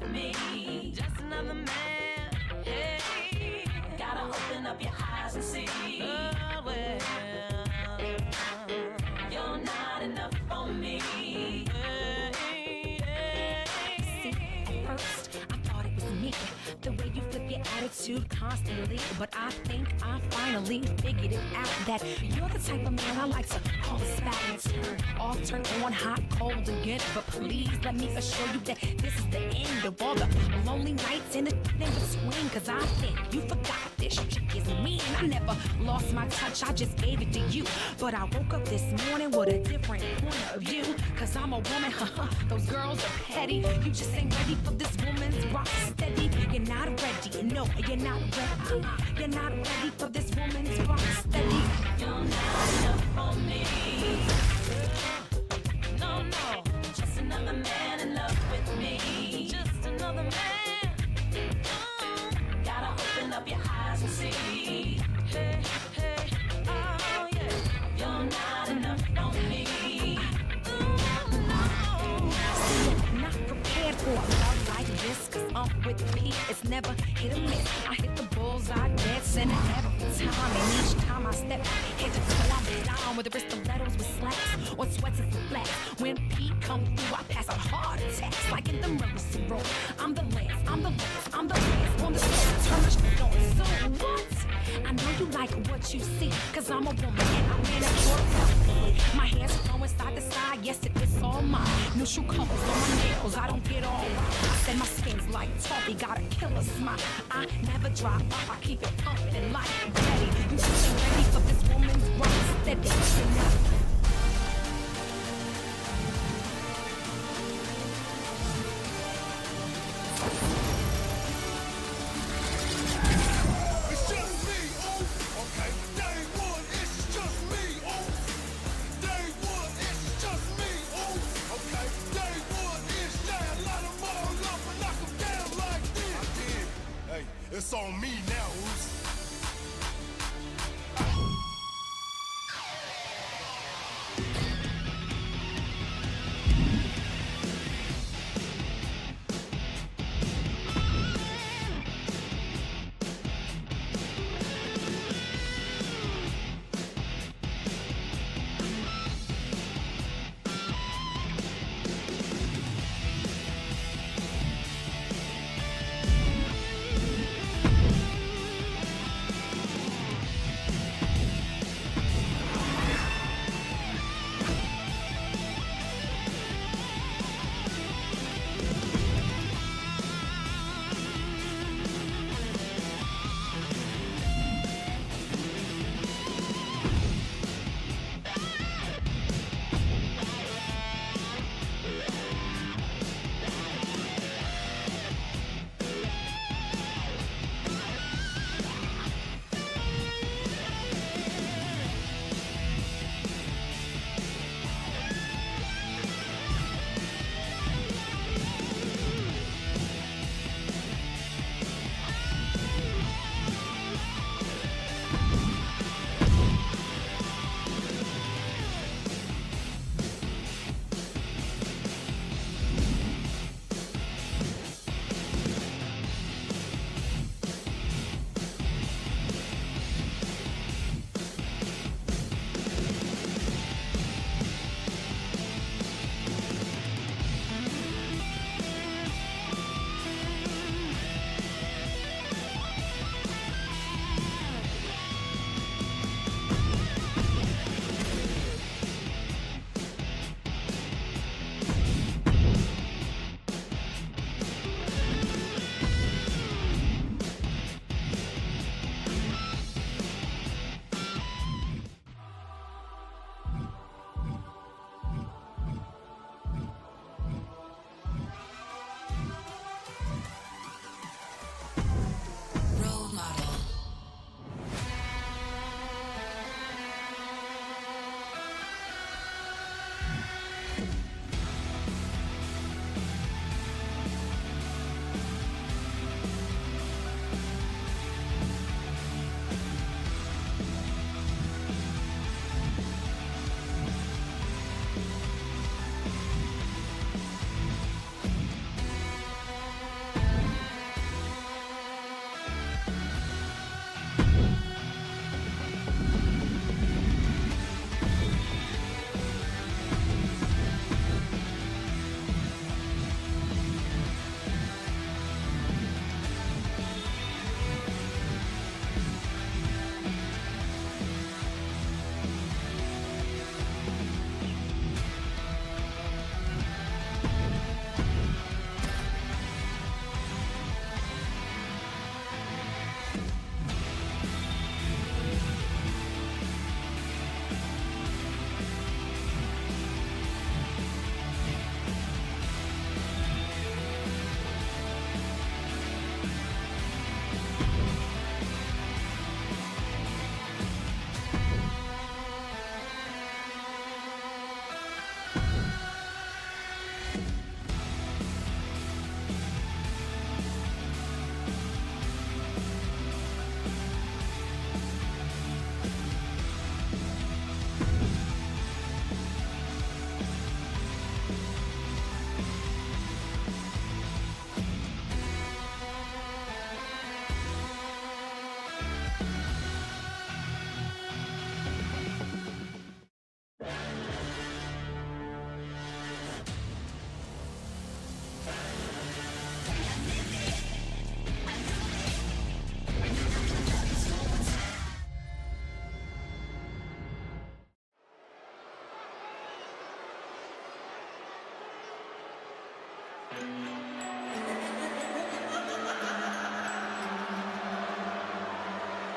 with me. Just another man. Hey, gotta open up your eyes and see. Oh, well, you're not enough for me. See, at first I thought it was me, the way you flip your attitude constantly. But I think I finally figured it out that you're the type of man I like to call a spot and turn on hot, cold again. But please let me assure you that this is the end of all the lonely nights in between. Cause I think you forgot this chick is mean. I never lost my touch, I just gave it to you. But I woke up this morning with a different point of view. Cause I'm a woman, those girls are petty. You just ain't ready for this woman's rock steady. You're not ready, no, you're not ready. You're not ready for this woman's rock steady. You're not enough for me. No, no, just another man in love with me. Just another man. Gotta open up your eyes and see. Hey, hey, oh yeah. You're not enough for me. See, not prepared for a love like this. Cause with me, it's never hit or miss. I hit the bullseye dead center every time. And each time I step head to toe, I'm down. Whether it's stilettos with slacks or sweats and flats. When Pete come through, I pass out heart attacks like in the emergency room. I'm the last, I'm the last, I'm the last on the set. Turn the shit on. So what? I know you like what you see. Cause I'm a woman and I manicure perfectly. My hair's flowing side to side, yes it is all mine. New shoe colors on my nails, I don't get all right. I said my skin's like toffee, got a killer smile. I never drop off, I keep it pumping and light and ready. You just ain't ready for this woman's rock steady. It's on me now, Oops.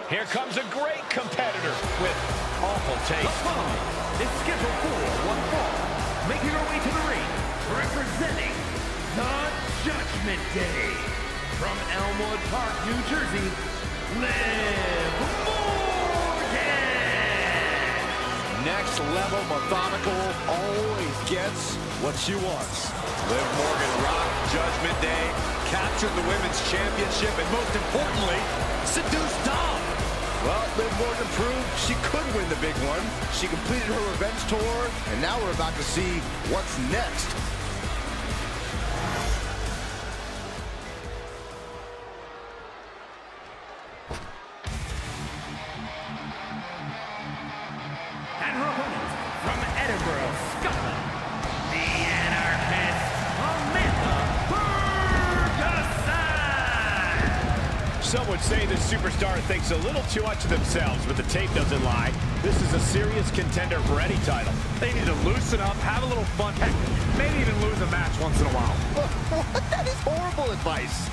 Here comes a great competitor with awful taste. The following is scheduled for one fall. Making her way to the ring, representing the Judgment Day. From Elmwood Park, New Jersey, Liv Morgan! Next level methodical, always gets what she wants. Liv Morgan rocked Judgment Day, captured the Women's Championship, and most importantly, seduced Dom. Well, Liv Morgan proved she could win the big one. She completed her revenge tour, and now we're about to see what's next. And her opponent, from Edinburgh, Scotland, the Anarchist, Samantha Ferguson! Some would say this superstar thinks a little too much of themselves, but the tape doesn't lie. This is a serious contender for any title. They need to loosen up, have a little fun, heck, maybe even lose a match once in a while. That is horrible advice.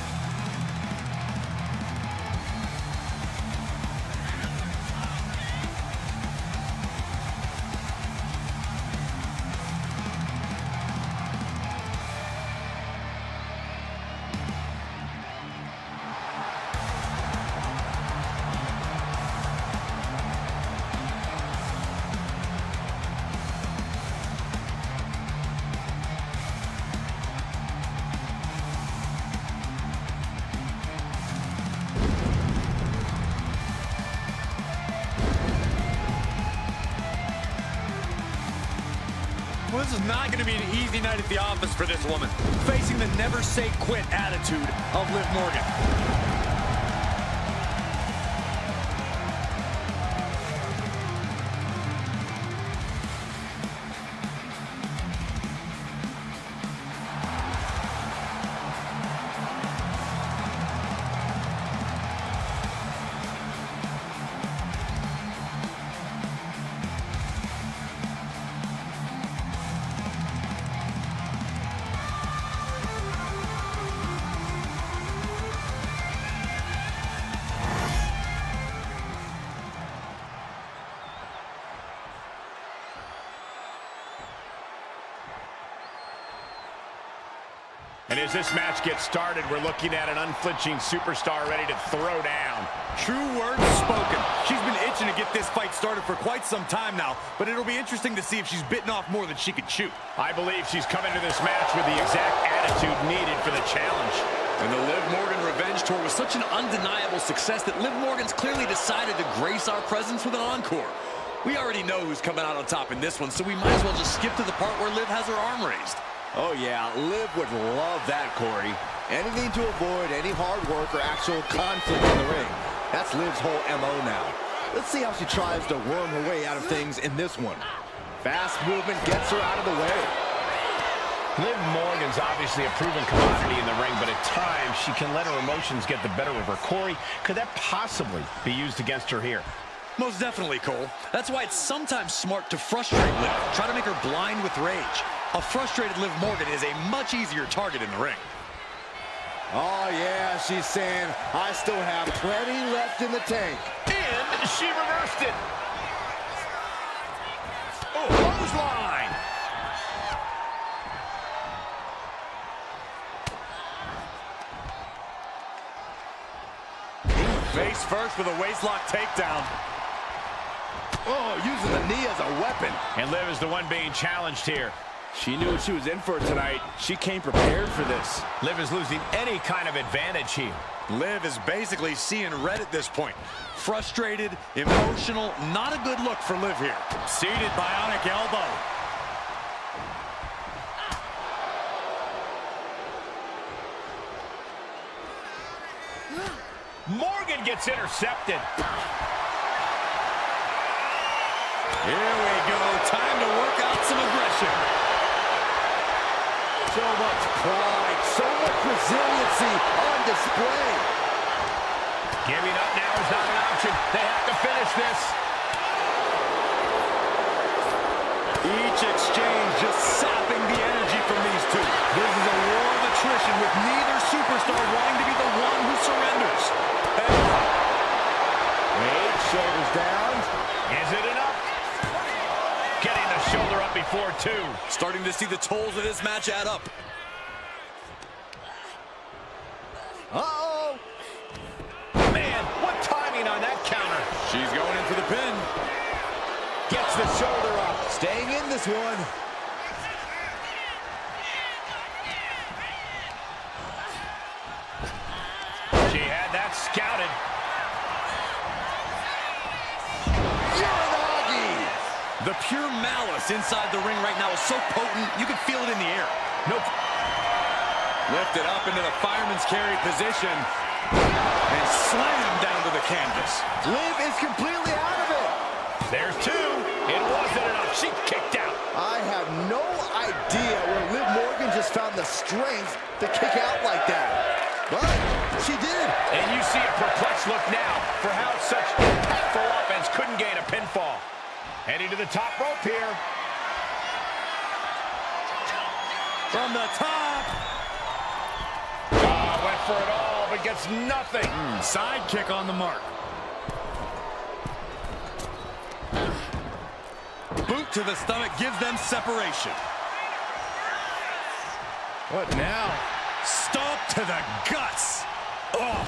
Well, this is not going to be an easy night at the office for this woman, facing the never-say-quit attitude of Liv Morgan. And as this match gets started, we're looking at an unflinching superstar ready to throw down. True words spoken. She's been itching to get this fight started for quite some time now, but it'll be interesting to see if she's bitten off more than she could chew. I believe she's come into this match with the exact attitude needed for the challenge. And the Liv Morgan Revenge Tour was such an undeniable success that Liv Morgan's clearly decided to grace our presence with an encore. We already know who's coming out on top in this one, so we might as well just skip to the part where Liv has her arm raised. Oh yeah, Liv would love that, Corey. Anything to avoid any hard work or actual conflict in the ring. That's Liv's whole MO now. Let's see how she tries to worm her way out of things in this one. Fast movement gets her out of the way. Liv Morgan's obviously a proven commodity in the ring, but at times she can let her emotions get the better of her. Corey, could that possibly be used against her here? Most definitely, Cole. That's why it's sometimes smart to frustrate Liv. Try to make her blind with rage. A frustrated Liv Morgan is a much easier target in the ring. Oh yeah, she's saying, I still have plenty left in the tank. And she reversed it. Oh, clothesline. Face first with a waistlock takedown. Oh, using the knee as a weapon. And Liv is the one being challenged here. She knew what she was in for tonight. She came prepared for this. Liv is losing any kind of advantage here. Liv is basically seeing red at this point. Frustrated, emotional, not a good look for Liv here. Seated bionic elbow. Morgan gets intercepted. Here we go. Time to work out some aggression. So much pride, so much resiliency on display. Giving up now is not an option. They have to finish this. Each exchange just sapping the energy from these two. This is a war that neither superstar wanting to be the one who surrenders. Wait, shoulders down. Is it enough? Getting the shoulder up before two. Starting to see the tolls of this match add up. Uh-oh. Man, what timing on that counter. She's going in for the pin. Gets the shoulder up. Staying in this one. She had that scouted. The pure malice inside the ring right now is so potent, you can feel it in the air. Nope. Lifted up into the fireman's carry position and slammed down to the canvas. Liv is completely out of it. There's two. It wasn't enough. She kicked out. I have no idea where Liv Morgan just found the strength to kick out like that. But she did. And you see a perplexed look now for how such impactful offense couldn't gain a pinfall. Heading to the top rope here. From the top. Went for it all, but gets nothing. Side kick on the mark. Boot to the stomach gives them separation. What now? Stomp to the guts. Oh,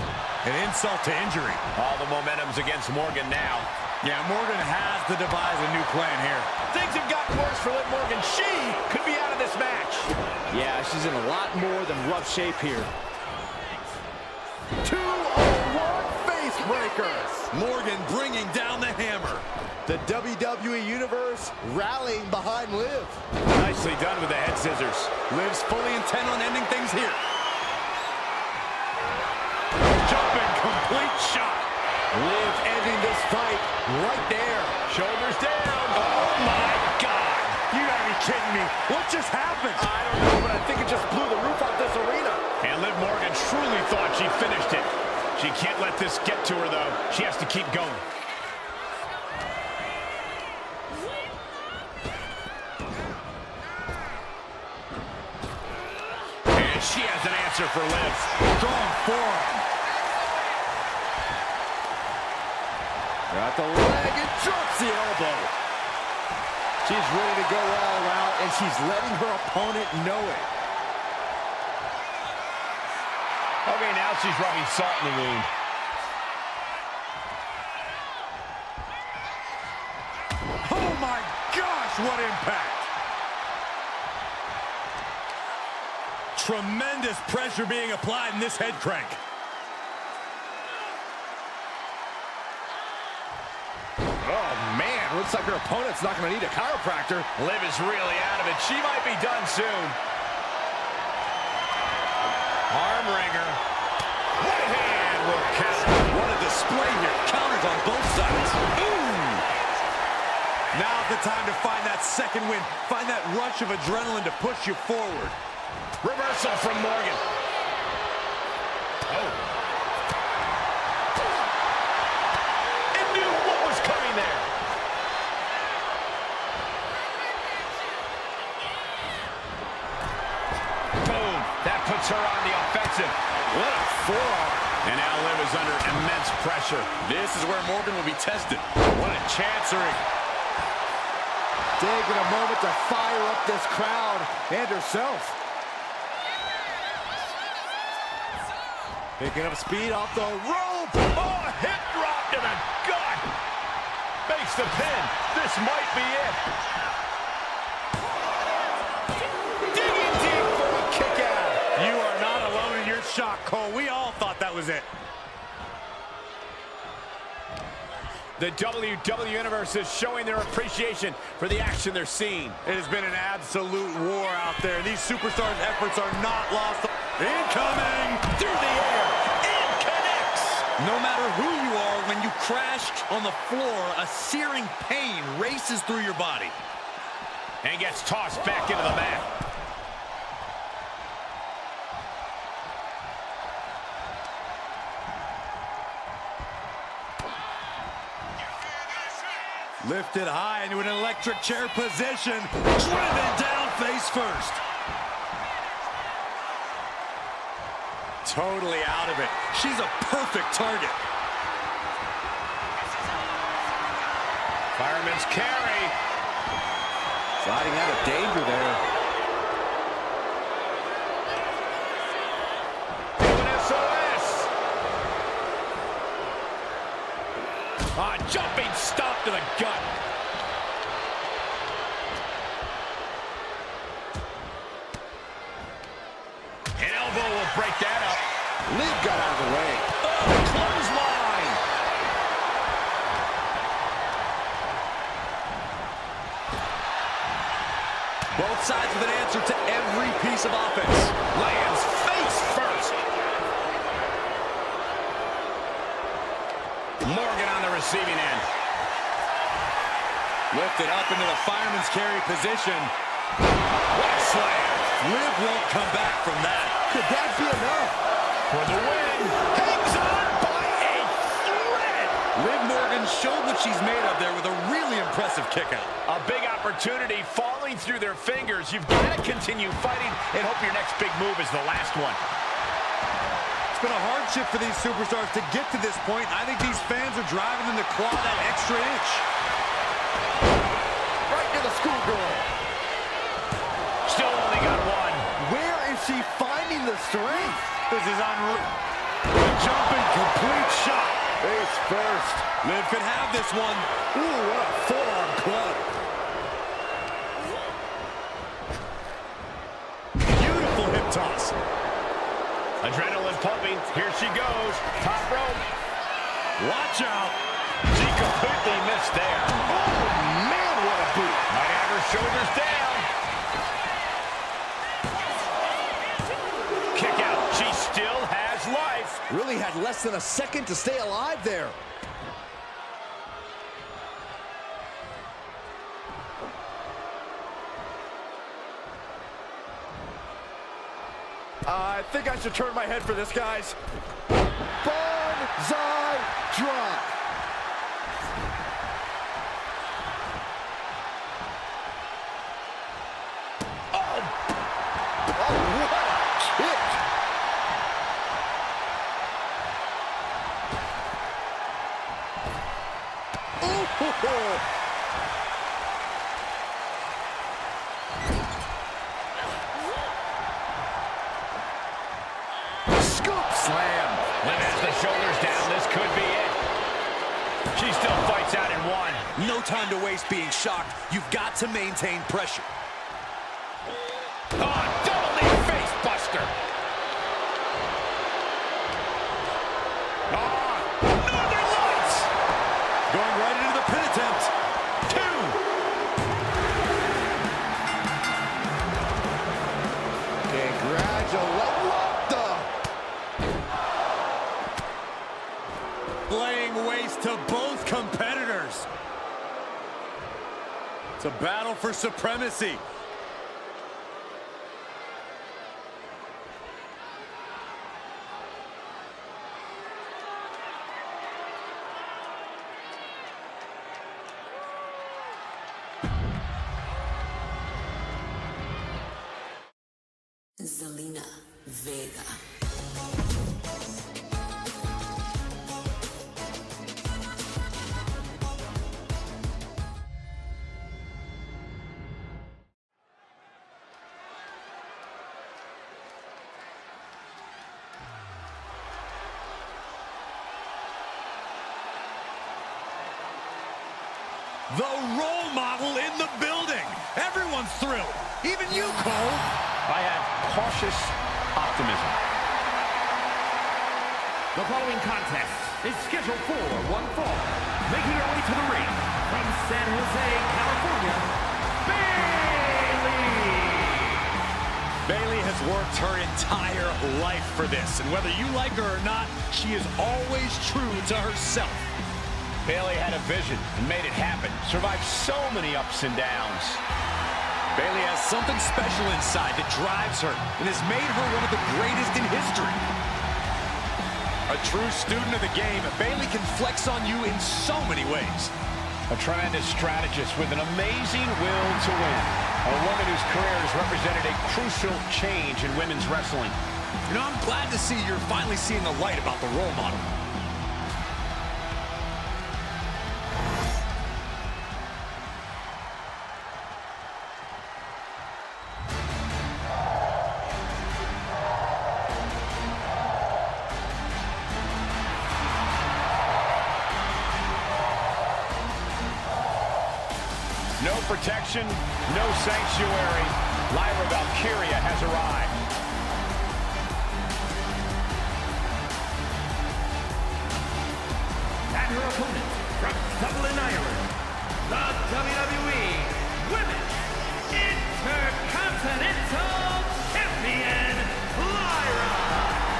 an insult to injury. All the momentum's against Morgan now. Yeah, Morgan has to devise a new plan here. Things have gotten worse for Liv Morgan. She could be out of this match. Yeah, she's in a lot more than rough shape here. 2-on-1 face breakers. Morgan bringing down the hammer. The WWE Universe rallying behind Liv. Nicely done with the head scissors. Liv's fully intent on ending things here. Jumping complete shot. Liv ending this fight right there. Shoulders down. Oh my God. You gotta be kidding me. What just happened? I don't know, but I think it just blew the roof off this arena. And Liv Morgan truly thought she finished it. She can't let this get to her, though. She has to keep going. And she has an answer for Liv. Strong forearm. Got the leg and drops the elbow. She's ready to go all out, and she's letting her opponent know it. Okay, now she's rubbing salt in the wound. Oh my gosh, what impact. Tremendous pressure being applied in this head crank. Oh, man, looks like her opponent's not going to need a chiropractor. Liv is really out of it. She might be done soon. Arm wringer. Right hand will count. What a display here. Counters on both sides. Ooh. Now's the time to find that second win. Find that rush of adrenaline to push you forward. Reversal from Morgan. Oh. It knew what was coming there. Boom. That puts her on the offensive. What a forearm. And now Liv is under immense pressure. This is where Morgan will be tested. What a chancery. Taking a moment to fire up this crowd and herself. Picking up speed off the rope. Oh, a hip drop to the gut. Makes the pin. This might be it. Digging deep for a kick out. You are not alone in your shock, Cole. We all thought that was it. The WWE Universe is showing their appreciation for the action they're seeing. It has been an absolute war out there. These superstars' efforts are not lost. Incoming! Through the air. It connects. No matter who you are, when you crash on the floor, a searing pain races through your body. And gets tossed back into the mat. Lifted high into an electric chair position. Driven down face first. totally out of it. She's a perfect target. Fireman's carry. Sliding out of danger there. SOS. Jumping stomp to the gut. An elbow will break that up. Liv got out of the way. Oh, clothesline. Both sides with an answer to every piece of offense. Lands face first. Morgan on the receiving end. Lifted up into the fireman's carry position. What a slam. Liv won't come back from that. Could that be enough? For the win. Hangs on by a thread. Liv Morgan showed what she's made of there with a really impressive kick out. A big opportunity falling through their fingers. You've got to continue fighting and hope your next big move is the last one. It's been a hardship for these superstars to get to this point. I think these fans are driving them to claw that extra inch. Right to the schoolgirl. Still only got one. Where is she finding the strength? This is unreal. The jumping complete shot. Face first. Liv could have this one. Ooh, what a forearm club. Beautiful hip toss. Adrenaline pumping. Here she goes. Top rope. Watch out. She completely missed there. Oh, man, what a boot. Might have her shoulders down. Kick out. She still has life. Really had less than a second to stay alive there. I think I should turn my head for this, guys. Banzai drop. Oh, what a kick. Ooh. Slam. Liv has the shoulders down. This could be it. She still fights out in one. No time to waste being shocked. You've got to maintain pressure. Oh, double knee face buster. Oh, Northern Lights. Going right into the pin attempt. 2. Congratulations. Laying waste to both competitors. It's a battle for supremacy. Zelina Vega. The role model in the building. Everyone's thrilled. Even you, Cole. I have cautious optimism. The following contest is scheduled for one fall. Making her way to the ring from San Jose, California, Bayley. Bayley has worked her entire life for this, and whether you like her or not, she is always true to herself. Bayley had a vision and made it happen. Survived so many ups and downs. Bayley has something special inside that drives her and has made her one of the greatest in history. A true student of the game, Bayley can flex on you in so many ways. A tremendous strategist with an amazing will to win. A woman whose career has represented a crucial change in women's wrestling. You know, I'm glad to see you're finally seeing the light about the role model. No protection, no sanctuary. Lyra Valkyria has arrived. And her opponent from Dublin, Ireland, the WWE Women's Intercontinental Champion, Lyra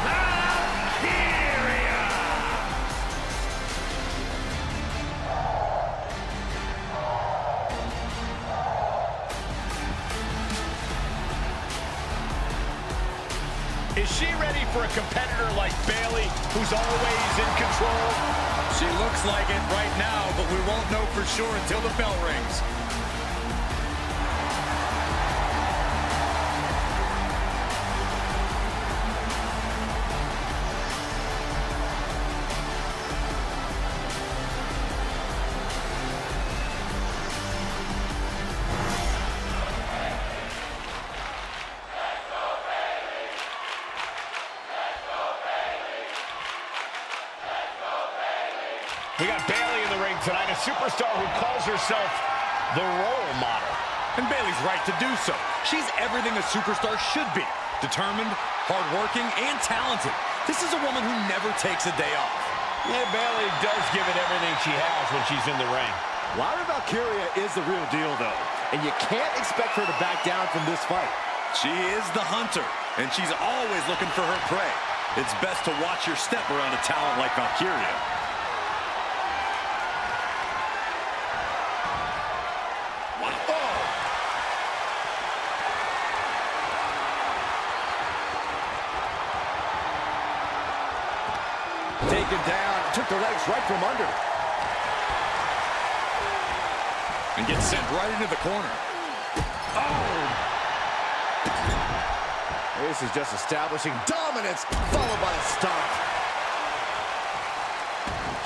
Valkyria. Is she ready for a competitor like Bayley, who's always in control? She looks like it right now, but we won't know for sure until the bell rings. We got Bayley in the ring tonight, a superstar who calls herself the role model. And Bayley's right to do so. She's everything a superstar should be. Determined, hardworking, and talented. This is a woman who never takes a day off. Yeah, Bayley does give it everything she has when she's in the ring. Lyra Valkyria is the real deal, though. And you can't expect her to back down from this fight. She is the hunter, and she's always looking for her prey. It's best to watch your step around a talent like Valkyria. Taken down, took the legs right from under. And gets sent right into the corner. Oh! This is just establishing dominance, followed by a stomp.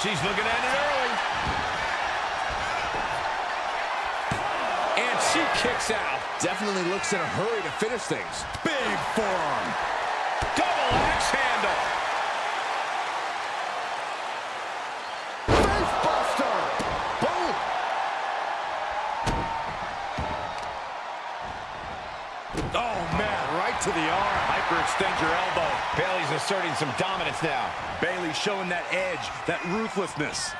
She's looking at it early. And she kicks out. Definitely looks in a hurry to finish things. Big forearm. Double axe handle. To the arm. Hyperextend your elbow. Bayley's asserting some dominance now. Bayley's showing that edge, that ruthlessness.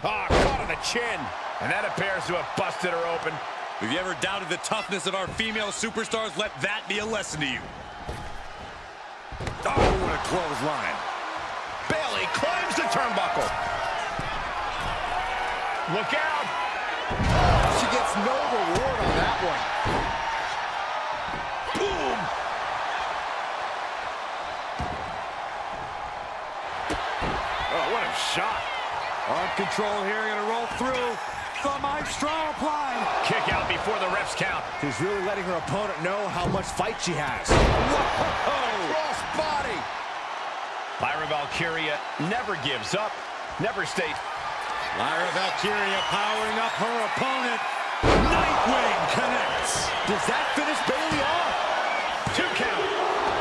Caught on the chin. And that appears to have busted her open. If you ever doubted the toughness of our female superstars, let that be a lesson to you. Oh, what a clothesline. Bayley climbs the turnbuckle. Look out. She gets no reward on that one. Boom! Oh, what a shot. Arm control here, gonna roll through. The maestro applied. Kick out before the refs count. She's really letting her opponent know how much fight she has. Whoa! Cross body. Lyra Valkyria never gives up, never stays. Lyra Valkyria powering up her opponent. Nightwing connects. Does that finish Bayley off? 2 count.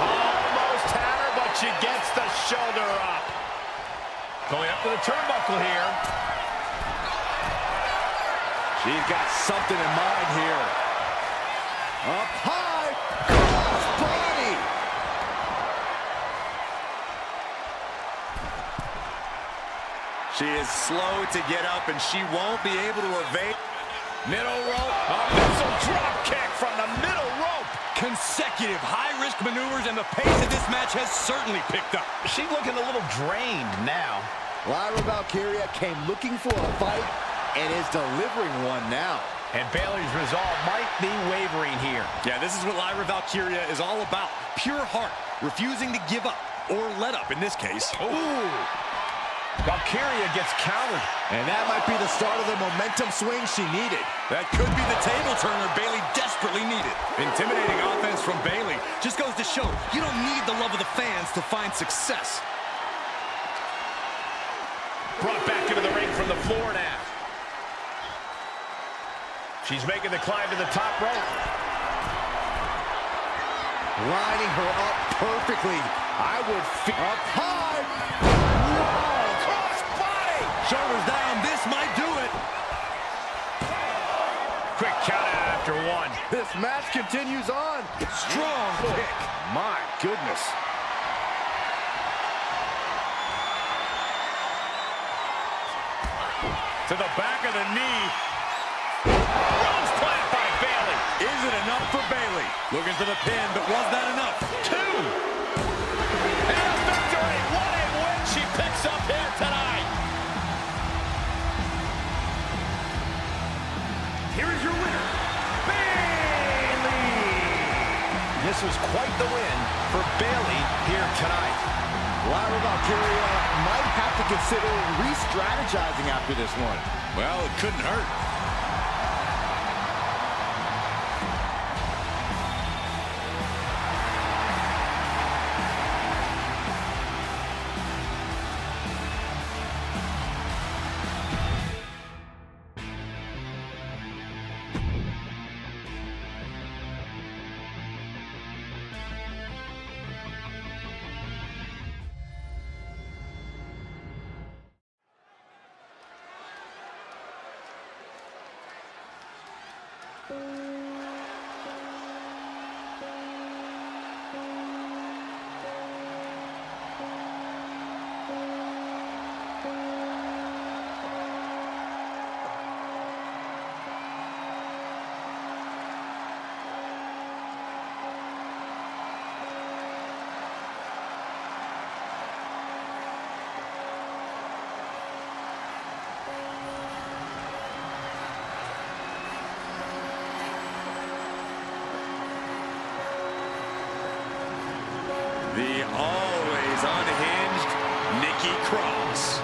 Almost had her, but she gets the shoulder up. Going up to the turnbuckle here. She's got something in mind here. Up high. Cross body. She is slow to get up, and she won't be able to evade. Middle rope. A missile drop kick from the middle rope. Consecutive high-risk maneuvers, and the pace of this match has certainly picked up. She's looking a little drained now. Lyra Valkyria came looking for a fight and is delivering one now. And Bayley's resolve might be wavering here. Yeah, this is what Lyra Valkyria is all about. Pure heart, refusing to give up, or let up in this case. Ooh. Valkyria gets countered. And that might be the start of the momentum swing she needed. That could be the table turner Bayley desperately needed. Intimidating offense from Bayley just goes to show you don't need the love of the fans to find success. Brought back into the ring from the floor now. She's making the climb to the top rope. Lining her up perfectly. I would up high. Whoa, cross body. Shoulders down, this might do it. Quick count out after one. This match continues on. Strong kick. My goodness. To the back of the knee. Rose plant by Bayley. Is it enough for Bayley? Looking for the pin, but was that enough? 2. And a victory. What a win she picks up here tonight. Here is your winner, Bayley. This was quite the win for Bayley here tonight. Lyra Valkyria might have to consider re-strategizing after this one. Well, it couldn't hurt. The always unhinged Nikki Cross.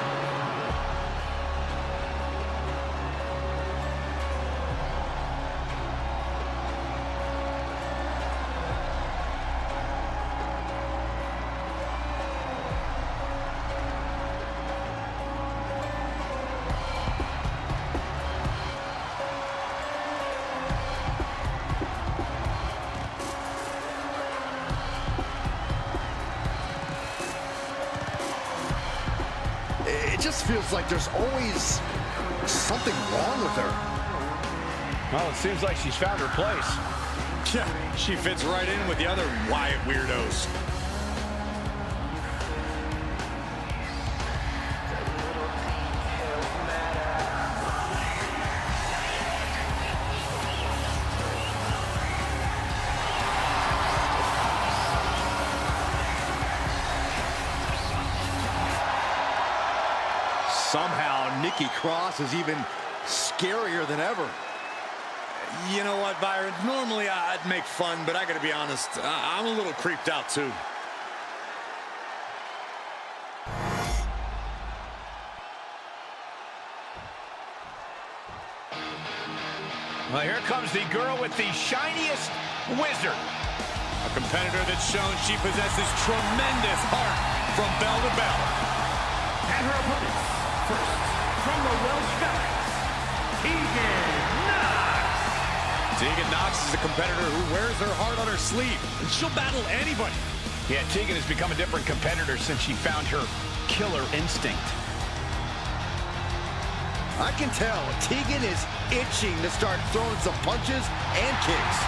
It just feels like there's always something wrong with her. Well, it seems like she's found her place. Yeah, she fits right in with the other Wyatt weirdos. Somehow, Nikki Cross is even scarier than ever. You know what, Byron? Normally I'd make fun, but I gotta be honest, I'm a little creeped out too. Well, here comes the girl with the shiniest wizard. A competitor that's shown she possesses tremendous heart from bell to bell. And her opponents, first, from the Welsh Guys, Tegan Knox. Tegan Knox is a competitor who wears her heart on her sleeve, and she'll battle anybody. Yeah, Tegan has become a different competitor since she found her killer instinct. I can tell Tegan is itching to start throwing some punches and kicks.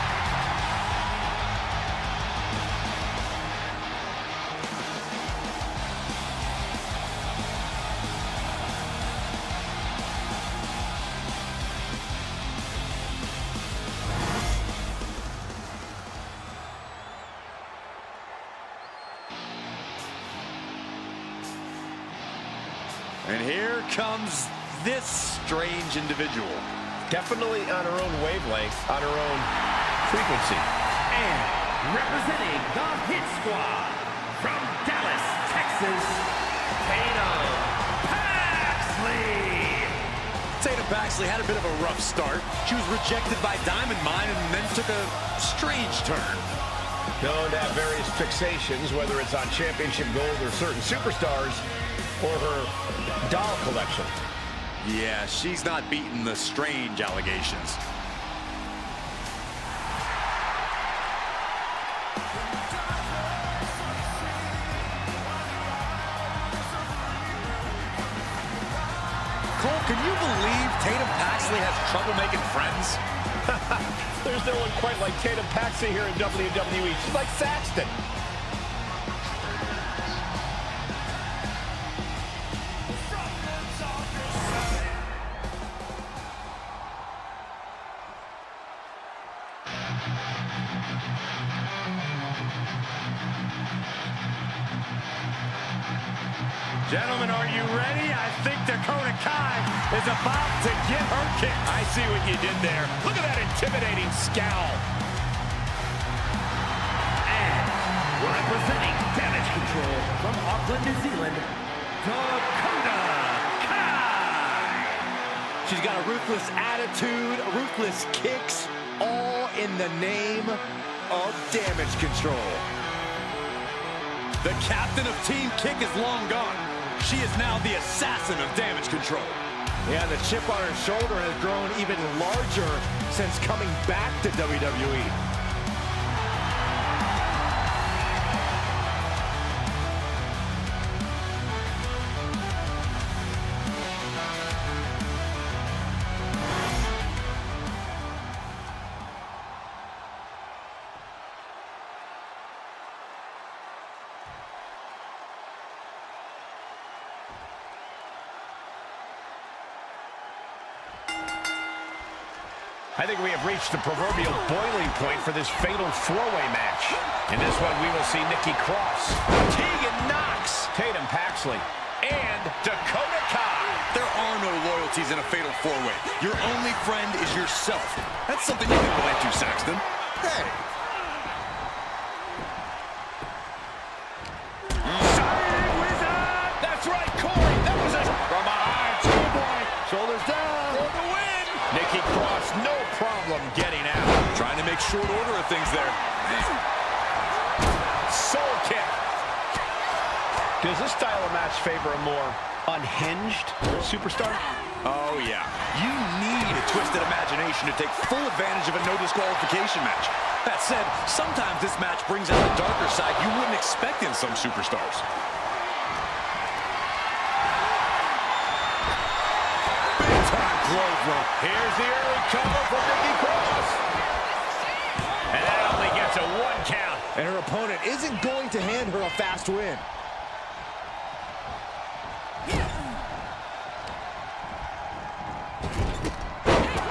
And here comes this strange individual. Definitely on her own wavelength, on her own frequency. And representing the Hit Squad, from Dallas, Texas, Tatum Paxley. Paxley. Tatum Paxley had a bit of a rough start. She was rejected by Diamond Mine and then took a strange turn. Known to have various fixations, whether it's on championship gold or certain superstars, or her doll collection. Yeah, she's not beating the strange allegations. Cole, can you believe Tatum Paxley has trouble making friends? There's no one quite like Tatum Paxley here in WWE. She's like Saxton. Gentlemen, are you ready? I think Dakota Kai is about to get her kick. I see what you did there. Look at that intimidating scowl. And representing Damage Control from Auckland, New Zealand, Dakota Kai. She's got a ruthless attitude, ruthless kicks, all in the name of Damage Control. The captain of Team Kick is long gone. She is now the assassin of Damage Control. Yeah, the chip on her shoulder has grown even larger since coming back to WWE. I think we have reached the proverbial boiling point for this fatal four-way match. In this one, we will see Nikki Cross, Tegan Knox, Tatum Paxley, and Dakota Kai. There are no loyalties in a fatal four-way. Your only friend is yourself. That's something you can relate to, Saxton. Hey! That's right, Corey. That was it. From behind, schoolboy. Shoulders down. For the win. Nikki Cross, no problem getting out. Trying to make short order of things there. Soul kick. Does this style of match favor a more unhinged superstar? Oh, yeah. You need a twisted imagination to take full advantage of a no disqualification match. That said, sometimes this match brings out a darker side you wouldn't expect in some superstars. Big time clothesline. Here's the early cover for Nikki Cross. And that only gets a 1 count. And her opponent isn't going to hand her a fast win.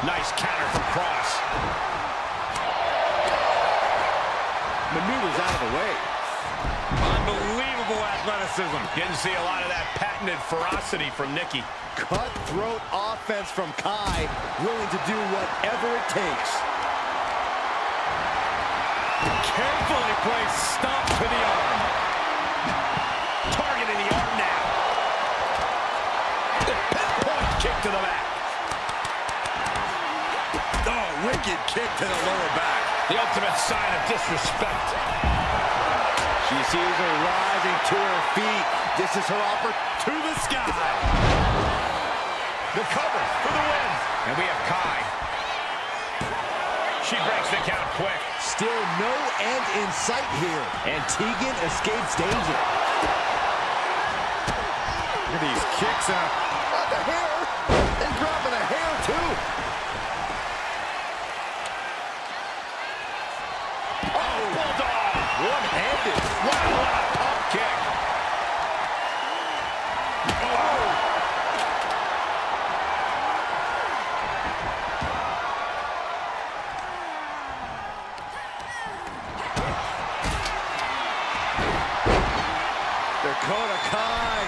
Nice counter from Cross. Maneuvers out of the way. Unbelievable athleticism. Didn't see a lot of that patented ferocity from Nikki. Cutthroat offense from Kai, willing to do whatever it takes. Carefully placed stomp to the arm. Targeting the arm now. The pinpoint kick to the back. Oh, wicked kick to the lower back. The ultimate sign of disrespect. She sees her rising to her feet. This is her offer to the sky. The cover for the win. And we have Kai. She breaks the count quick. Still no end in sight here. And Tegan escapes danger. Look at these kicks out. The hair. And dropping a hair, too. Oh, bulldog. One-handed. Wow, what a pump kick. Oh. Dakota Kai.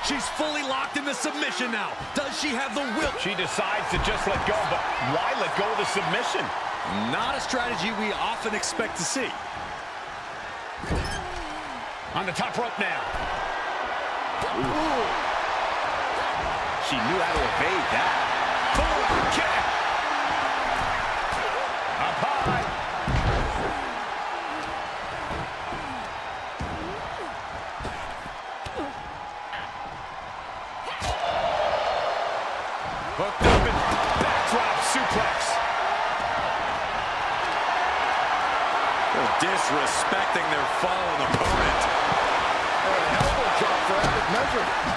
She's fully locked in the submission now. Does she have the will? She decides to just let go, but why let go of the submission? Not a strategy we often expect to see. On the top rope now. Ooh. She knew how to evade that. Boom, kick. Up high. Hooked up and backdrop suplex. They're disrespecting their fallen opponent. An elbow drop for added measure.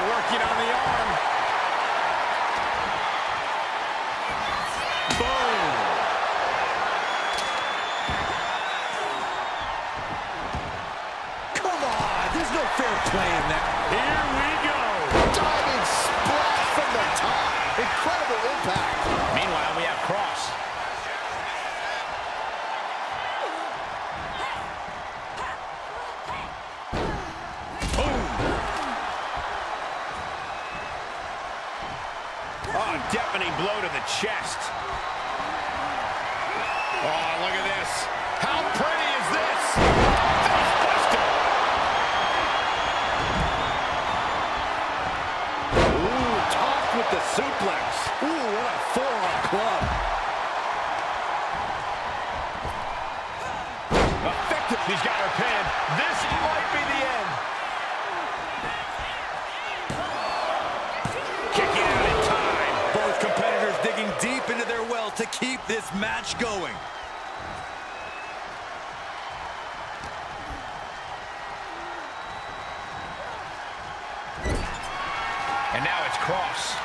Working on the arm. Boom. Come on, there's no fair play in that. Here we go. Diving splash from the top. Incredible impact. Meanwhile, we have Cross. Deafening blow to the chest. Oh, look at this. How pretty is this? Facebuster. Ooh, topped with the suplex. Ooh, what a forearm club. Effective. He's got her pinned. This might be the end. Kicking out in time. Both competitors digging deep into their well to keep this match going. And now it's Cross.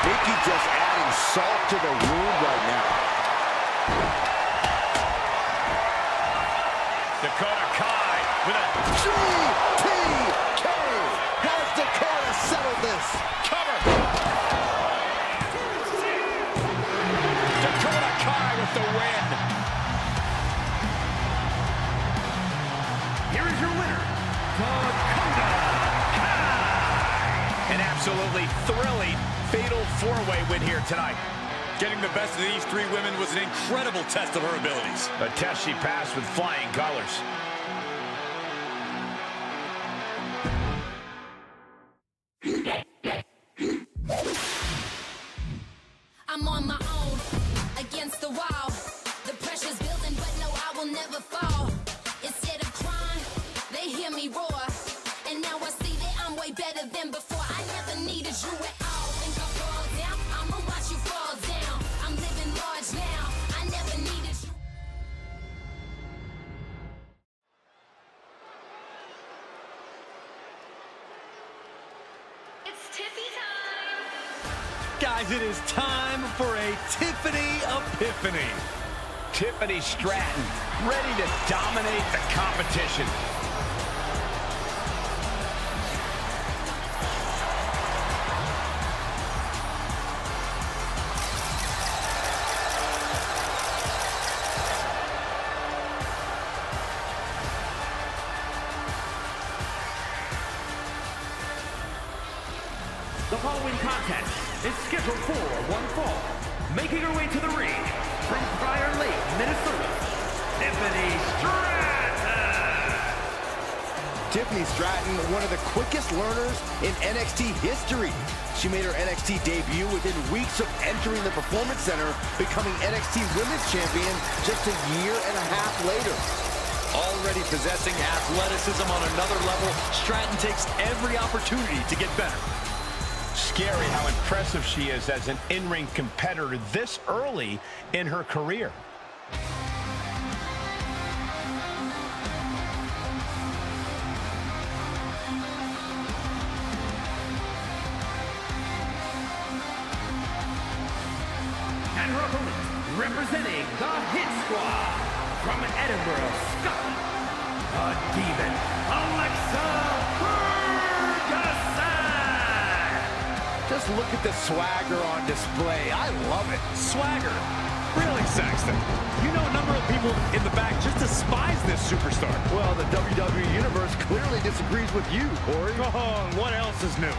Becky just adding salt to the wound right now. Dakota Kai with a GTK. Has Dakota settled this? cover. Dakota Kai with the win. Here is your winner, Dakota Kai. An absolutely thrilling fatal four-way win here tonight. Getting the best of these three women was an incredible test of her abilities. A test she passed with flying colors. I'm on my own, against the wall. The pressure's building, but no, I will never fall. Instead of crying, they hear me roar. And now I see that I'm way better than before. I never needed you at all. Think I fall down? I'ma watch you fall down. I'm living large now. I never needed you. It's Tiffy time. Guys, it is time for a Tiffany Epiphany. Tiffany Stratton, ready to dominate the competition. The following contest is scheduled for one fall. Making her way to the ring from Prior Lake, Minnesota, Tiffany Stratton. Tiffany Stratton, one of the quickest learners in NXT history. She made her NXT debut within weeks of entering the Performance Center, becoming NXT Women's Champion just a year and a half later. Already possessing athleticism on another level, Stratton takes every opportunity to get better. Scary how impressive she is as an in-ring competitor this early in her career. And her opponent, representing the Hit Squad from Edinburgh, Scotland, the Demon, Alexa Ferguson. Just look at the swagger on display. I love it. Swagger. Really, Saxton? You know a number of people in the back just despise this superstar. Well, the WWE Universe clearly disagrees with you, Corey. Oh, what else is new?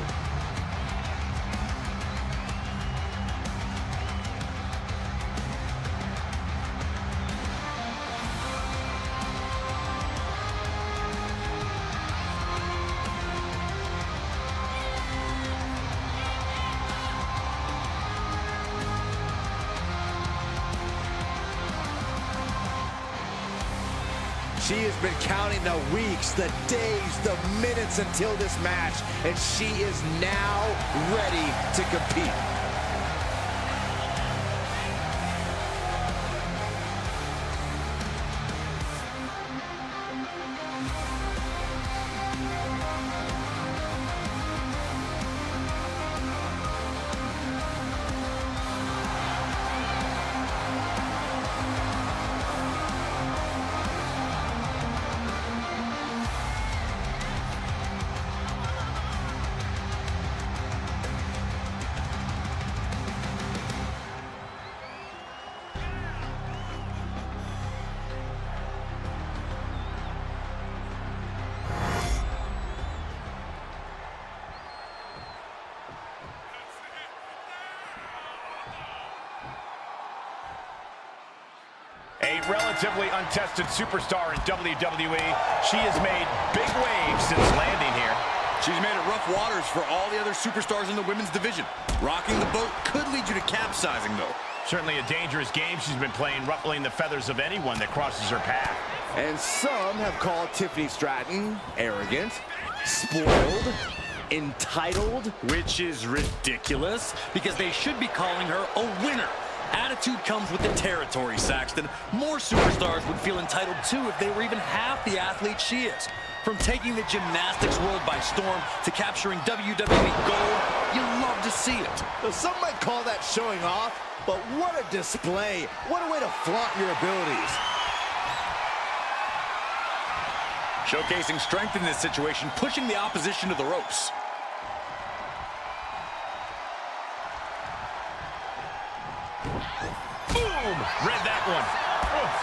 She has been counting the weeks, the days, the minutes until this match, and she is now ready to compete. A relatively untested superstar in WWE, she has made big waves since landing here. She's made it rough waters for all the other superstars in the women's division. Rocking the boat could lead you to capsizing, though. Certainly a dangerous game she's been playing, ruffling the feathers of anyone that crosses her path. And some have called Tiffany Stratton arrogant, spoiled, entitled. Which is ridiculous, because they should be calling her a winner. Attitude comes with the territory, Saxton. More superstars would feel entitled, too, if they were even half the athlete she is. From taking the gymnastics world by storm to capturing WWE gold, you love to see it. Well, some might call that showing off, but what a display. What a way to flaunt your abilities. Showcasing strength in this situation, pushing the opposition to the ropes. Boom! Read that one. Oof.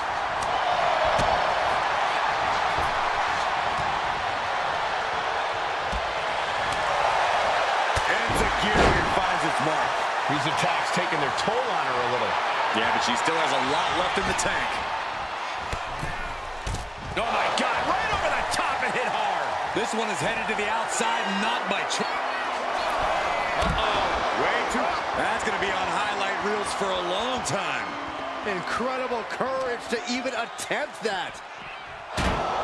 Enziguri finds its mark. These attacks taking their toll on her a little. Yeah, but she still has a lot left in the tank. Oh my God, right over the top and hit hard. This one is headed to the outside, not by choice. Way too. That's going to be on highlight reels for a long time. Incredible courage to even attempt that.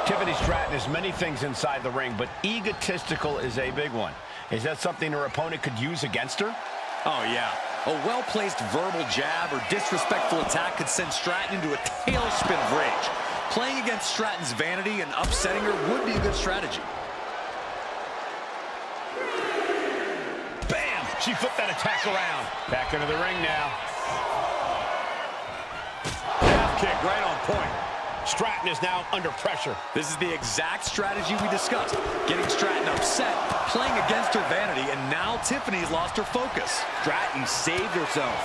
Tiffany Stratton is many things inside the ring, but egotistical is a big one. Is that something her opponent could use against her? Oh, yeah. A well-placed verbal jab or disrespectful attack could send Stratton into a tailspin of rage. Playing against Stratton's vanity and upsetting her would be a good strategy. Bam! She flipped that attack around. Back into the ring now. Half kick right on point. Stratton is now under pressure. This is the exact strategy we discussed. Getting Stratton upset, playing against her vanity, and now Tiffany's lost her focus. Stratton saved herself.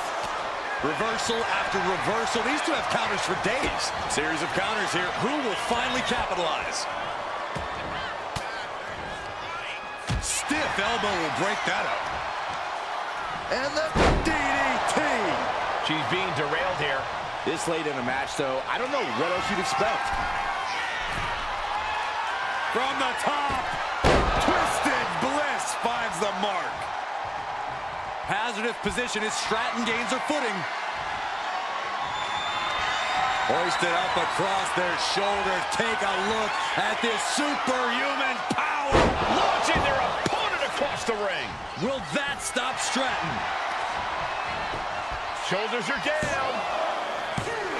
Reversal after reversal. These two have counters for days. Series of counters here. Who will finally capitalize? Stiff elbow will break that up. And the DDT. She's being derailed here. This late in the match, though, I don't know what else you'd expect. From the top, Twisted Bliss finds the mark. Hazardous position as Stratton gains her footing. Hoisted up across their shoulders. Take a look at this superhuman power. Launching their opponent across the ring. Will that stop Stratton? Shoulders are down.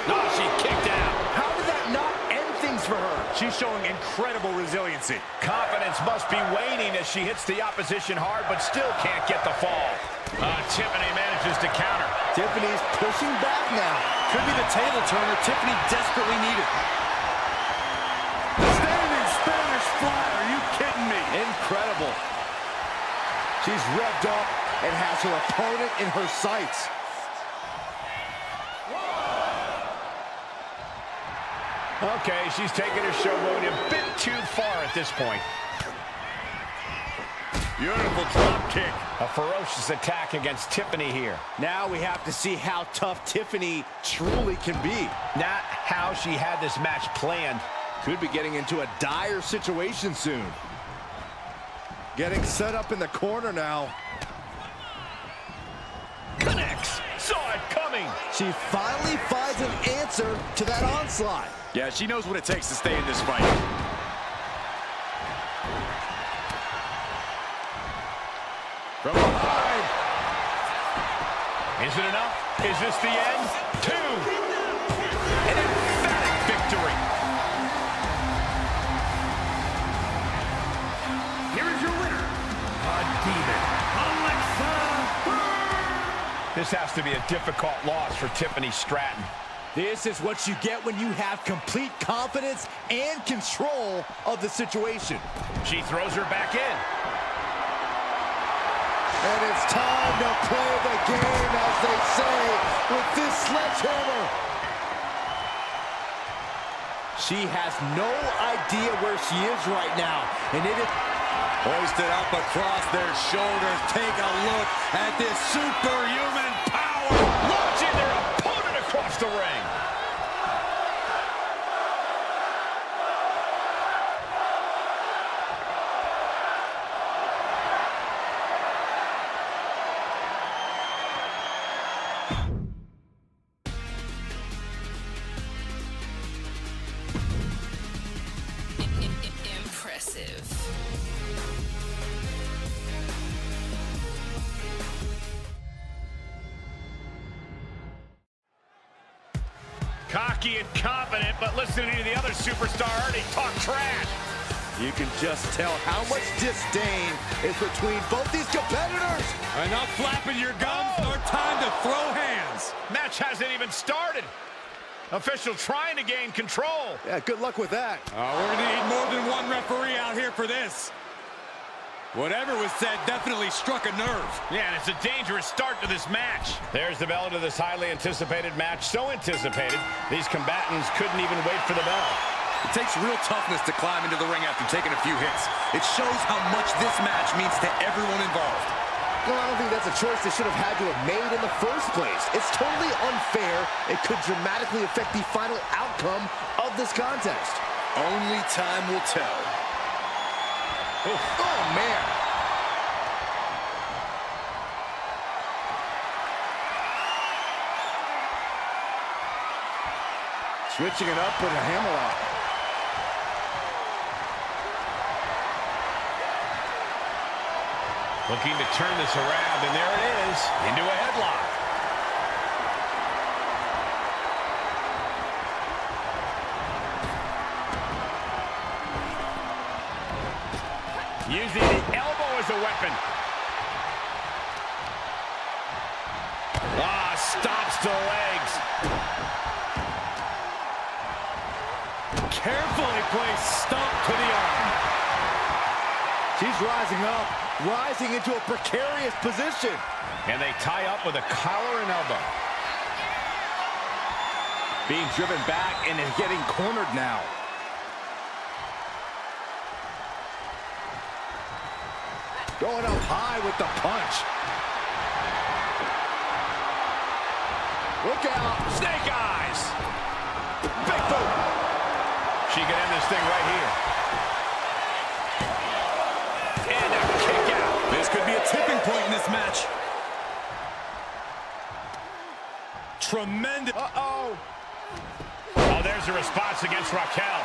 No, she kicked out. How did that not end things for her? She's showing incredible resiliency. Confidence must be waning as she hits the opposition hard, but still can't get the fall. Tiffany manages to counter. Tiffany's pushing back now. Could be the table turner Tiffany desperately needed. Standing Spanish fly, are you kidding me? Incredible. She's revved up and has her opponent in her sights. Okay, she's taking her showboat a bit too far at this point. Beautiful drop kick. A ferocious attack against Tiffany here. Now we have to see how tough Tiffany truly can be. Not how she had this match planned. Could be getting into a dire situation soon. Getting set up in the corner now. Connects. Saw it coming. coming. She finally finds an answer to that onslaught. Yeah, she knows what it takes to stay in this fight. From behind. Is it enough? Is this the end? 2. An emphatic victory. Here is your winner, a demon, Alexa. This has to be a difficult loss for Tiffany Stratton. This is what you get when you have complete confidence and control of the situation. She throws her back in. And it's time to play the game, as they say, with this sledgehammer. She has no idea where she is right now, and it is Hoisted up across their shoulders. Take a look at this superhuman power. Launching their opponent across the ring. Impressive. Cocky and confident, but listening to the other superstar already talk trash. You can just tell how much disdain is between both these competitors. Enough flapping your gums, or time to throw hands. Match hasn't even started. Official trying to gain control. Yeah, good luck with that. We're going to need more than one referee out here for this. Whatever was said definitely struck a nerve. Yeah, and it's a dangerous start to this match. There's the bell to this highly anticipated match. So anticipated, these combatants couldn't even wait for the bell. It takes real toughness to climb into the ring after taking a few hits. It shows how much this match means to everyone involved. Well, I don't think that's a choice they should have had to have made in the first place. It's totally unfair. It could dramatically affect the final outcome of this contest. Only time will tell. Oh, man. Switching it up with a hammerlock. Looking to turn this around, and there it is, into a headlock. Using the elbow as a weapon. Stops to the legs. Carefully placed stomp to the arm. She's rising up, rising into a precarious position. And they tie up with a collar and elbow. Being driven back and is getting cornered now. Going up high with the punch. Look out. Snake eyes. Big boot. She can end this thing right here. And a kick out. This could be a tipping point in this match. Tremendous. Uh-oh. Oh, there's a response against Raquel.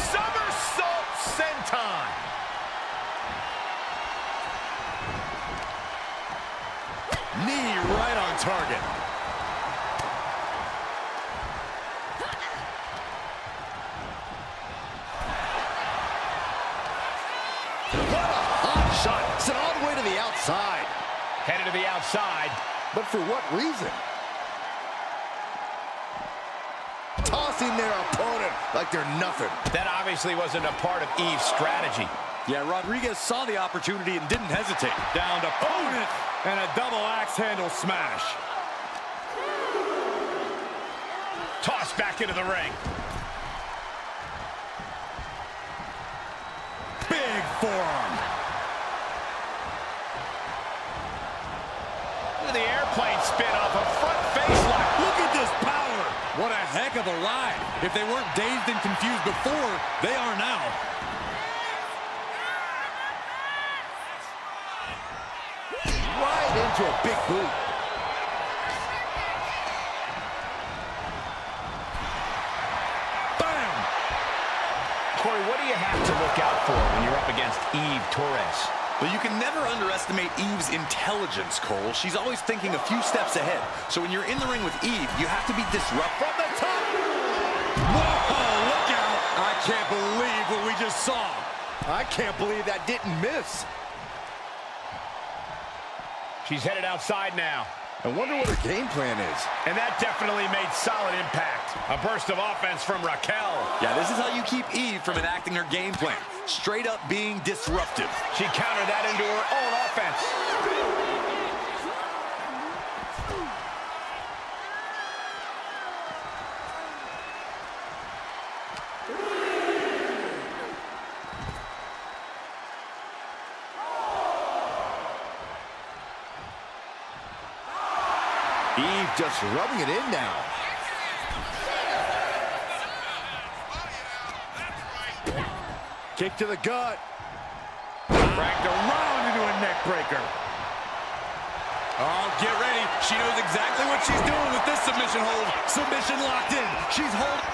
Somersault senton. Knee right on target. What a hot shot. It's all the way to the outside. Headed to the outside. But for what reason? Tossing their opponent like they're nothing. That obviously wasn't a part of Eve's strategy. Yeah, Rodriguez saw the opportunity and didn't hesitate. Down to opponent and a double axe handle smash. Tossed back into the ring. Big forearm. Look at the airplane spin off a front face lock. Look at this power. What a heck of a ride. If they weren't dazed and confused before, they are now. Right into a big boot. Eve Torres. Well, you can never underestimate Eve's intelligence, Cole. She's always thinking a few steps ahead. So when you're in the ring with Eve, you have to be disruptive. From the top! Whoa, look out! I can't believe what we just saw. I can't believe that didn't miss. She's headed outside now. I wonder what her game plan is. And that definitely made solid impact. A burst of offense from Raquel. Yeah, this is how you keep Eve from enacting her game plan. Straight up being disruptive. She countered that into her own offense. Eve just rubbing it in now. Kick to the gut. Cracked around into a neck breaker. Oh, get ready. She knows exactly what she's doing with this submission hold. Submission locked in. She's holding.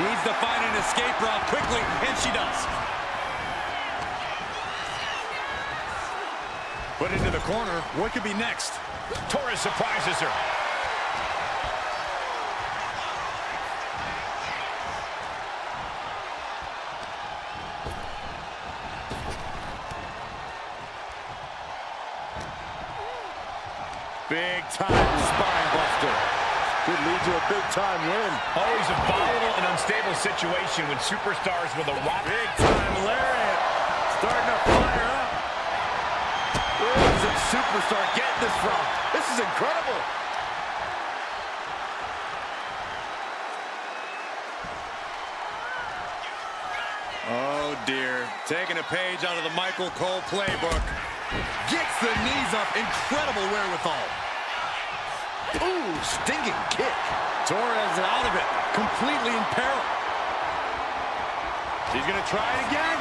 Needs to find an escape route quickly, and she does. Put into the corner. What could be next? Torres surprises her. Big time spine buster. Could lead to a big time win. Always a volatile and unstable situation when superstars with a rock. Big time lariat. Starting to fire up. Where is this superstar getting this from? This is incredible. Oh, dear. Taking a page out of the Michael Cole playbook. Gets the knees up. Incredible wherewithal. Ooh, stinging kick. Torres out of it. Completely in peril. She's going to try it again.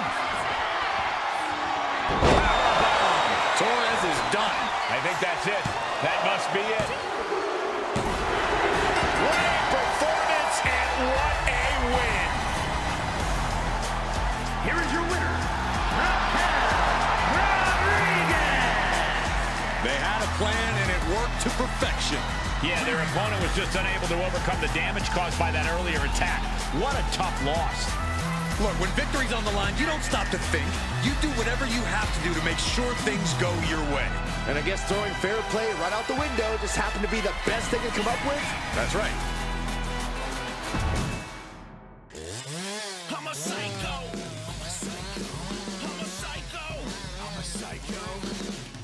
Torres is done. I think that's it. That must be it. What a performance and what a win. Here is your winner, Raquel. They had a plan and it worked to perfection. Yeah, their opponent was just unable to overcome the damage caused by that earlier attack. What a tough loss. Look, when victory's on the line, you don't stop to think. You do whatever you have to do to make sure things go your way. And I guess throwing fair play right out the window just happened to be the best they could come up with. That's right. I'm a psycho. I'm a psycho. I'm a psycho. I'm a psycho.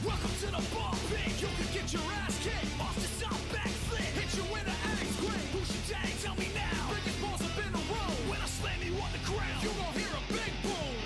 Welcome to the ball pit. You can get your ass kicked off the top backflip. Hit you with an axe grip. Who's your dang? Tell me now. Biggest balls up in the room. When I slam you on the ground, you gon' hear a big boom.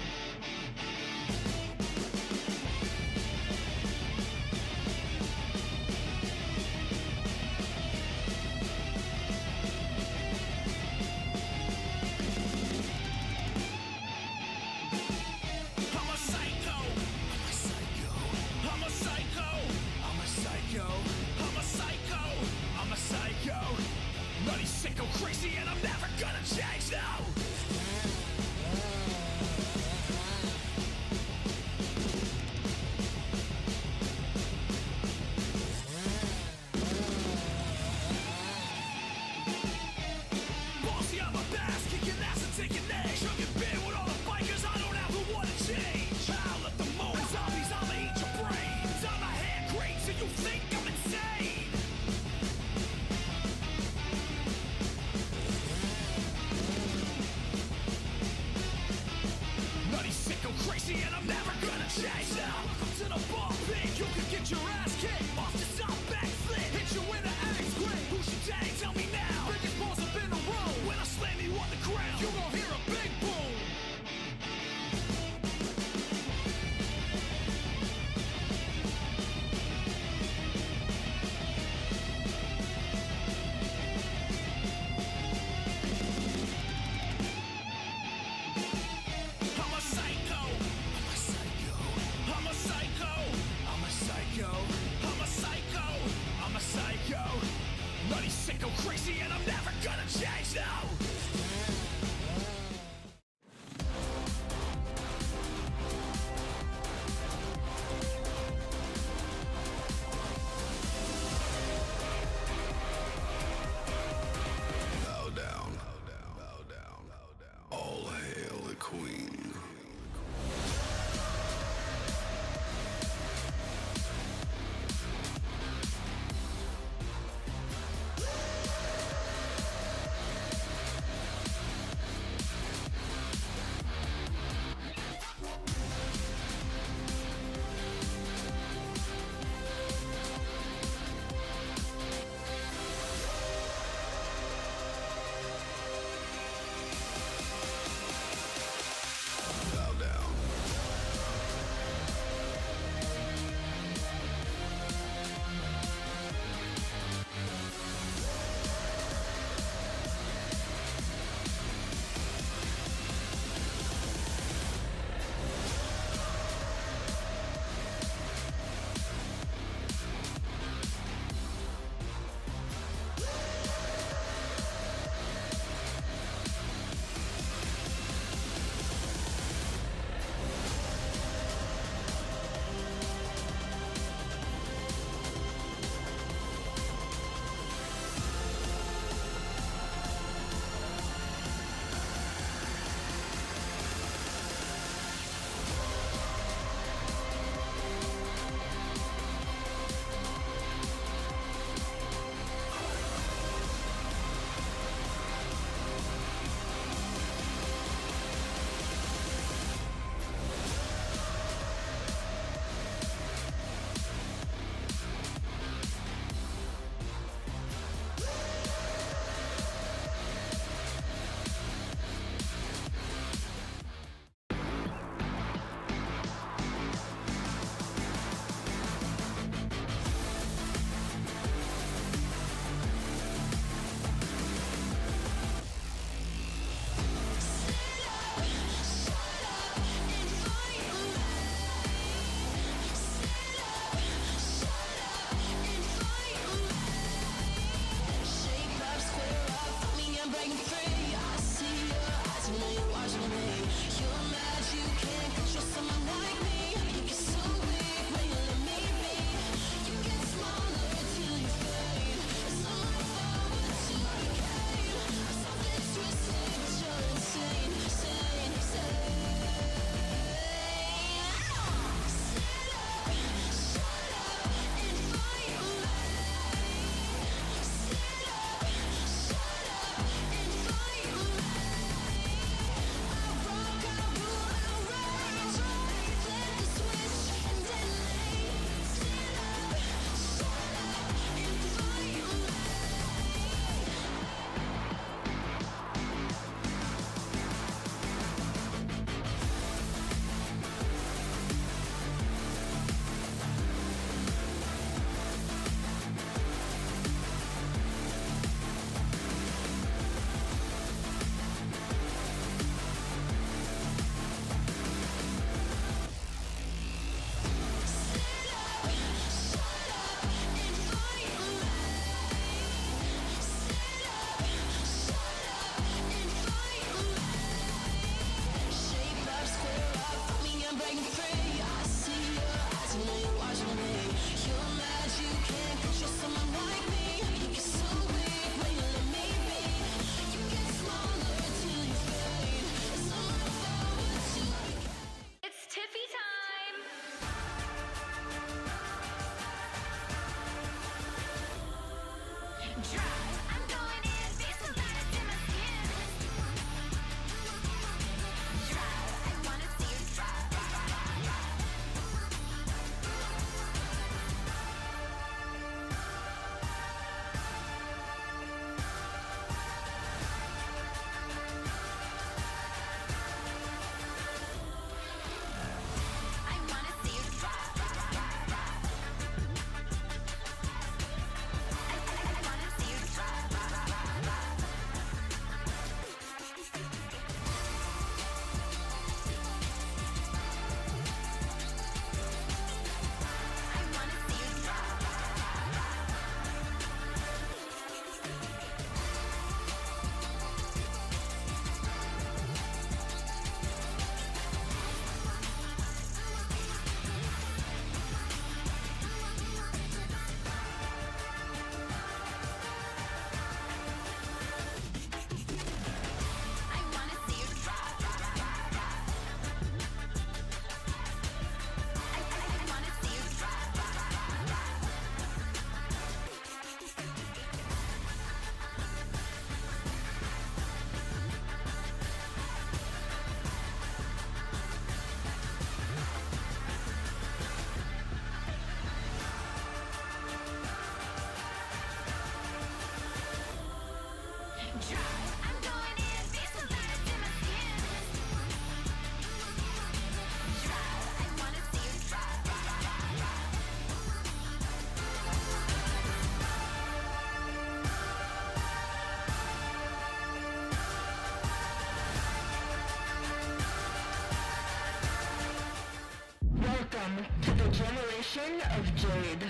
Generation of Jade.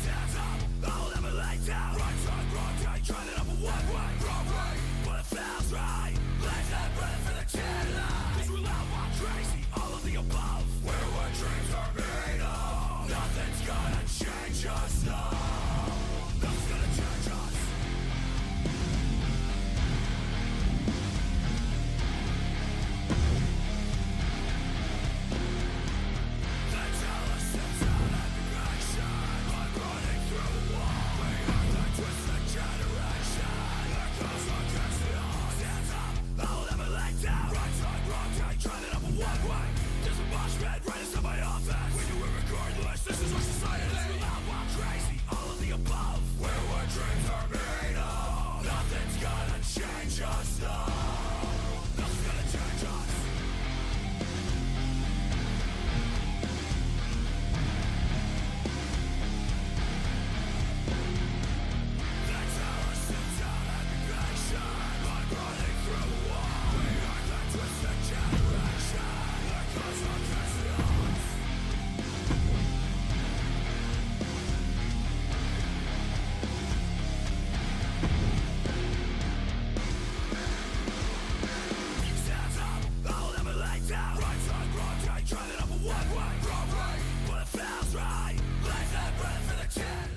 Stands up, I'll never lay down. Right side, wrong day, trying it up a one way. Wrong way, but it feels right. Legs that breath for the killer. Cause we're loud, wild, crazy, all of the above. Where our dreams are made of. Nothing's gonna change us now. Nothing's gonna change us. They tell us it's not aggregation. I'm running through the wall. We are the twisted generation. There goes our chaos. Stands up, I'll never lay down. Right side, wrong day, trying it up a one way. There's a mosh pit right inside my office. We do it regardless, this is our society. We're loud, wild, crazy, all of the above. Where our dreams are made of. Nothing's gonna change us now. Nothing's gonna change us. They tell us it's not aggregation. I'm running through the wall. We are the twisted generation. There goes our chaos. Stands up, I'll never lay down. Right side, wrong day, trying it up a one way. Wrong way, but it feels right. Legs that breath for the kid.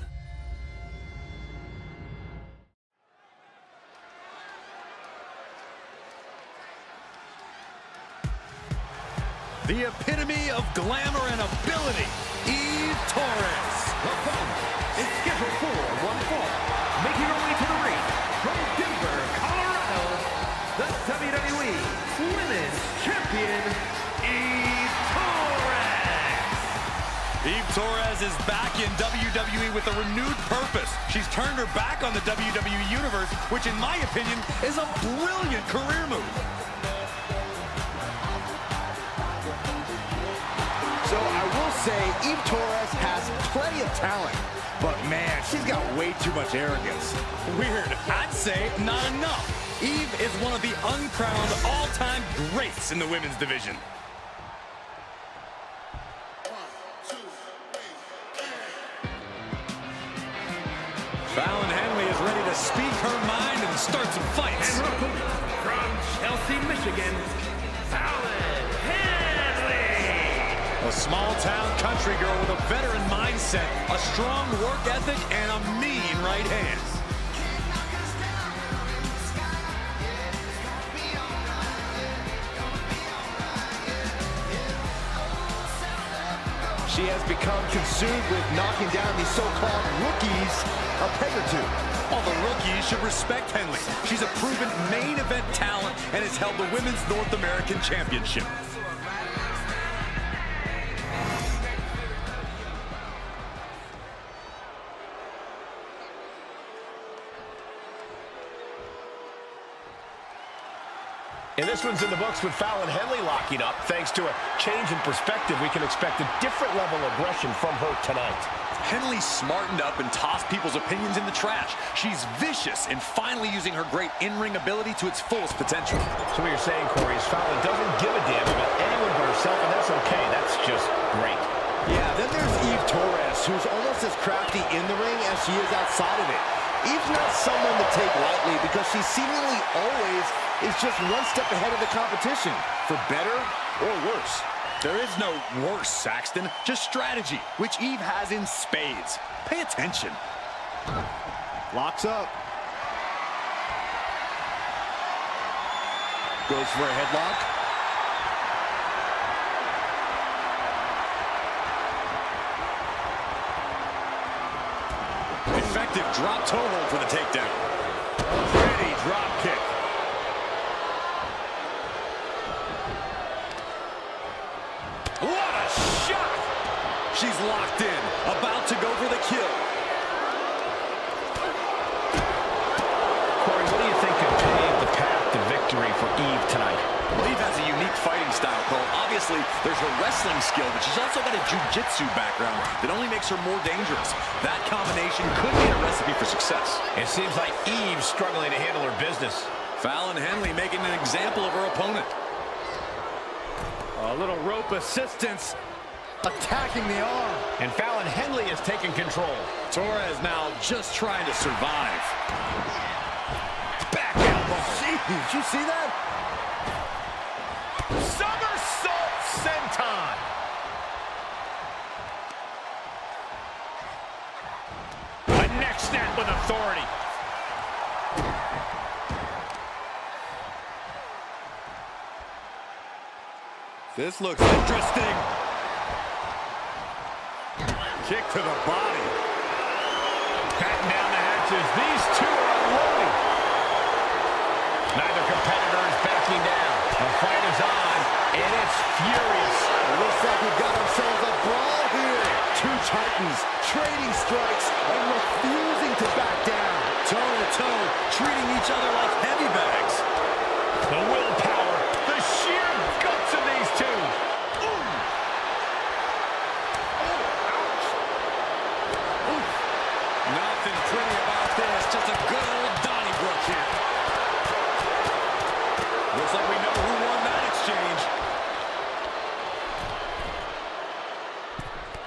The epitome of glamour and ability, Eve Torres. The following is scheduled for one fall. Making her way to the ring from Denver, Colorado, the WWE Women's Champion, Eve Torres. Eve Torres is back in WWE with a renewed purpose. She's turned her back on the WWE Universe, which in my opinion is a brilliant career move. So I will say Eve Torres has plenty of talent, but man, she's got way too much arrogance. Weird. I'd say not enough. Eve is one of the uncrowned all-time greats in the women's division. Fallon Henley is ready to speak her mind and start some fights. And her opponent from Chelsea, Michigan, Fallon Henley. A small-town country girl with a veteran mindset, a strong work ethic, and a mean right hand. She has become consumed with knocking down these so-called rookies a peg or two. All the rookies should respect Henley. She's a proven main event talent and has held the Women's North American Championship. And this one's in the books with Fallon Henley locking up. Thanks to a change in perspective, we can expect a different level of aggression from her tonight. Henley smartened up and tossed people's opinions in the trash. She's vicious and finally using her great in-ring ability to its fullest potential. So what you're saying, Corey, is Fallon doesn't give a damn about anyone but herself, and that's okay. That's just great. Yeah, then there's Eve Torres, who's almost as crafty in the ring as she is outside of it. Eve's not someone to take lightly because she seemingly always is just one step ahead of the competition, for better or worse. There is no worse, Saxton, just strategy, which Eve has in spades. Pay attention. Locks up. Goes for a headlock. Effective drop toe hold for the takedown. Pretty drop kick. What a shot! She's locked in, about to go for the kill. Corey, what do you think could pave the path to victory for Eve tonight? Eve has a unique fighting style, Cole. Obviously, there's her wrestling skill, but she's also got a jiu-jitsu background that only makes her more dangerous. That combination could be a recipe for success. It seems like Eve's struggling to handle her business. Fallon Henley making an example of her opponent. A little rope assistance. Attacking the arm. And Fallon Henley has taken control. Torres now just trying to survive. Back elbow. Jeez, did you see that? Somersault senton. A neck snap with authority. This looks interesting. Kick to the body. Batten down the hatches. These two are unloading. Neither competitor is backing down. The fight is on, and it's furious. It looks like we've got ourselves a brawl here. Two titans trading strikes and refusing to back down. Toe to toe, treating each other like heavy bags. The willpower, the sheer guts of these two. Nothing pretty about this, just a good old Donnybrook here. Looks like we know who won that exchange.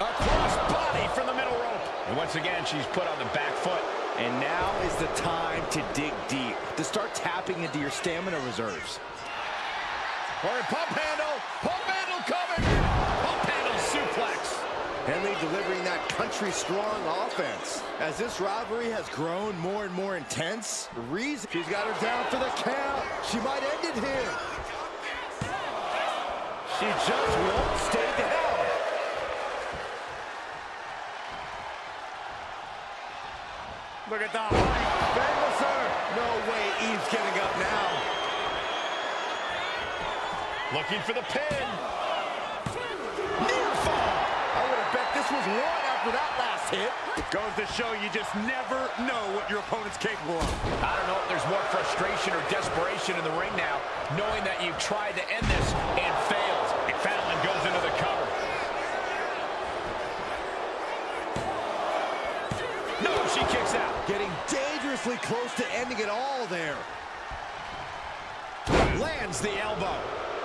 A cross body from the middle rope. And once again, she's put on the back foot. And now is the time to dig deep, to start tapping into your stamina reserves. For a pump handle coming. Pump handle suplex. Henley delivering that country-strong offense. As this rivalry has grown more and more intense, she's got her down for the count. She might end it here. She just won't stay down. Look at that. Baszler. No way Eve's getting up now. Looking for the pin. Near fall. I would have bet this was one after that last hit. Goes to show you just never know what your opponent's capable of. I don't know if there's more frustration or desperation in the ring now, knowing that you've tried to end this and failed. And Fallon goes into the cover. No, she kicks out. Getting dangerously close to ending it all there. Lands the elbow.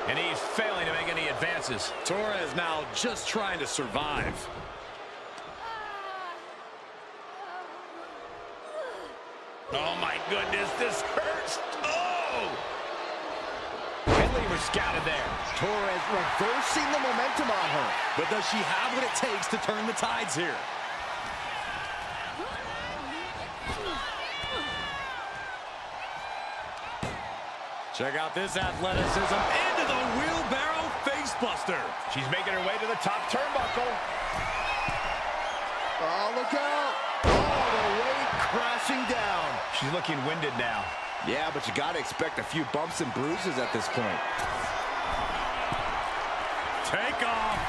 And he's failing to make any advances. Torres now just trying to survive. Oh my goodness, this hurts. Oh! Henley was scouted there. Torres reversing the momentum on her. But does she have what it takes to turn the tides here? Check out this athleticism into the wheelbarrow facebuster. She's making her way to the top turnbuckle. Oh, look out. Oh, the weight crashing down. She's looking winded now. Yeah, but you got to expect a few bumps and bruises at this point. Take off.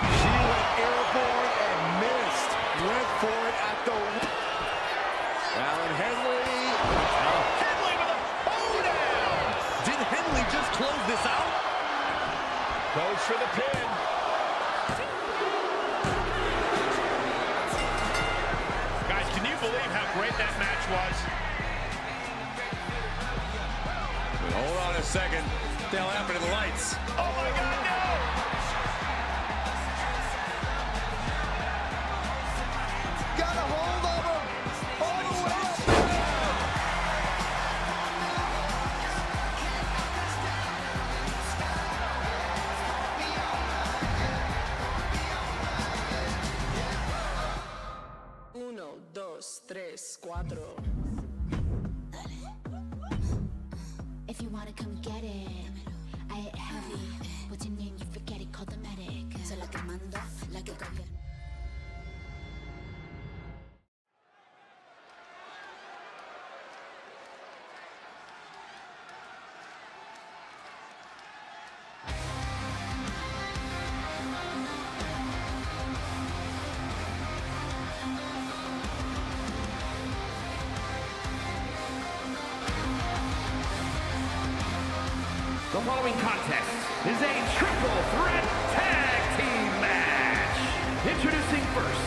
She went airborne and missed. Went for it at the... Fallon Henley. Henley with a hold-down. Did Henley just close this out? Goes for the pin. Guys, can you believe how great that match was? But hold on a second. What the hell happened to the lights? Oh my God, no! Got a hold of him. All the way up. Uno, dos, tres, cuatro. If you wanna come get it, I hit heavy. What's your name? You forget it, call the medic. So la que manda, la que gobierna. The following contest is a triple threat tag team match. Introducing first,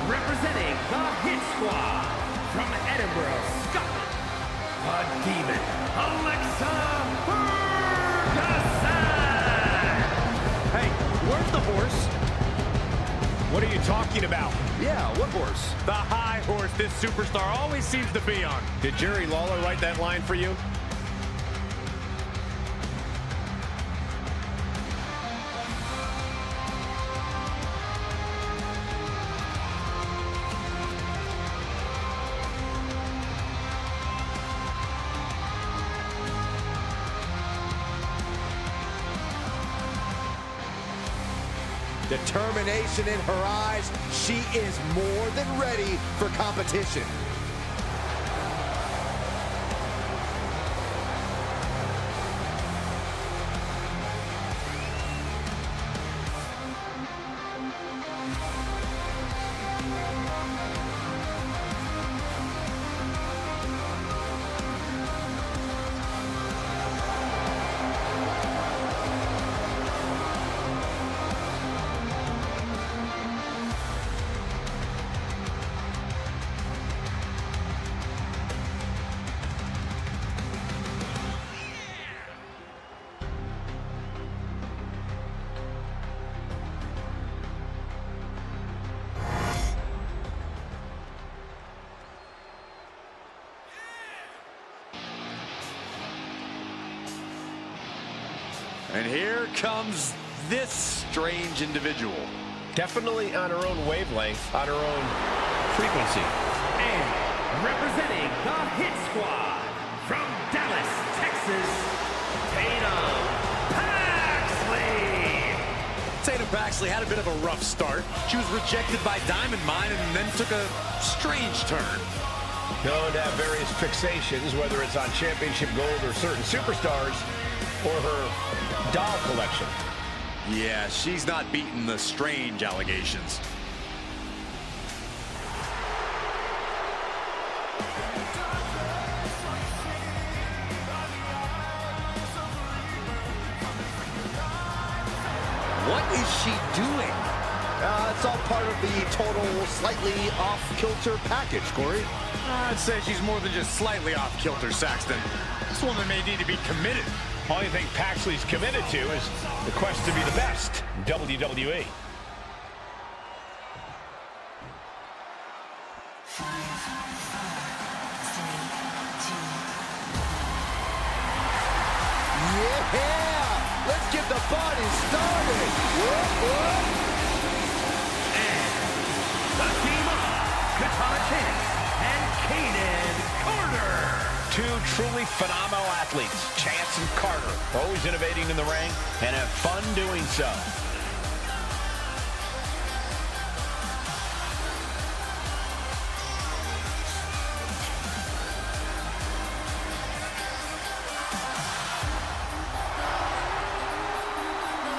representing the Hit Squad from Edinburgh, Scotland, the Demon, Alexa Ferguson. Hey, where's the horse? What are you talking about? Yeah, what horse? The high horse this superstar always seems to be on. Did Jerry Lawler write that line for you? Determination in her eyes. She is more than ready for competition. And here comes this strange individual. Definitely on her own wavelength, on her own frequency. And representing the Hit Squad from Dallas, Texas, Tatum Paxley. Tatum Paxley had a bit of a rough start. She was rejected by Diamond Mine and then took a strange turn. Known to have various fixations, whether it's on championship gold or certain superstars, or her doll collection. Yeah, she's not beating the strange allegations. What is she doing? It's all part of the total slightly off-kilter package, Corey. I'd say she's more than just slightly off-kilter, Saxton. This woman may need to be committed. Only thing Paxley's committed to is the quest to be the best in WWE. Yeah! Let's get the party started! Whoop, whoop. The team of Katana Chance and Kaden Carter. Two truly phenomenal athletes, Chance and Carter, always innovating in the ring and have fun doing so.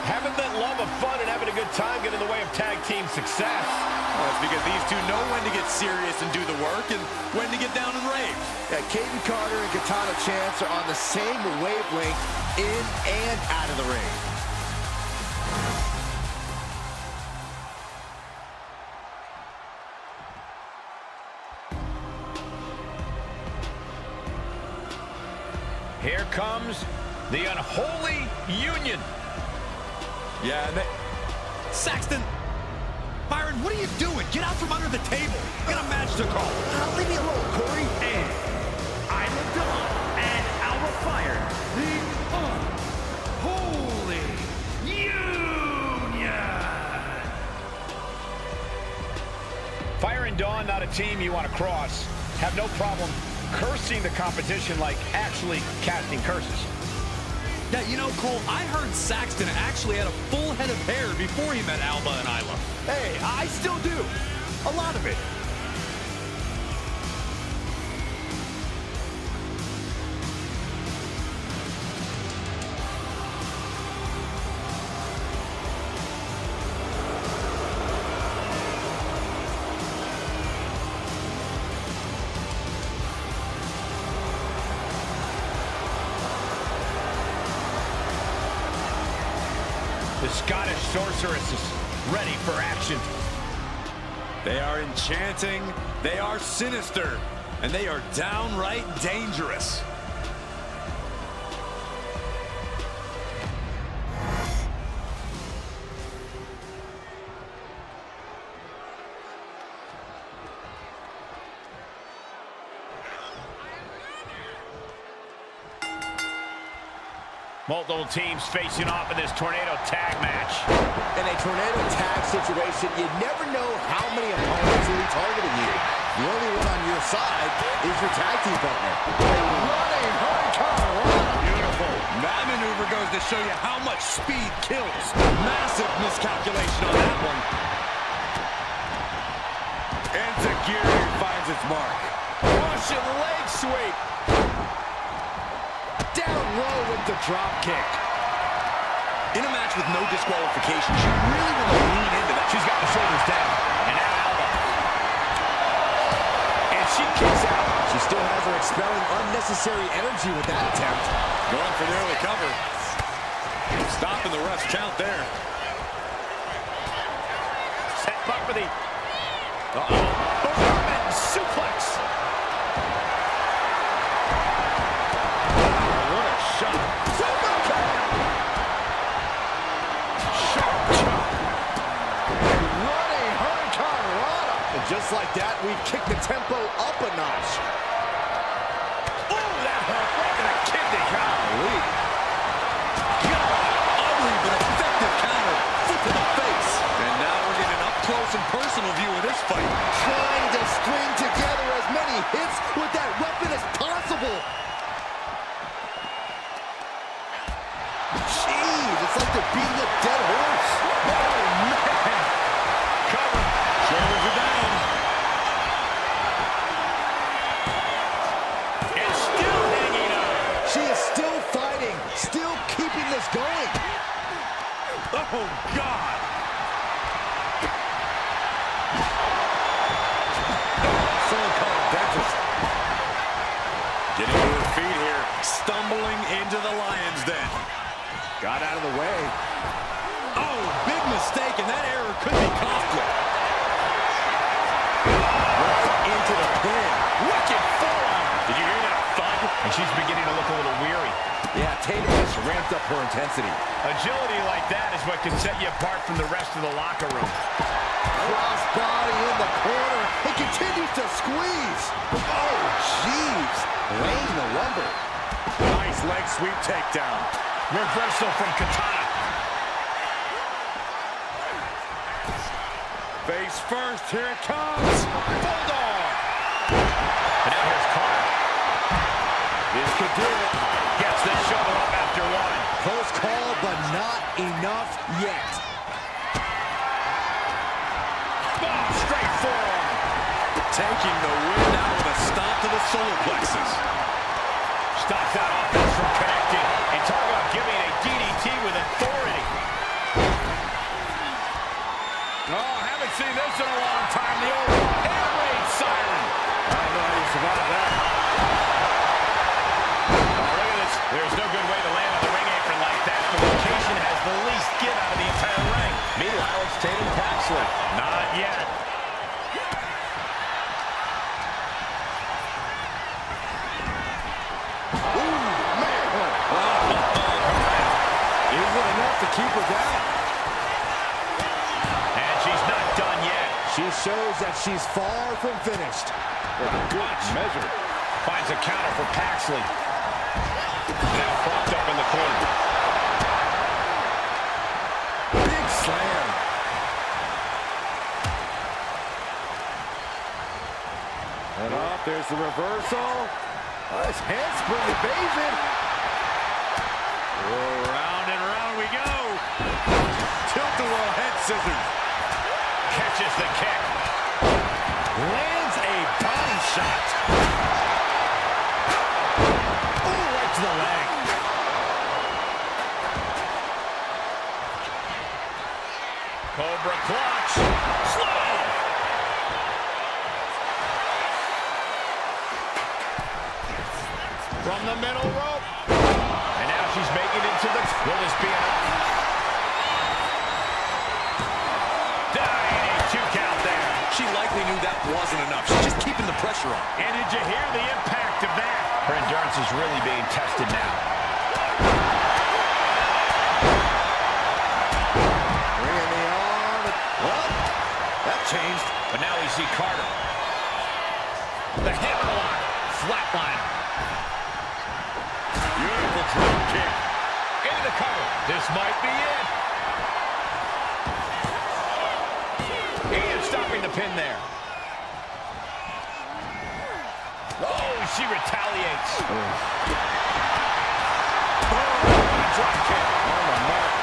Having that love of fun and having a good time get in the way of tag team success. Well, that's because these two know when to get serious and do the work and when to get down and rave. Yeah, Kaden Carter and Katana Chance are on the same wavelength in and out of the ring. Here comes the unholy union. Yeah, and Saxton, Byron, what are you doing? Get out from under the table. Get a match to call. Leave me alone, Corey. And Isla Dawn and Alba Fire, the Unholy Union. Fire and Dawn, not a team you want to cross. Have no problem cursing the competition like actually casting curses. Yeah, you know, Cole, I heard Saxton actually had a full head of hair before he met Alba and Isla. Hey, I still do. A lot of it. The Scottish sorceress is ready for action. They are enchanting, they are sinister, and they are downright dangerous. Multiple teams facing off in this tornado tag match. In a tornado tag situation, you never know how many opponents will be targeting you. The only one on your side is your tag team partner. Running hurricane. Beautiful. That maneuver goes to show you how much speed kills. Massive miscalculation on that one. Enziguri finds its mark. Russian leg sweep. Down low with the drop kick. In a match with no disqualification, she really want to lean into that. She's got the shoulders down. And now elbow. And she kicks out. She still has her expelling unnecessary energy with that attempt. Going for the early cover. Stopping the ref's count there. Set up for the... German suplex. What a shot. Running hurricane. And just like that, we've kicked the tempo up a notch. Oh, that hurt right in the kidney. Golly. Ugly but effective counter. Foot to the face. And now we're getting an up-close and personal view of this fight. Trying to string together as many hits with that weapon as possible. Jeez, it's like they're beating a dead horse. Oh, man. Cover. Shoulders are down. And still hanging on. She is still fighting, still keeping this going. Oh, God. Someone call a dentist. Getting to her feet here. Stumbling into the lion's den. Got out of the way. Oh, big mistake, and that error could be costly. Right into the pin. Wicked forearm. Did you hear that thud? And she's beginning to look a little weary. Yeah, Tatum just ramped up her intensity. Agility like that is what can set you apart from the rest of the locker room. Crossbody in the corner. It continues to squeeze. Oh, jeez. Laying the lumber. Nice leg sweep takedown. Reversal from Katana. Face first, here it comes. Bulldog. And now here's Connor. This could do it. Gets this shovel up after one. Close call, but not enough yet. Oh, straight forearm. Taking the wind out with a stomp to the solar plexus. Stops that offense from connecting. And talk about giving a DDT with authority. Oh, haven't seen this in a long time. The old air raid siren. I don't know how you survive that. Oh, look at this. There's no good way to land on the ring apron like that. The location has the least get out of the entire ring. Meanwhile, it's Tatum Paxley. Not yet. Isn't enough to keep her down. And she's not done yet. She shows that she's far from finished. Good measure. Finds a counter for Paxley. Now propped up in the corner. Big slam. And off, there's the reversal. Nice handspring evasion. Round and round we go. Tilt-a-whirl head scissors. Catches the kick. Lands a body shot. Oh, right to the leg. Cobra clutch. Slow. From the middle rope. And now she's making it to the... Will this be enough? Dying a 2 count there. She likely knew that wasn't enough. She's just keeping the pressure on. And did you hear the impact of that? Her endurance is really being tested now. Bringing the arm. Well, that changed. But now we see Carter. The hammerlock. Flatline. Beautiful drop kick. the cover. This might be it. And stopping the pin there. Oh, she retaliates. Drop kick on the mark.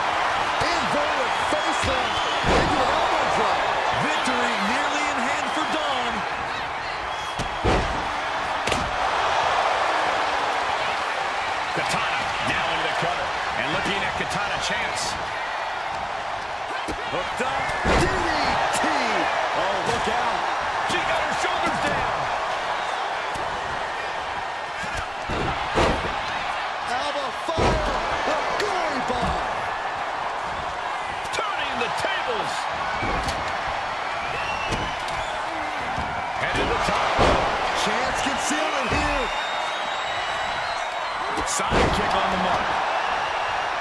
Inverted faceland into an elbow drop. Victory nearly in hand for Dawn. Katana now into the cutter. And looking at Katana chance. Hooked up. DDT. Oh, look out. She got her shoulders down. Elbow fire. A gory bomb. Turning the tables. And to the top. Chance can seal it here. Side kick on the mark.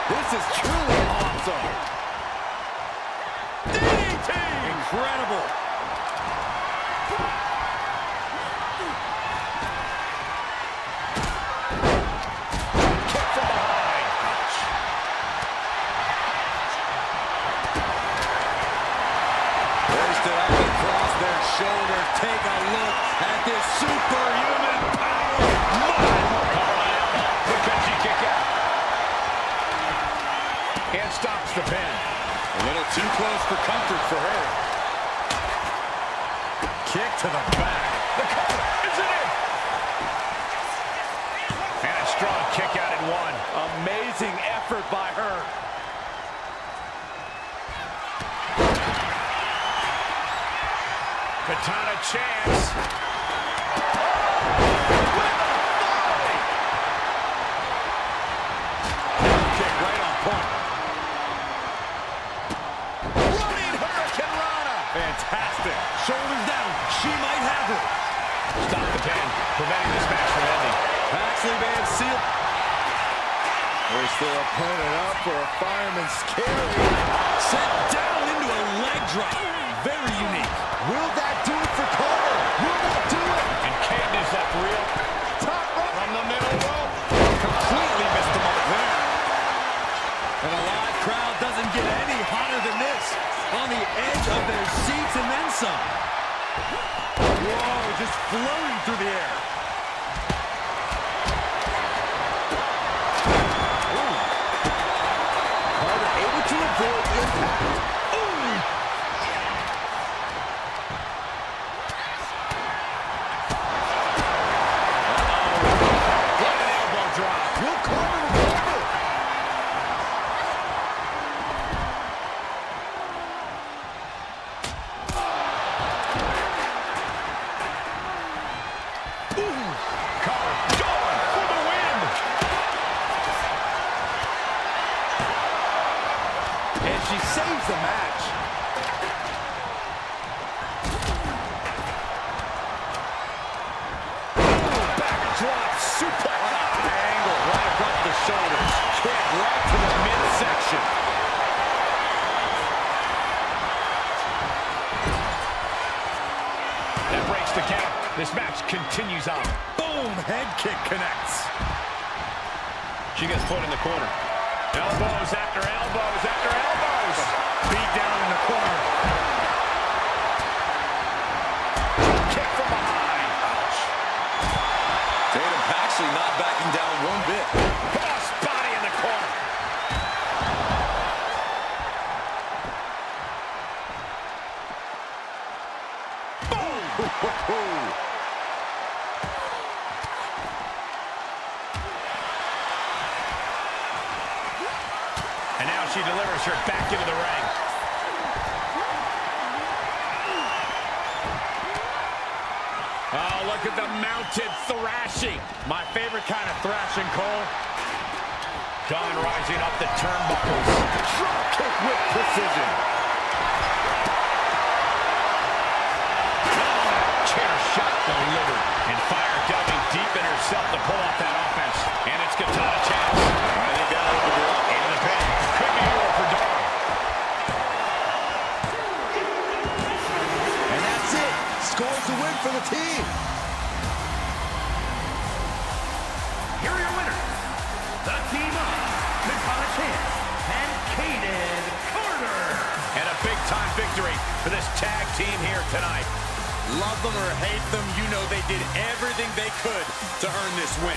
This is truly awesome. DDT. Incredible. Kick from behind. Ouch. Hoisted up across their shoulders. Take a look at this superhuman power. But can she kick out? And stops the pin. A little too close for comfort for her. Kick to the back. The cover. Is it in? And a strong kick out at one. Amazing effort by her. Katana chance. Kick right on point. Running Hurricane Rana. Fantastic. Shoulders down. She might have it. Stop the pin, preventing this match from ending. Paxley man sealed. Hoist their opponent up for a fireman's carry. Sent down into a leg drop. Very unique. Will that do it for Carter? Will that do it? And Caden is left real. Top rope. From the middle rope. Completely missed the mark there. And a live crowd doesn't get any hotter than this. On the edge of their seats and then some. Whoa, just floating through the air. Ooh. Carter able to avoid impact. She saves the match. Backdrop suplex. High angle right across the shoulders. Kick right to the midsection. That breaks the count. This match continues on. Boom! Head kick connects. She gets put in the corner. Elbows after elbows after elbows. Beat down in the corner. Kick from behind. Ouch. Tatum Paxley not backing down one bit. Cross body in the corner. Boom! And now she delivers her back into the ring. Oh, look at the mounted thrashing. My favorite kind of thrashing, Cole. Dawn rising up the turnbuckles. Drop kick with precision. Chair shot delivered. And Fire delving deep in herself to pull off that offense. And it's Katana chance. I think that opened her up. Into the pin. Could be over for Dawn. And that's it. Scores the win for the team. Here are your winners, the team of Katana champ, and Kaden Carter. And a big-time victory for this tag team here tonight. Love them or hate them, you know they did everything they could to earn this win.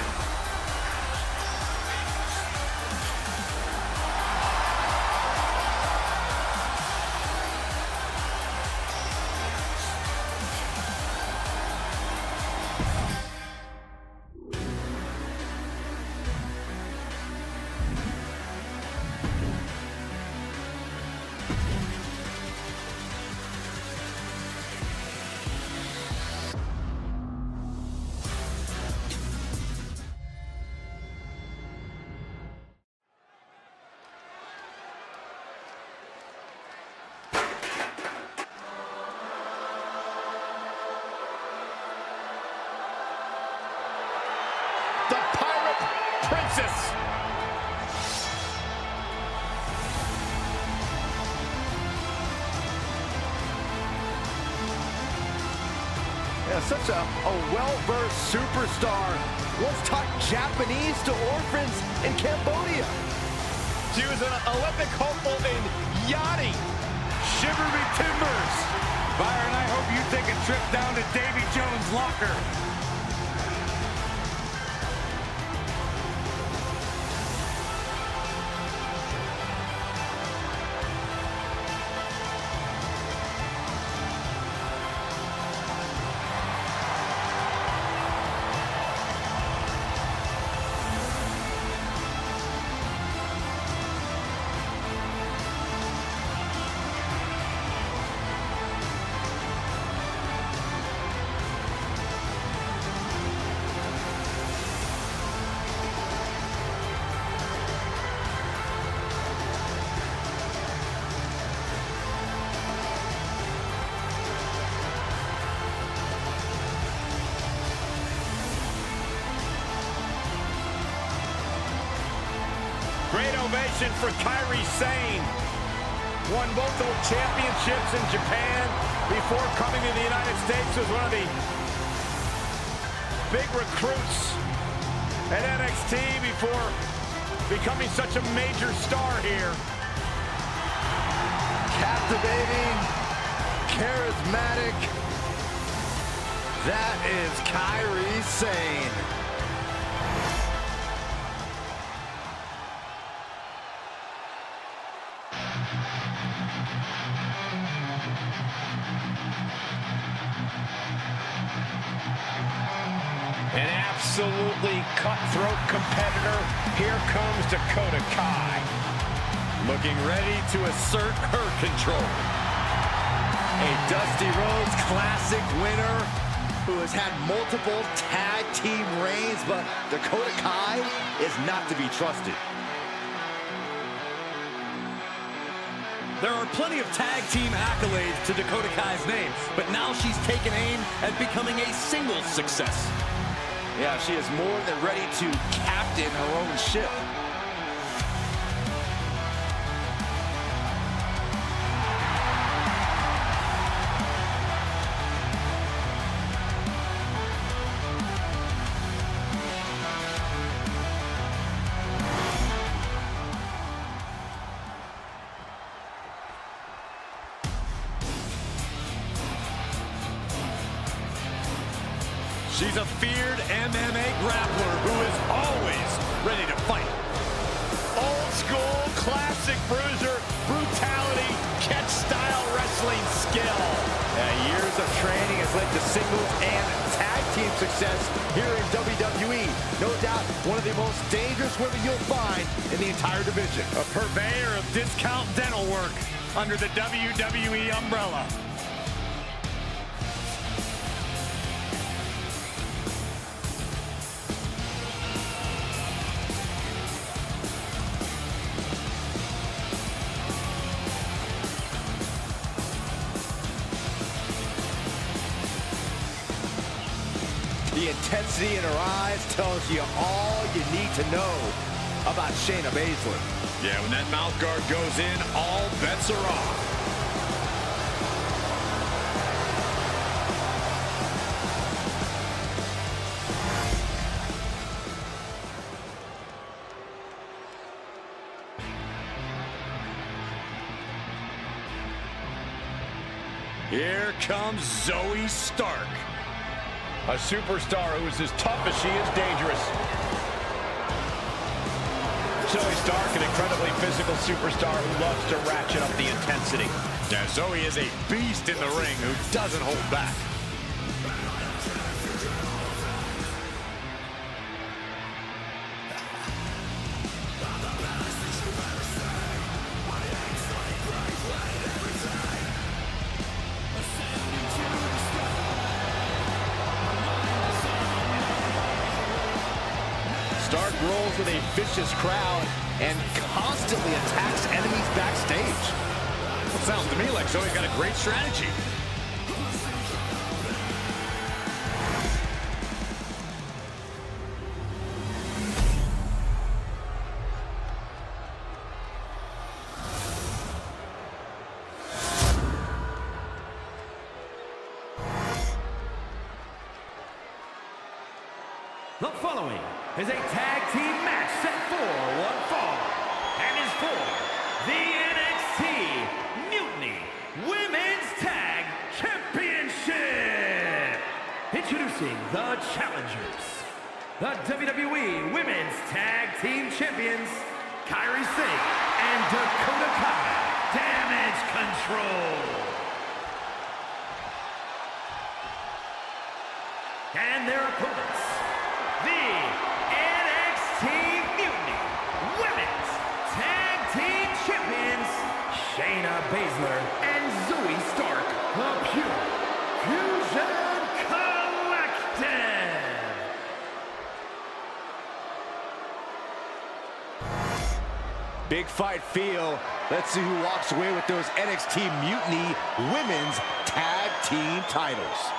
The Pirate Princess. Yeah, such a well-versed superstar. Once taught Japanese to orphans in Cambodia. She was an Olympic hopeful in yachting. Shiver me timbers. Byron, I hope you take a trip down to Davy Jones' locker. Great ovation for Kairi Sane. Won multiple championships in Japan before coming to the United States. Was one of the big recruits at NXT before becoming such a major star here. Captivating, charismatic. That is Kairi Sane. An absolutely cutthroat competitor. Here comes Dakota Kai. Looking ready to assert her control. A Dusty Rhodes Classic winner who has had multiple tag team reigns, but Dakota Kai is not to be trusted. There are plenty of tag team accolades to Dakota Kai's name, but now she's taken aim at becoming a singles success. Yeah, she is more than ready to captain her own ship. She's a feared MMA grappler who is always ready to fight. Old school, classic bruiser, brutality, catch-style wrestling skill. Years of training has led to singles and tag team success here in WWE. No doubt one of the most dangerous women you'll find in the entire division. A purveyor of discount dental work under the WWE umbrella. The intensity in her eyes tells you all you need to know about Shayna Baszler. Yeah, when that mouth guard goes in, all bets are off. Here comes Zoey Stark. A superstar who is as tough as she is dangerous. Zoey Stark, an incredibly physical superstar who loves to ratchet up the intensity. Now, Zoey is a beast in the ring who doesn't hold back. Stark rolls with a vicious crowd and constantly attacks enemies backstage. It sounds to me like Zoey's got a great strategy. The following is a tag team match set for one fall and is for the NXT Mutiny Women's Tag Championship. Introducing the challengers, the WWE Women's Tag Team Champions, Kairi Singh and Dakota Kai, Damage Control. And their opponents, the NXT Mutiny Women's Tag Team Champions, Shayna Baszler and Zoey Stark, the Pure Fusion Collective. Big fight feel. Let's see who walks away with those NXT Mutiny Women's Tag Team titles.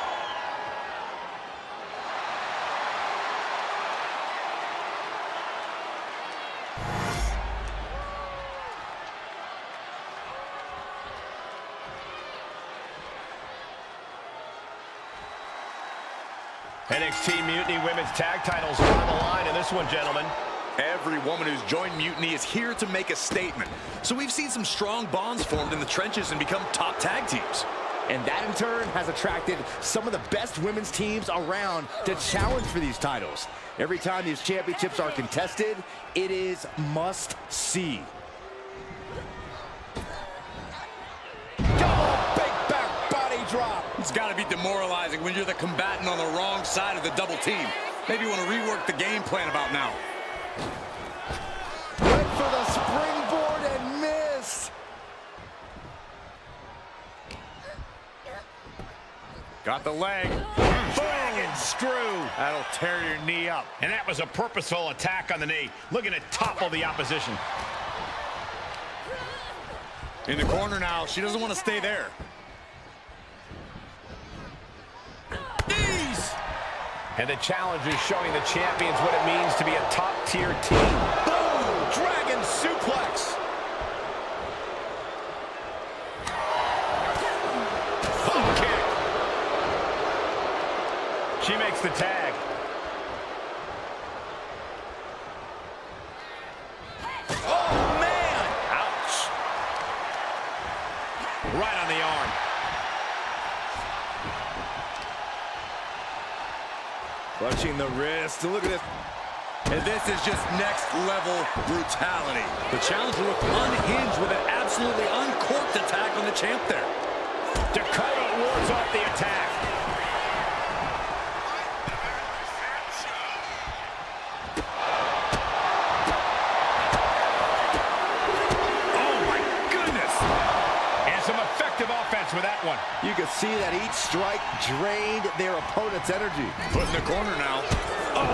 NXT Mutiny Women's Tag titles are on the line in this one, gentlemen. Every woman who's joined Mutiny is here to make a statement. So we've seen some strong bonds formed in the trenches and become top tag teams. And that in turn has attracted some of the best women's teams around to challenge for these titles. Every time these championships are contested, it is must see. Drop. It's got to be demoralizing when you're the combatant on the wrong side of the double team. Maybe you want to rework the game plan about now. Went for the springboard and missed. Got the leg. Dragon screw. That'll tear your knee up. And that was a purposeful attack on the knee. Looking to topple the opposition. In the corner now. She doesn't want to stay there. And the challenge is showing the champions what it means to be a top-tier team. Boom! Dragon suplex. Boom kick. She makes the tag. Oh, man! Ouch. Right on the arm. Clutching the wrist. Look at this. And this is just next level brutality. The challenger looked unhinged with an absolutely uncorked attack on the champ there. Dakota wards off the attack. Oh my goodness. And some effective offense with that one. You can see that each strike drained their opponent's energy. Put in the corner now. Oh,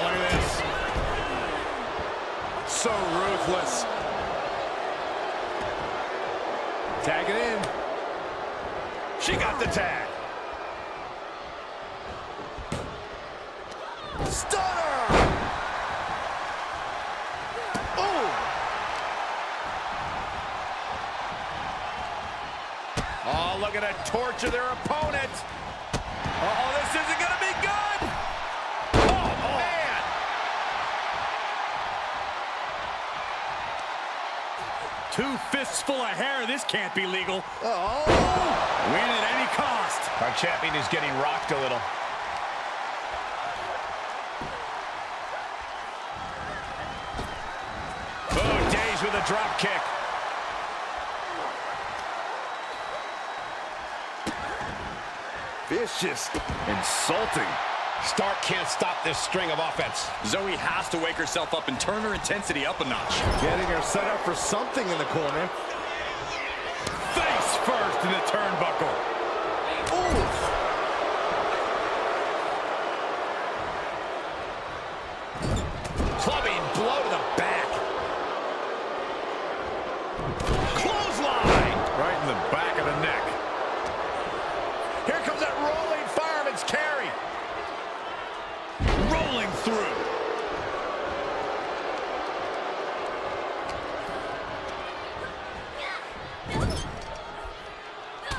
look at this. So ruthless. Tag it in. She got the tag. Stunner! Oh! Oh, look at her torture their opponent. Uh-oh, this isn't going to be good. Oh, man. Two fists full of hair. This can't be legal. Oh! Win at any cost. Our champion is getting rocked a little. Oh, Days with a drop kick. Vicious. Insulting. Stark can't stop this string of offense. Zoey has to wake herself up and turn her intensity up a notch. Getting her set up for something in the corner. Face first in the turnbuckle. Oof. Clubbing blow to the back. Clothesline. Right in the back of the neck. Here comes that rolling fireman's carry. Rolling through.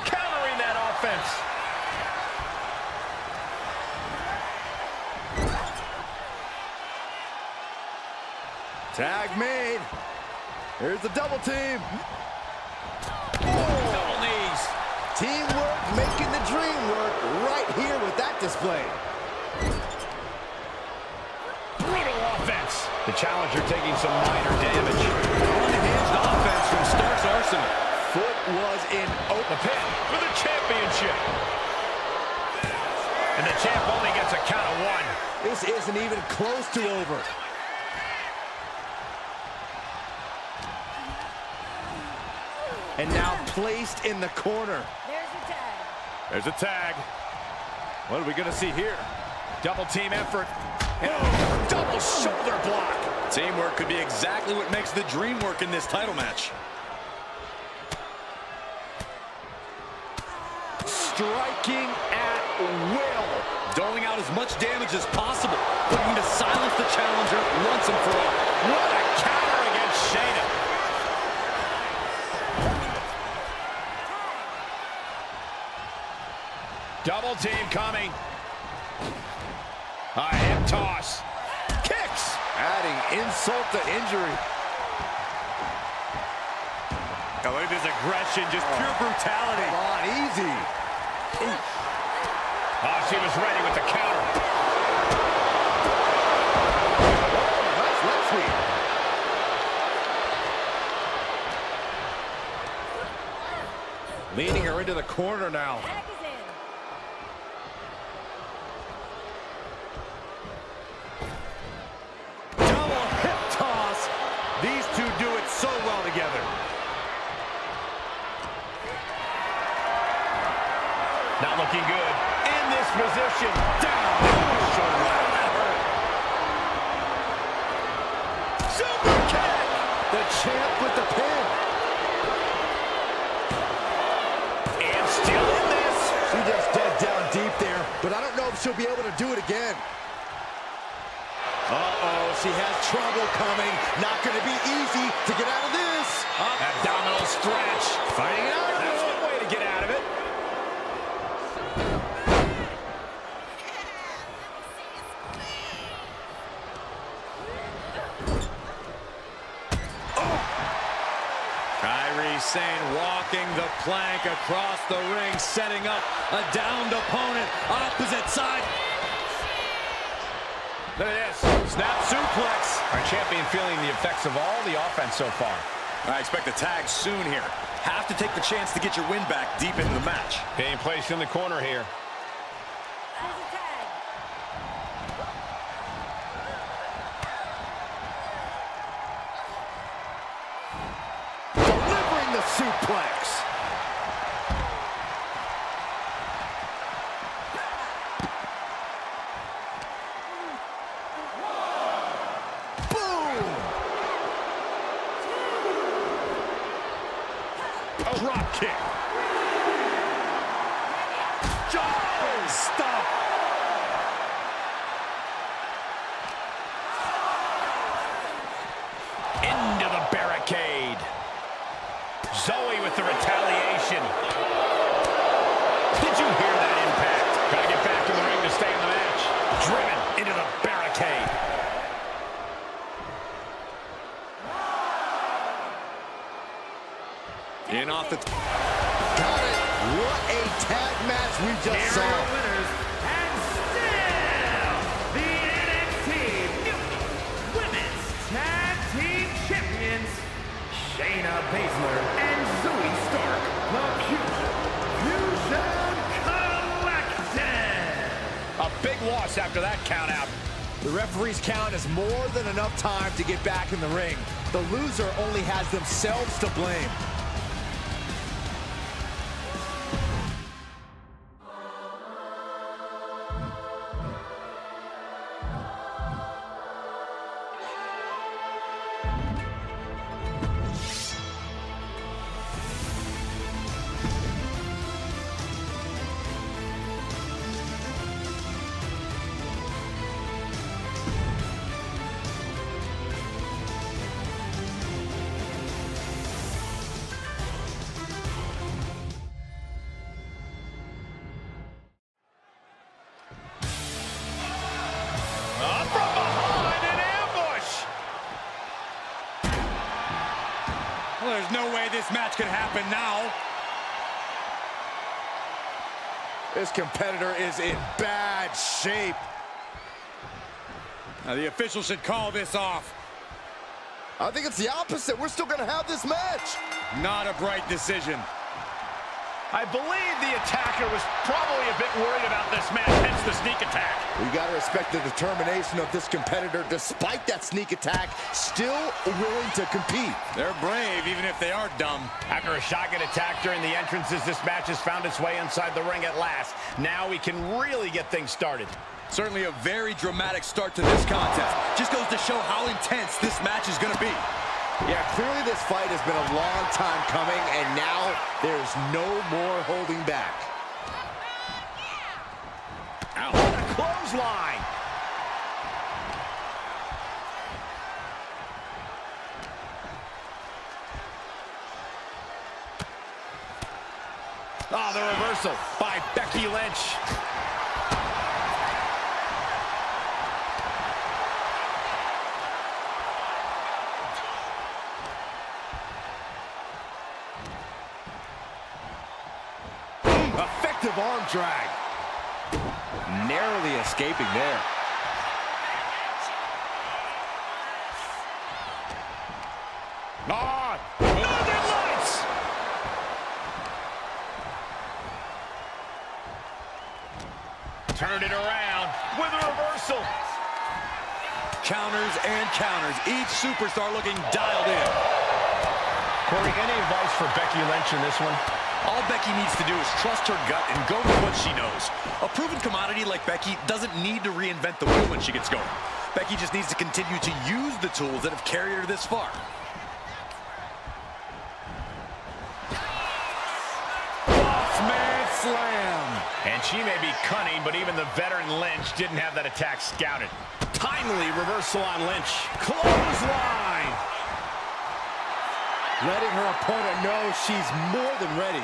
Countering that offense. Tag made. Here's the double team. Double knees. Teamwork making the dream work right here with that display. Brutal offense. The challenger taking some minor damage. Unhinged offense from Stark's arsenal. Foot was in The pin for the championship. And the champ only gets a count of one. This isn't even close to over. And now placed in the corner. There's a tag. What are we going to see here? Double team effort. And double shoulder block. Teamwork could be exactly what makes the dream work in this title match. Striking at will. Doling out as much damage as possible. Looking to silence the challenger once and for all. What a counter against Shayna. Double team coming. A hip toss. Kicks. Adding insult to injury. Oh, look at this aggression, just pure brutality. Come on, easy. Oh, she was ready with the counter. Nice leg sweep. Leading her into the corner now. Double hip toss. These two do it so well together. Not looking good. In this position. Down. Super kick. The champ with the pin. And still in this. She just dug down deep there, but I don't know if she'll be able to do it again. Uh-oh, she has trouble coming. Not going to be easy to get out of this. Abdominal stretch. Fighting out of That's it. one way to get out of it. Sane walking the plank across the ring, setting up a downed opponent, opposite side. Look at this. Snap suplex. Our champion feeling the effects of all the offense so far. I expect a tag soon here. Have to take the chance to get your win back deep into the match. Being placed in the corner here. The suplex. Boom! A drop kick. Oh, stop. Into the barricade. Zoey with the retaliation. Did you hear that impact? Gotta get back in the ring to stay in the match. Driven into the barricade. off the... Got it. What a tag match we just Here saw. are your winners, and still the NXT Mutiny Women's Tag Team Champions, Shayna Baszler and Zoey Stark, the Fusion Collective. A big loss after that count out. The referee's count is more than enough time to get back in the ring. The loser only has themselves to blame. Up from behind, an ambush! Well, there's no way this match could happen now. This competitor is in bad shape. Now, the official should call this off. I think it's the opposite. We're still going to have this match. Not a bright decision. I believe the attacker was probably a bit worried about this match, hence the sneak attack. We got to respect the determination of this competitor. Despite that sneak attack, still willing to compete. They're brave, even if they are dumb. After a shotgun attack during the entrances, this match has found its way inside the ring at last. Now we can really get things started. Certainly a very dramatic start to this contest. Just goes to show how intense this match is going to be. Yeah, clearly this fight has been a long time coming, and now there's no more holding back. Ow. What a clothesline! Oh, the reversal by Becky Lynch. Effective arm drag. Narrowly escaping there. Ah! Northern Lights! Turned it around with a reversal. Counters and counters. Each superstar looking dialed in. Corey, any advice for Becky Lynch in this one? All Becky needs to do is trust her gut and go with what she knows. A proven commodity like Becky doesn't need to reinvent the wheel when she gets going. Becky just needs to continue to use the tools that have carried her this far. Bossman slam. And she may be cunning, but even the veteran Lynch didn't have that attack scouted. Timely reversal on Lynch. Clothesline! Letting her opponent know she's more than ready.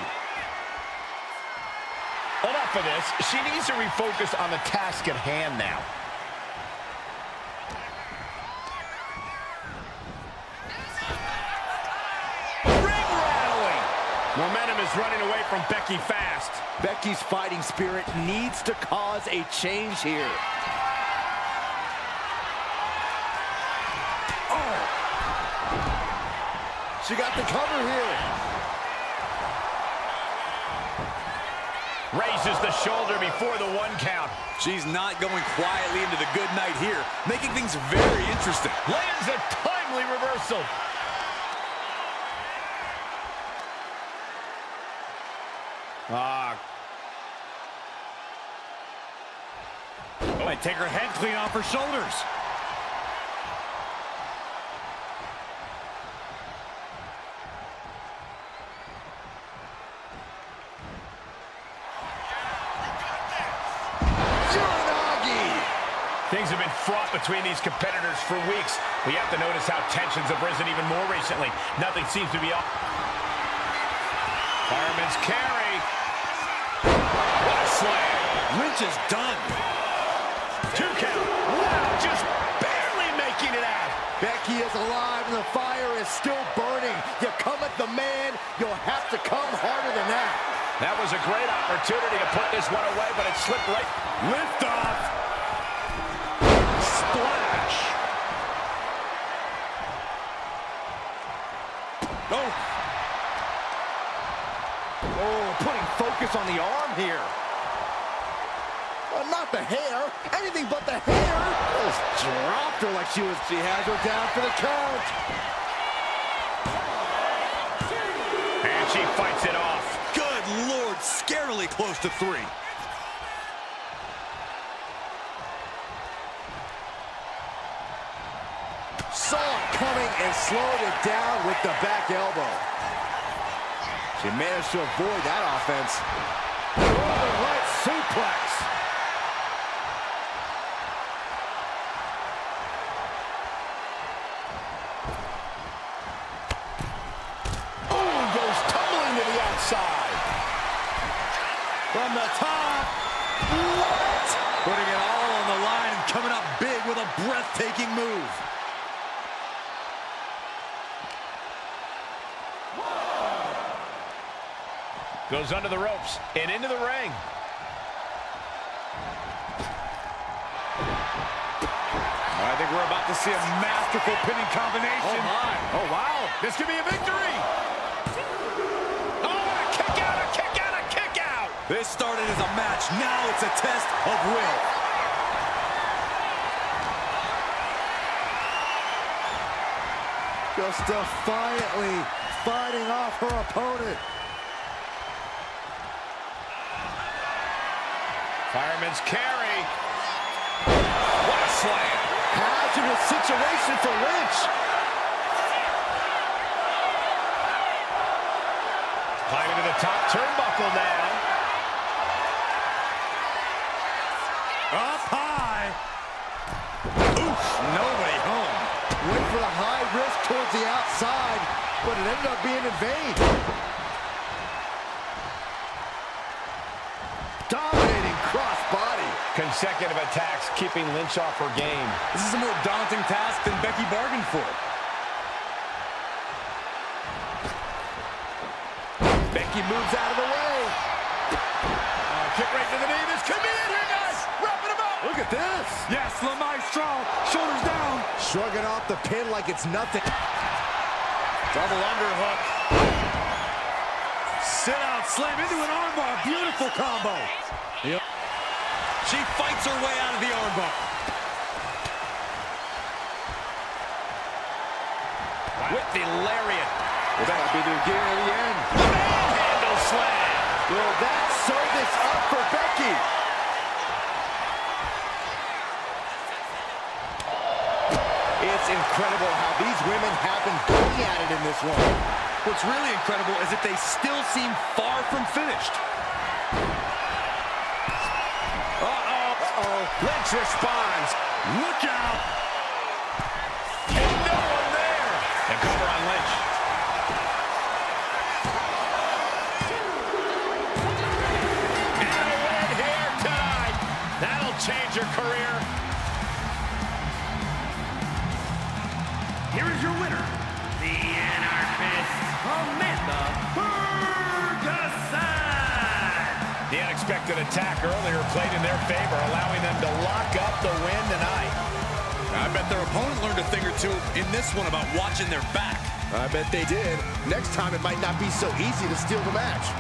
Enough of this. She needs to refocus on the task at hand now. Ring rattling! Momentum is running away from Becky fast. Becky's fighting spirit needs to cause a change here. She got the cover here. Raises the shoulder before the 1 count. She's not going quietly into the good night here, making things very interesting. Lands a timely reversal. Might take her head clean off her shoulders. Things have been fraught between these competitors for weeks. We have to notice how tensions have risen even more recently. Nothing seems to be off. Fireman's carry. What a slam. Lynch is done. 2 count. Wow, just barely making it out. Becky is alive and the fire is still burning. You come at the man, you'll have to come harder than that. That was a great opportunity to put this one away, but it slipped right. Lift off. Splash. Oh, putting focus on the arm here. Not the hair, anything but the hair. Just dropped her like she has her down for the count. And she fights it off. Good Lord, scarily close to 3. Saw it coming and slowed it down with the back elbow. She managed to avoid that offense. Northern Light suplex. Side. From the top. What? Putting it all on the line and coming up big with a breathtaking move. Goes under the ropes and into the ring. I think we're about to see a masterful pinning combination. Oh, my. Oh, wow. This could be a victory. This started as a match. Now it's a test of will. Just defiantly fighting off her opponent. Fireman's carry. What a slam. Hazardous situation for Lynch. Climbing to the top turnbuckle now. Up high. Oof, no way home. Went for the high risk towards the outside, but it ended up being in vain. Dominating crossbody. Consecutive attacks keeping Lynch off her game. This is a more daunting task than Becky bargained for. Becky moves out of the way. Kick right to the knee. This could be it here, guys. Wrapping him up. Look at this. Yes, La Maestro. Shoulders down. Shrugging off the pin like it's nothing. Double underhook. Sit out, slam into an armbar. Beautiful combo. Yep. She fights her way out of the armbar. With the lariat. This might be the beginning of the end. Handle slam. Will that sew this up for Becky? It's incredible how these women have been going at it in this one. What's really incredible is that they still seem far from finished. Lynch responds. Look out! And no one there. And cover on Lynch. And a win here tonight. That'll change your career. Here is your winner, the Anarchist, Amanda Ferguson. The unexpected attack earlier played in their favor, allowing them to lock up the win tonight. I bet their opponent learned a thing or two in this one about watching their back. I bet they did. Next time it might not be so easy to steal the match.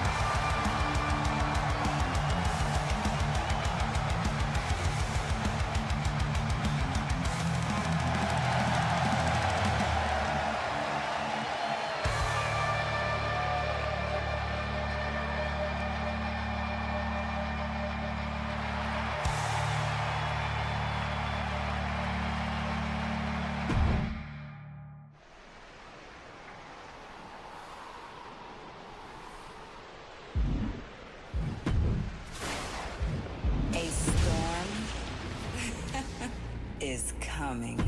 A storm is coming.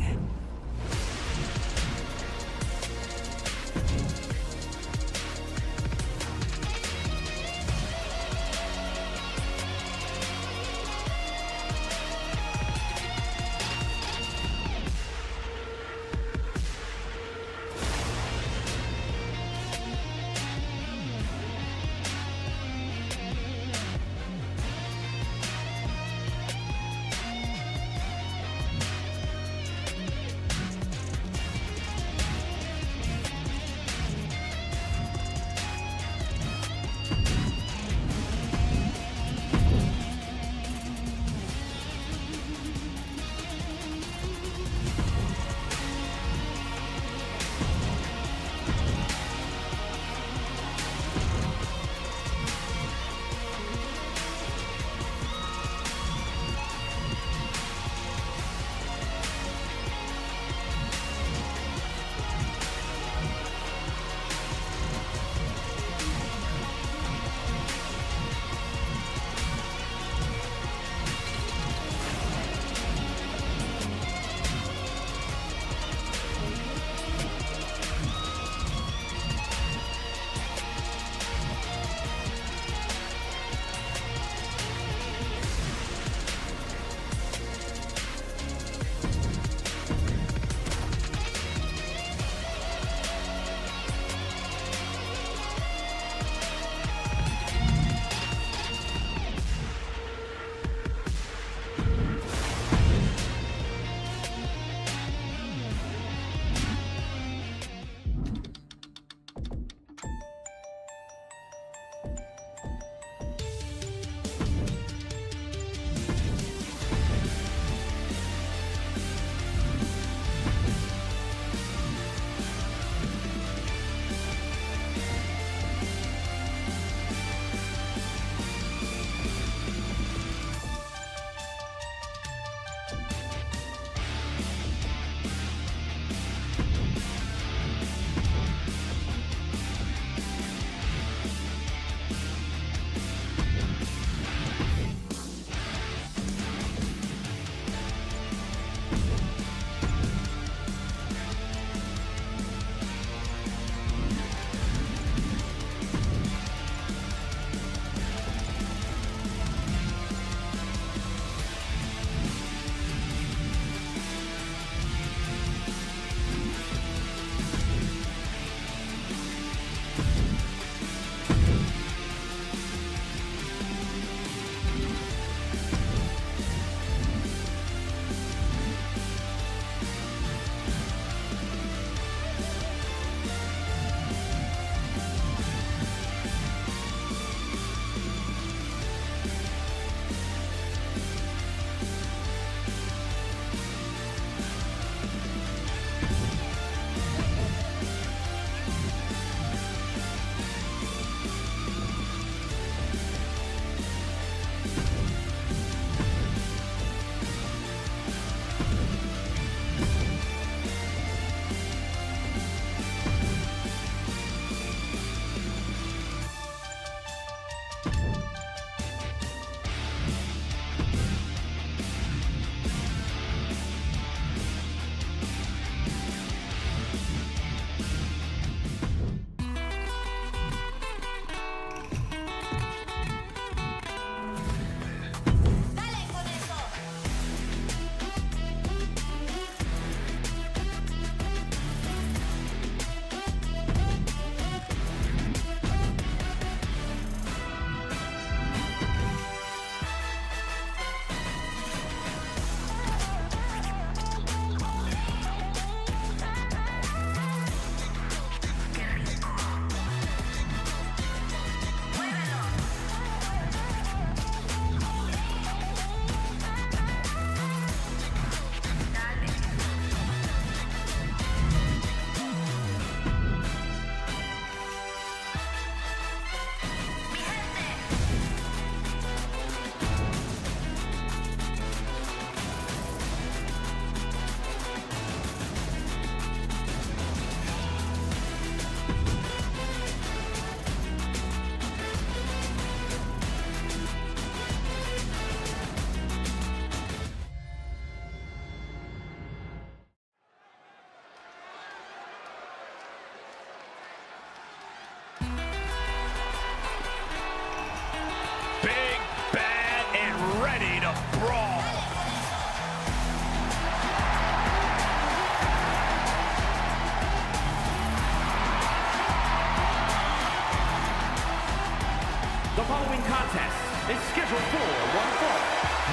scheduled for one fall,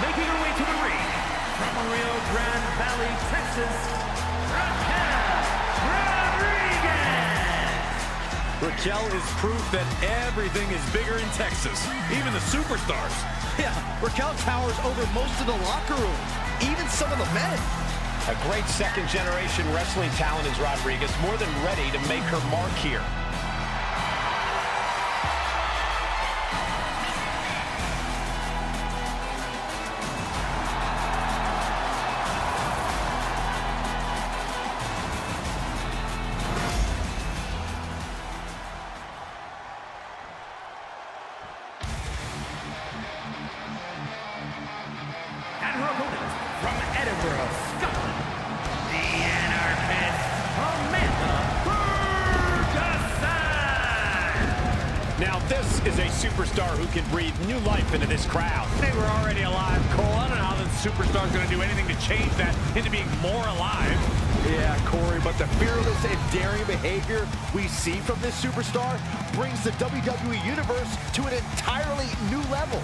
making her way to the ring from Rio Grande Valley, Texas, Raquel. Raquel is proof that everything is bigger in Texas, even the superstars. Yeah, Raquel towers over most of the locker room, even some of the men. A great second-generation wrestling talent is Rodriguez, more than ready to make her mark here. And her opponent from Edinburgh, Scotland, the Anarchist, Amanda Ferguson! Now this is a superstar who can breathe new life into this crowd. They were already alive, Cole. I don't know how the superstar's going to do anything to change that into being more alive. Yeah, Corey, but the fearless and daring behavior we see from this superstar brings the WWE Universe to an entirely new level.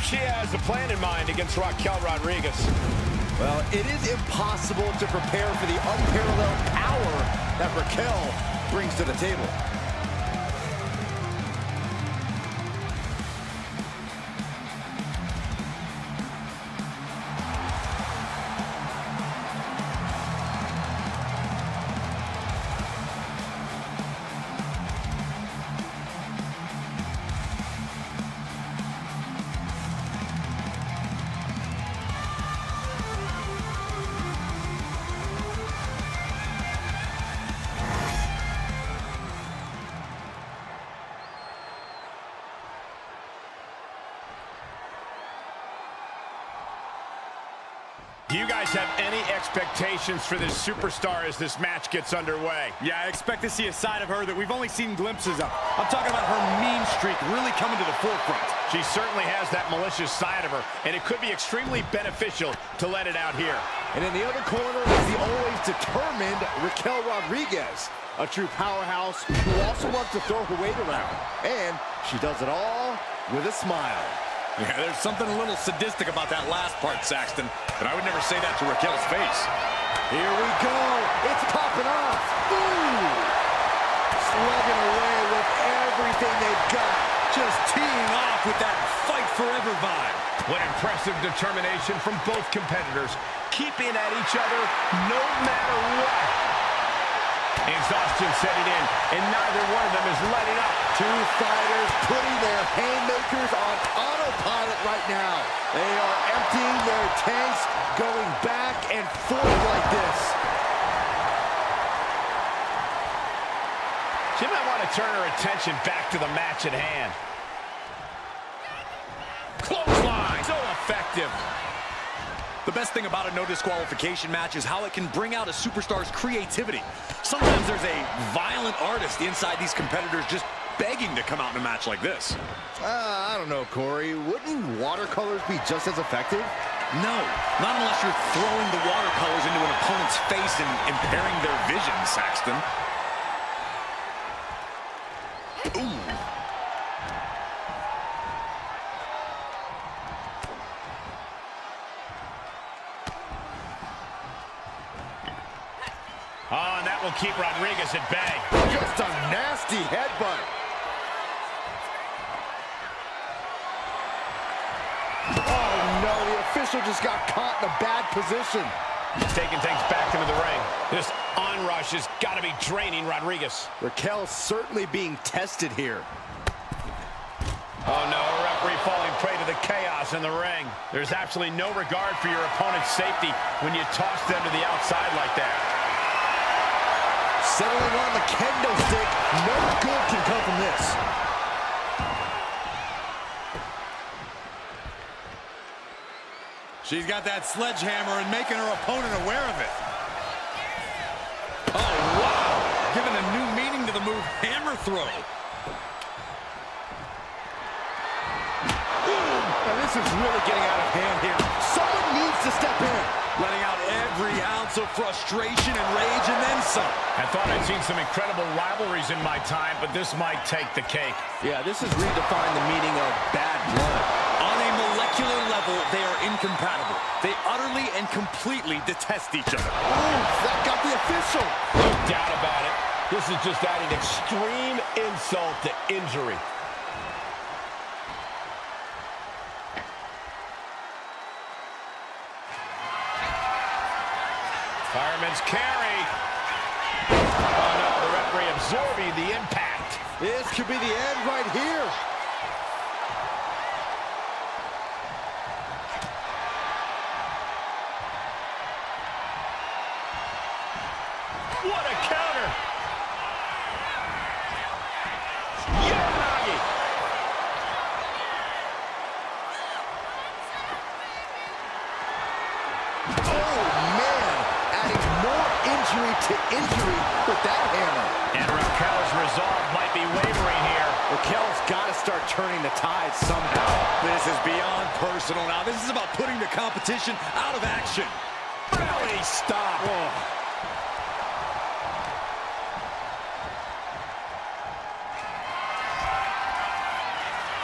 She has a plan in mind against Raquel Rodriguez. Well, it is impossible to prepare for the unparalleled power that Raquel brings to the table. Do you guys have any expectations for this superstar as this match gets underway? Yeah, I expect to see a side of her that we've only seen glimpses of. I'm talking about her mean streak really coming to the forefront. She certainly has that malicious side of her, and it could be extremely beneficial to let it out here. And in the other corner is the always determined Raquel Rodriguez, a true powerhouse who also loves to throw her weight around. And she does it all with a smile. Yeah, there's something a little sadistic about that last part, Saxton, but I would never say that to Raquel's face. Here we go. It's popping off. Ooh. Slugging away with everything they've got. Just teeing off with that fight forever vibe. What impressive determination from both competitors, keeping at each other no matter what. Exhaustion setting in, and neither one of them is letting up. Two fighters putting their haymakers on autopilot right now. They are emptying their tanks, going back and forth like this. She might want to turn her attention back to the match at hand. Clothesline, so effective. The best thing about a no disqualification match is how it can bring out a superstar's creativity. Sometimes there's a violent artist inside these competitors just begging to come out in a match like this. I don't know, Corey. Wouldn't watercolors be just as effective? No, not unless you're throwing the watercolors into an opponent's face and impairing their vision, Saxton. Ooh. Oh, and that will keep Rodriguez at bay. Just a nasty headbutt. Oh, no, the official just got caught in a bad position. He's taking things back into the ring. This onrush has got to be draining Rodriguez. Raquel certainly being tested here. Oh, no, a referee falling prey to the chaos in the ring. There's absolutely no regard for your opponent's safety when you toss them to the outside like that. settling on the kendo stick. No good can come from this. She's got that sledgehammer and making her opponent aware of it. Oh, wow. Giving a new meaning to the move, hammer throw. Now this is really getting out of hand here. Someone needs to step in. Letting out every ounce of frustration and rage and then some. I thought I'd seen some incredible rivalries in my time, but this might take the cake. Yeah, this has redefined the meaning of bad blood. On a molecular level, they are incompatible. They utterly and completely detest each other. Ooh, that got the official. No doubt about it. This is just adding extreme insult to injury. Fireman's carry. Oh no, the referee absorbing the impact. This could be the end right here. What a counter! Yanagi! Oh, man. Adding more injury to injury with that hammer. And Raquel's resolve might be wavering here. Raquel's got to start turning the tide somehow. This is beyond personal now. This is about putting the competition out of action. Belly stop. Oh.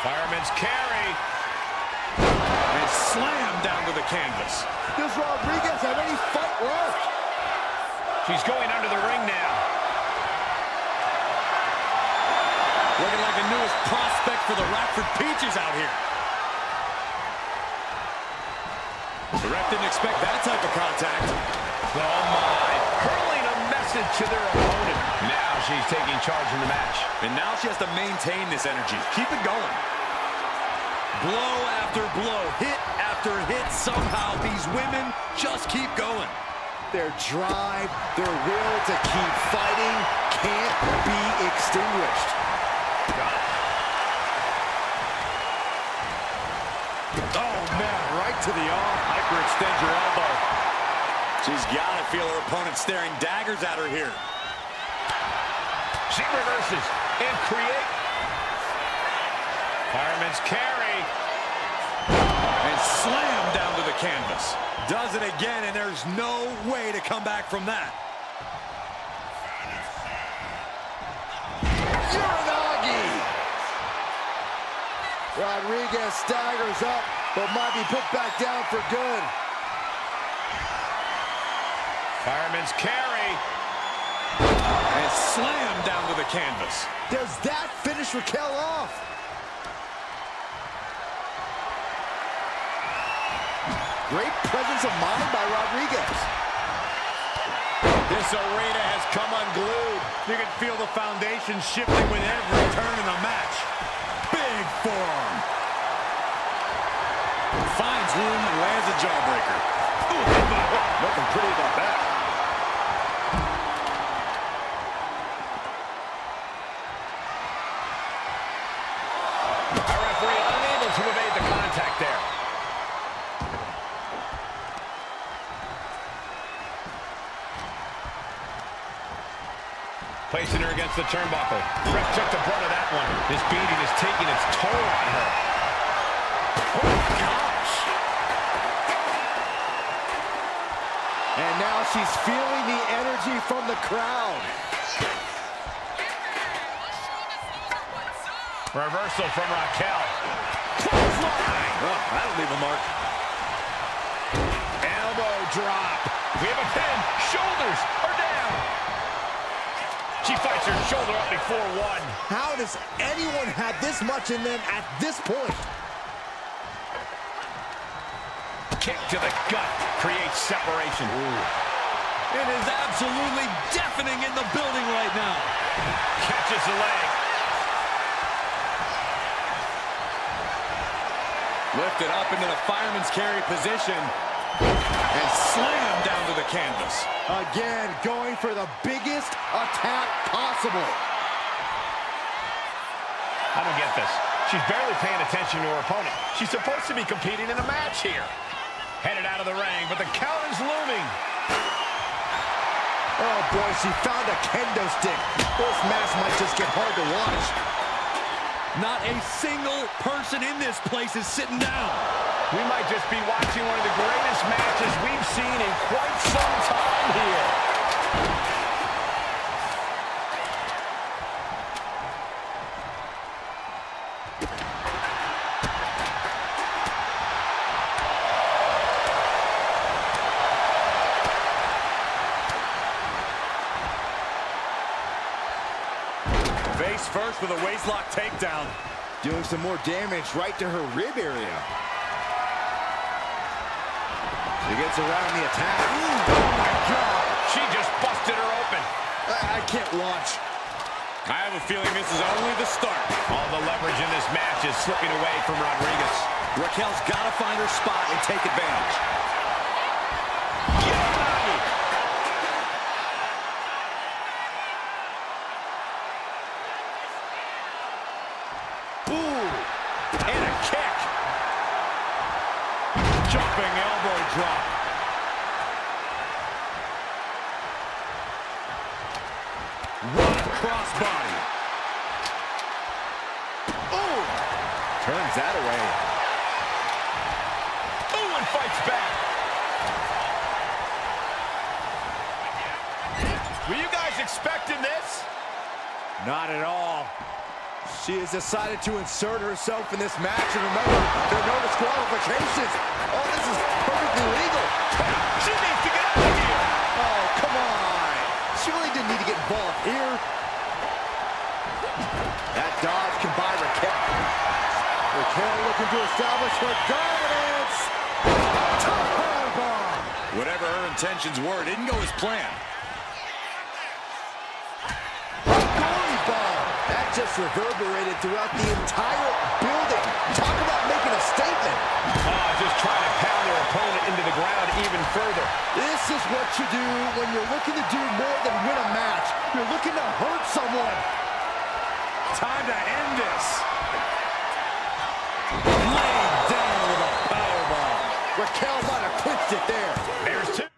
Fireman's carry. And slam down to the canvas. Does Rodriguez have any fight left? She's going under the ring now. Looking like the newest prospect for the Rockford Peaches out here. The ref didn't expect that type of contact. Oh my. Hurling a message to their opponent. Now she's taking charge in the match. And now she has to maintain this energy. Keep it going. Blow after blow, hit after hit. Somehow these women just keep going. Their drive, their will to keep fighting can't be extinguished. Oh, man, right to the arm. Hyperextend your elbow. She's got to feel her opponent staring daggers at her here. She reverses and create. Fireman's carry. And slam down to the canvas. Does it again, and there's no way to come back from that. Uranagi! Rodriguez staggers up, but might be put back down for good. Fireman's carry. And slam down to the canvas. Does that finish Raquel off? Great presence of mind by Rodriguez. This arena has come unglued. You can feel the foundation shifting with every turn in the match. Big forearm. Finds room and lands a jawbreaker. Ooh, nothing pretty about that. Our referee unable to evade the contact there. Placing her against the turnbuckle. Ref took the brunt of that one. This beating is taking its toll on her. Oh, gosh. And now she's feeling the energy from the crowd. Reversal from Raquel. Clothesline. Oh, that'll leave a mark. Elbow drop. We have a pin. Shoulders are down. She fights her shoulder up before one. How does anyone have this much in them at this point? Kick to the gut creates separation. It is absolutely deafening in the building right now. Catches the leg. Lifted up into the fireman's carry position. And slam down to the canvas. Again, going for the biggest attack possible. I don't get this. She's barely paying attention to her opponent. She's supposed to be competing in a match here. Headed out of the ring, but the count is looming. Oh boy, she found a kendo stick. This match might just get hard to watch. Not a single person in this place is sitting down. We might just be watching one of the greatest matches we've seen in quite some time here. Face first with a waistlock takedown. Doing some more damage right to her rib area. She gets around the attack. Ooh, oh my God! She just busted her open. I can't watch. I have a feeling this is only the start. All the leverage in this match is slipping away from Rodriguez. Raquel's got to find her spot and take advantage. And a kick. Jumping elbow drop. What a crossbody. Ooh! Turns that away. Ooh, and fights back. Were you guys expecting this? Not at all. She has decided to insert herself in this match, and remember, there are no disqualifications. Oh, this is perfectly legal. She needs to get out of here. Oh, come on. She really didn't need to get involved here. That dodge can buy Raquel. Raquel looking to establish her dominance. Top powerbomb. Whatever her intentions were, it didn't go as planned. Just reverberated throughout the entire building. Talk about making a statement. Just trying to pound their opponent into the ground even further. This is what you do when you're looking to do more than win a match. You're looking to hurt someone. Time to end this. Laid down with a powerbomb. Raquel might have clinched it there. There's two.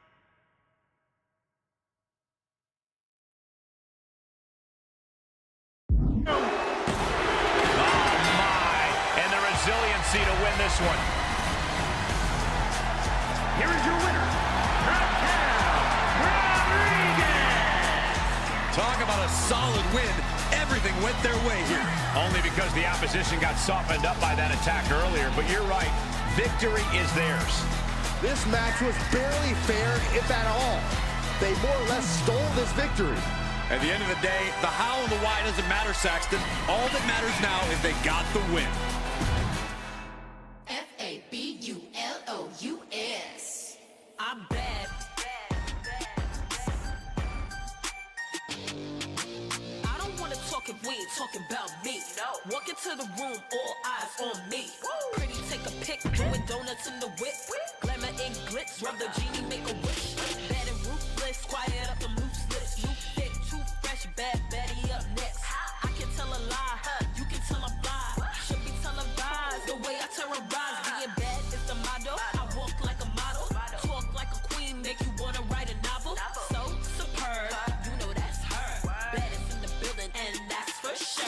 To win this one. Here is your winner, Raquel Rodriguez. Talk about a solid win. Everything went their way here. Only because the opposition got softened up by that attack earlier, but you're right. Victory is theirs. This match was barely fair, if at all. They more or less stole this victory. At the end of the day, the how and the why doesn't matter, Saxton. All that matters now is they got the win. F-A-B-U-L-O-U-S. I'm bad. I don't want to talk if we ain't talking about me. No. Walk into the room, all eyes on me. Woo. Pretty, take a pic, doing donuts in the whip. Glamour and glitz, rub the genie, make a wish. Bad and ruthless, quiet up the loose lips. New thick, too fresh, bad baddie up next. I can tell a lie, you can tell a lie. Should be televised, the way I terrorize. Being bad is the motto. I walk like a model, talk like a queen, make you wanna write a novel. So superb, you know that's her. Baddest in the building, and that's for sure.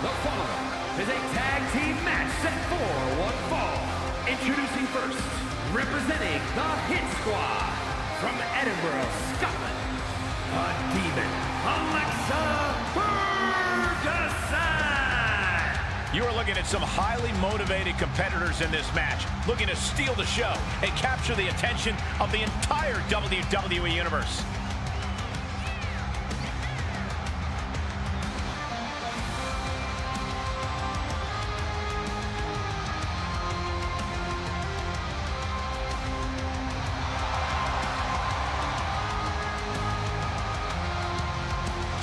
The following is a tag team match set for one fall. Introducing first, representing the Hit Squad from Edinburgh, Scotland, a demon, Alexa Ferguson! You are looking at some highly motivated competitors in this match, looking to steal the show and capture the attention of the entire WWE Universe.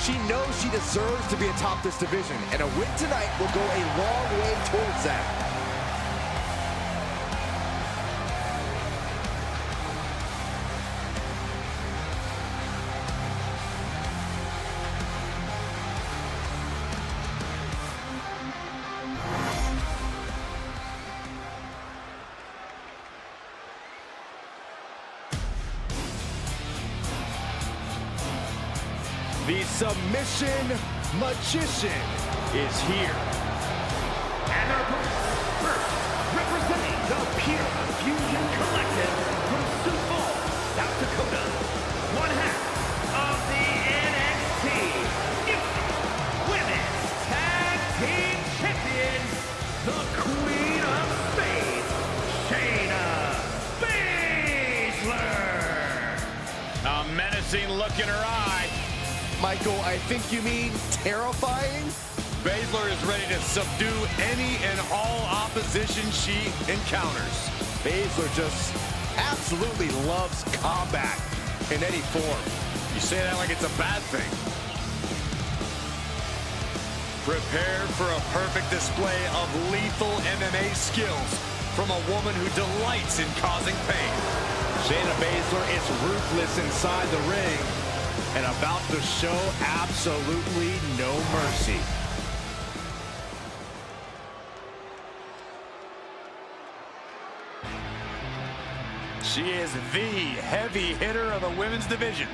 She knows she deserves to be atop this division, and a win tonight will go a long way towards that. The Submission Magician is here. And our opponents, first, representing the Pure Fusion Collective from Sioux Falls, South Dakota, one half of the NXT Mutiny Women's Tag Team Champions, the Queen of Spades, Shayna Baszler. A menacing look in her eye. Michael, I think you mean terrifying? Baszler is ready to subdue any and all opposition she encounters. Baszler just absolutely loves combat in any form. You say that like it's a bad thing. Prepare for a perfect display of lethal MMA skills from a woman who delights in causing pain. Shayna Baszler is ruthless inside the ring and about to show absolutely no mercy. She is the heavy hitter of the women's division.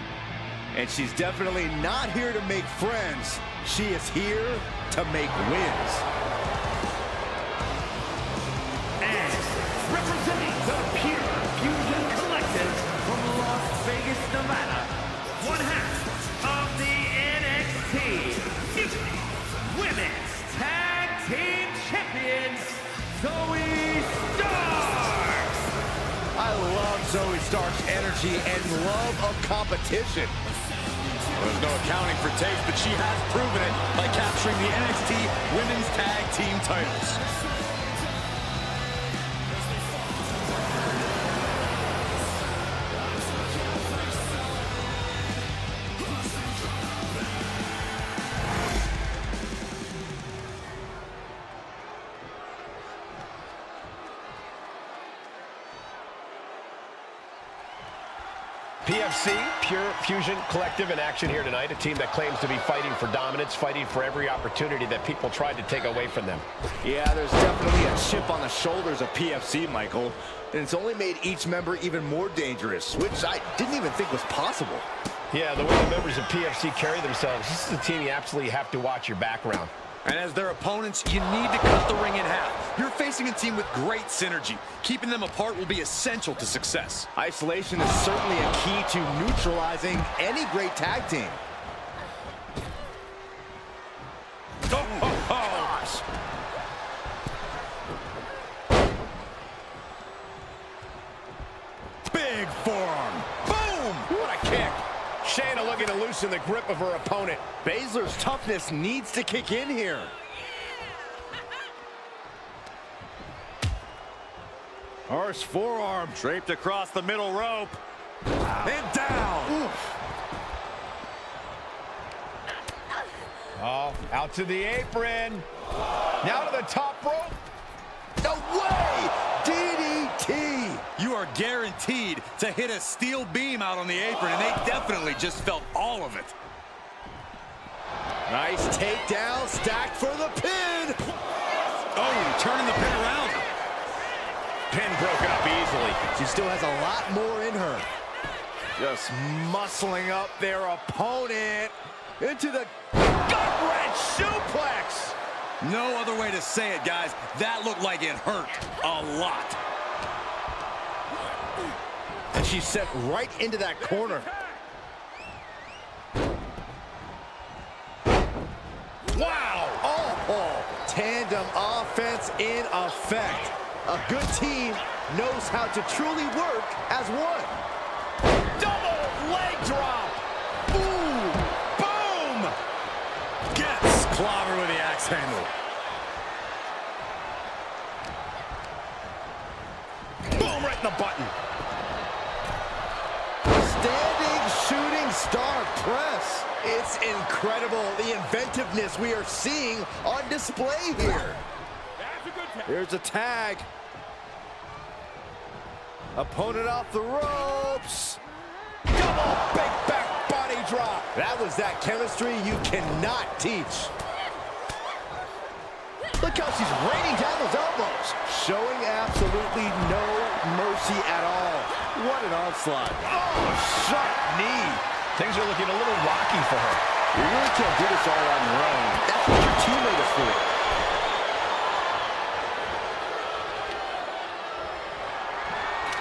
And she's definitely not here to make friends. She is here to make wins. And representing the Pure Fusion Collective from Las Vegas, Nevada, one half of the NXT Mutiny Women's Tag Team Champions, Zoey Stark. I love Zoey Stark's energy and love of competition. There's no accounting for taste, but she has proven it by capturing the NXT Women's Tag Team titles. PFC, Pure Fusion Collective, in action here tonight. A team that claims to be fighting for dominance, fighting for every opportunity that people tried to take away from them. Yeah, there's definitely a chip on the shoulders of PFC, Michael. And it's only made each member even more dangerous, which I didn't even think was possible. Yeah, the way the members of PFC carry themselves, this is a team you absolutely have to watch your background. And as their opponents, you need to cut the ring in half. You're facing a team with great synergy. Keeping them apart will be essential to success. Isolation is certainly a key to neutralizing any great tag team. Gosh. Big forearm. Boom! What a kick. Shayna looking to loosen the grip of her opponent. Baszler's toughness needs to kick in here. Harsh forearm draped across the middle rope. And down. Oof. Oh, out to the apron. Now to the top rope. No way! DDT! You are guaranteed to hit a steel beam out on the apron, and they definitely just felt all of it. Nice takedown, stacked for the pin! Oh, turning the pin around. Pin broken up easily. She still has a lot more in her. Just muscling up their opponent into the gut-wrench suplex! No other way to say it, guys. That looked like it hurt a lot. And she's set right into that corner. Wow! Oh, tandem offense in effect. A good team knows how to truly work as one. Double leg drop. Boom! Boom! Gets clobbered with the axe handle. Boom, right in the button. Standing shooting star press. It's incredible the inventiveness we are seeing on display here. Here's a tag. Opponent off the ropes. Double big back body drop. That was that chemistry you cannot teach. Look how she's raining down those elbows. Showing absolutely no mercy at all. What an onslaught. Oh, sharp knee. Things are looking a little rocky for her. You really can't do this all on your own. That's what your teammate is for.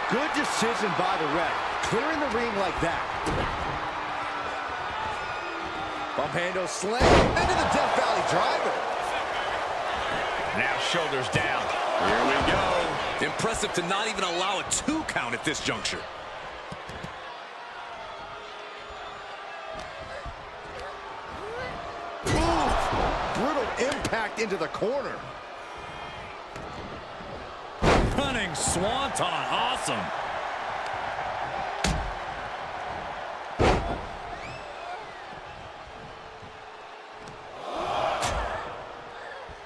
Good decision by the ref. Clearing the ring like that. Bump handle slam into the Death Valley driver. Now shoulders down. Here we go. Impressive to not even allow a 2 count at this juncture. Brutal impact into the corner. Running swanton. Awesome.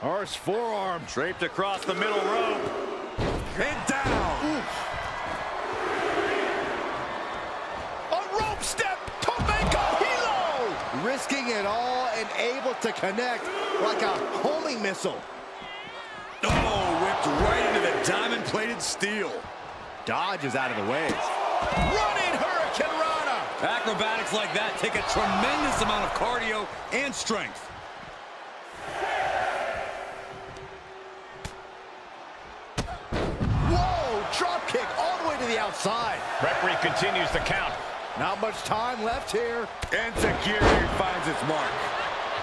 Harsh forearm. Draped across the middle rope. And down. Oof. A rope step to make a hero. Risking it all and able to connect like a homing missile. Oh, whipped right into the diamond-plated steel. Dodges out of the way. Running Hurricane Rana. Acrobatics like that take a tremendous amount of cardio and strength. Whoa, drop kick all the way to the outside. Referee continues the count. Not much time left here. And security finds its mark.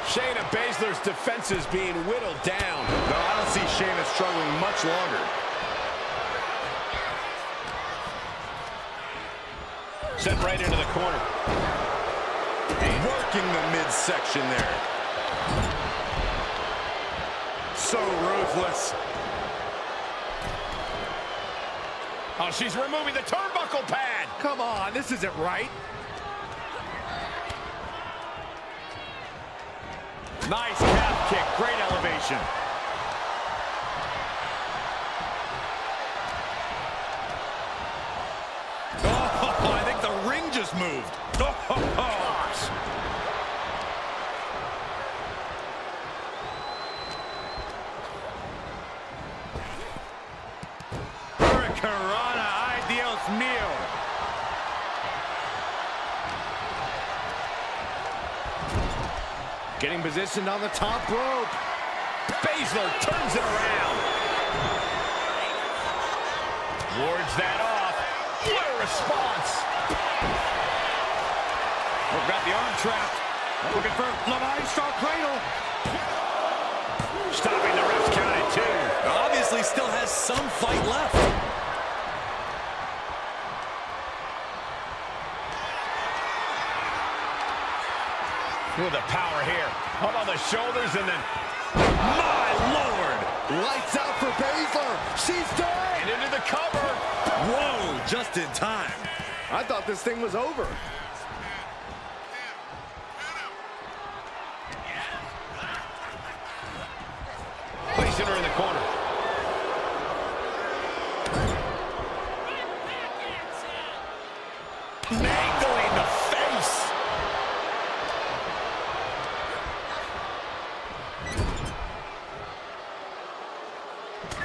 Shayna Baszler's defense is being whittled down. No, I don't see Shayna struggling much longer. Sent right into the corner. Working the midsection there. So ruthless. Oh, she's removing the turnbuckle pad. Come on, this isn't right. Nice calf kick, great elevation. Oh, I think the ring just moved. Oh. Hurricanrana, ay Dios mío. Getting positioned on the top rope. Baszler turns it around. Wards that off. What a response. We've got the arm trapped. Looking for Levi's star cradle. Stopping the ref's count at 2. Obviously still has some fight left. Look at the power here. Up on the shoulders and then... My Lord! Lights out for Baszler. She's done. And into the cover. Whoa, just in time. I thought this thing was over. Placing her in the corner. Mangling the face.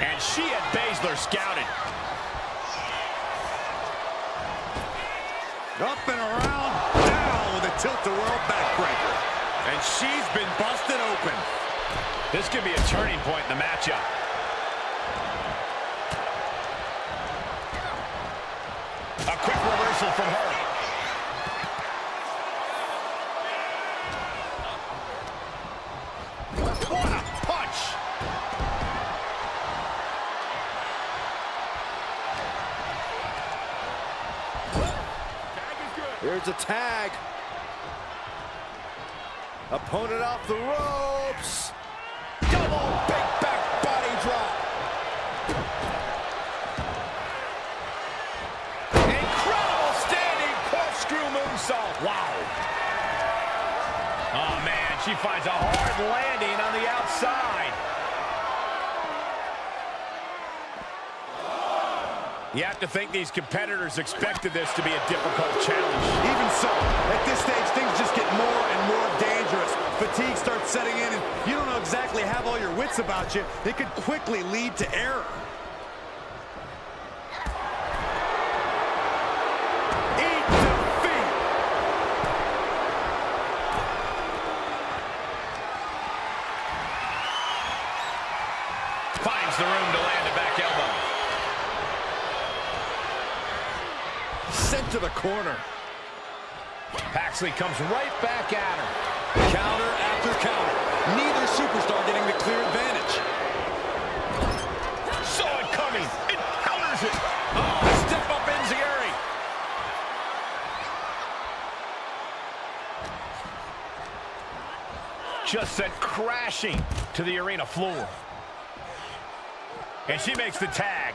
And she had Baszler scouted. Up and around, down with a tilt-a-whirl backbreaker. And she's been busted open. This could be a turning point in the matchup. A quick reversal from her. What a punch! Here's a tag. Opponent off the ropes. Double big back body drop. Incredible standing corkscrew moonsault. Wow. Oh, man, she finds a hard landing on the outside. You have to think these competitors expected this to be a difficult challenge. Even so, at this stage, things just get more and more dangerous. Fatigue starts setting in, and you don't know exactly have all your wits about you. It could quickly lead to error. Eat defeat! Finds the room to land a back elbow. Sent to the corner. Paxley comes right back at her. Counter after counter. Neither superstar getting the clear advantage. Saw it coming. It counters it. Oh, step up Enziguri. Just sent crashing to the arena floor. And she makes the tag.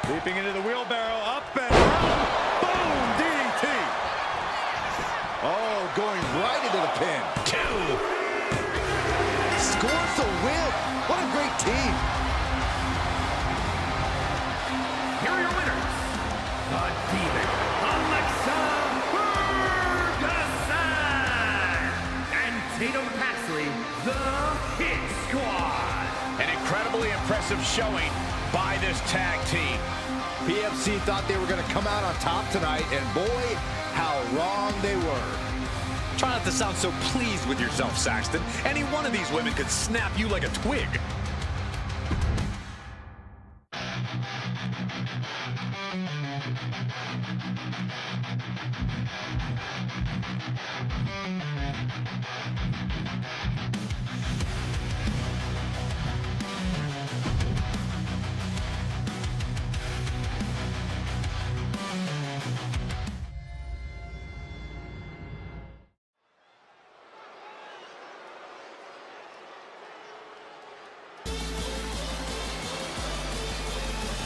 Leaping into the wheelbarrow, up and around. Boom, DDT. Oh, going right into the pin. 2. Scores the win. What a great team. Here are your winners, the Demon, Alexa Ferguson, and Tatum Paxley, the Hit Squad. An incredibly impressive showing by this tag team. PFC thought they were going to come out on top tonight, and boy, how wrong they were. Try not to sound so pleased with yourself, Saxton. Any one of these women could snap you like a twig.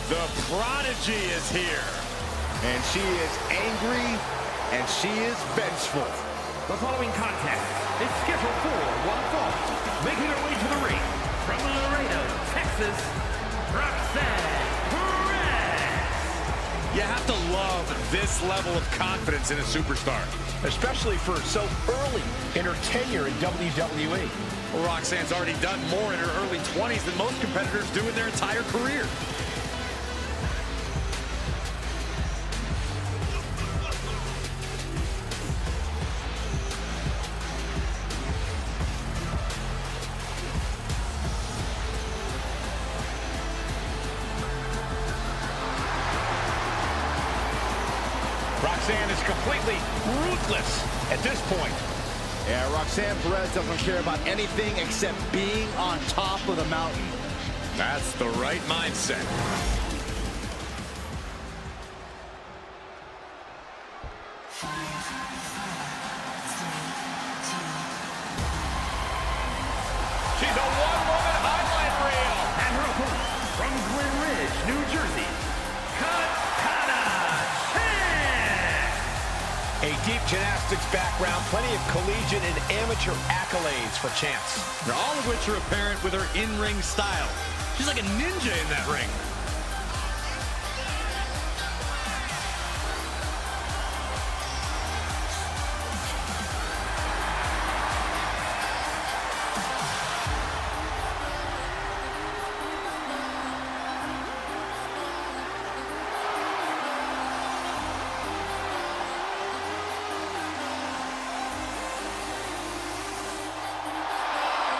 The Prodigy is here. And she is angry, and she is vengeful. The following contest is scheduled for one fall. Making her way to the ring from Laredo, Texas, Roxanne. You have to love this level of confidence in a superstar. Especially for so early in her tenure in WWE. Well, Roxanne's already done more in her early 20s than most competitors do in their entire career. Roxanne is completely ruthless at this point. Yeah, Roxanne Perez doesn't care about anything except being on top of the mountain. That's the right mindset. She's a one-woman highlight reel. And her opponent from Glen Ridge, New Jersey, A deep gymnastics background, plenty of collegiate and amateur accolades for Chance. All of which are apparent with her in-ring style. She's like a ninja in that ring.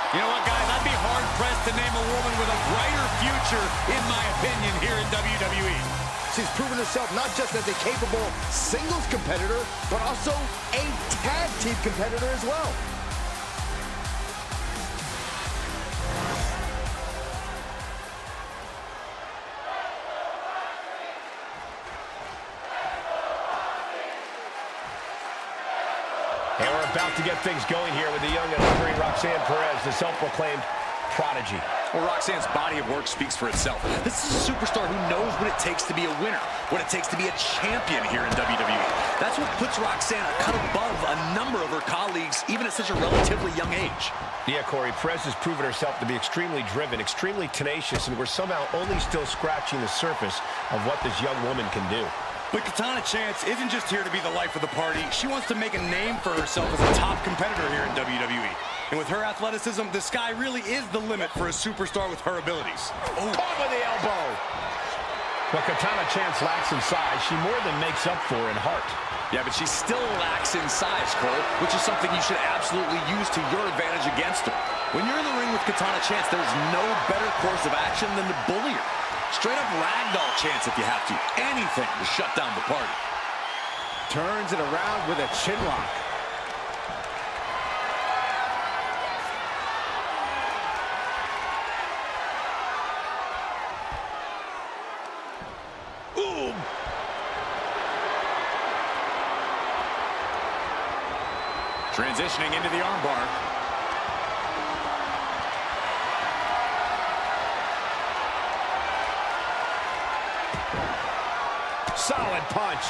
You know what, guys? I'd be hard-pressed to name a woman with a brighter future, in my opinion, here in WWE. She's proven herself not just as a capable singles competitor, but also a tag team competitor as well. And we're about to get things going here with the young and hungry Roxanne Perez, the self-proclaimed prodigy. Well, Roxanne's body of work speaks for itself. This is a superstar who knows what it takes to be a winner, what it takes to be a champion here in WWE. That's what puts Roxanne a cut above a number of her colleagues, even at such a relatively young age. Yeah, Corey, Perez has proven herself to be extremely driven, extremely tenacious, and we're somehow only still scratching the surface of what this young woman can do. But Katana Chance isn't just here to be the life of the party. She wants to make a name for herself as a top competitor here in WWE. And with her athleticism, the sky really is the limit for a superstar with her abilities. Oh, caught with the elbow. What Katana Chance lacks in size, she more than makes up for in heart. Yeah, but she still lacks in size, Cole, which is something you should absolutely use to your advantage against her. When you're in the ring with Katana Chance, there's no better course of action than to bully her. Straight up ragdoll Chance if you have to. Anything to shut down the party. Turns it around with a chin lock. Ooh! Transitioning into the armbar. Solid punch.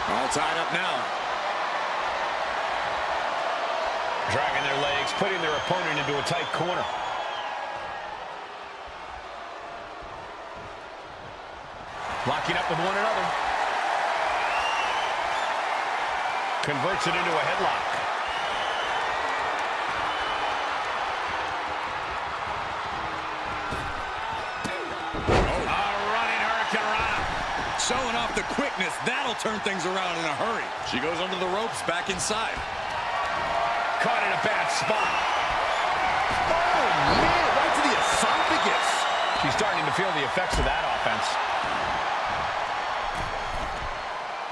All tied up now. Dragging their legs, putting their opponent into a tight corner. Locking up with one another. Converts it into a headlock. Showing off the quickness. That'll turn things around in a hurry. She goes under the ropes, back inside. Caught in a bad spot. Oh, man, right to the esophagus. She's starting to feel the effects of that offense.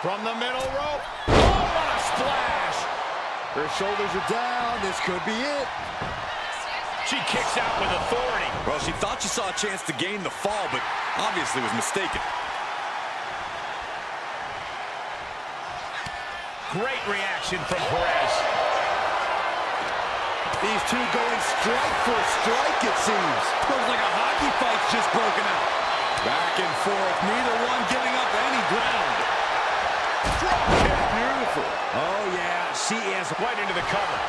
From the middle rope. Oh, what a splash. Her shoulders are down. This could be it. She kicks out with authority. Well, she thought she saw a chance to gain the fall, but obviously was mistaken. Great reaction from Perez. These two going strike for strike, it seems. Looks like a hockey fight's just broken out. Back and forth, neither one giving up any ground. Drop kick. Beautiful. Oh, yeah, she is right into the cover.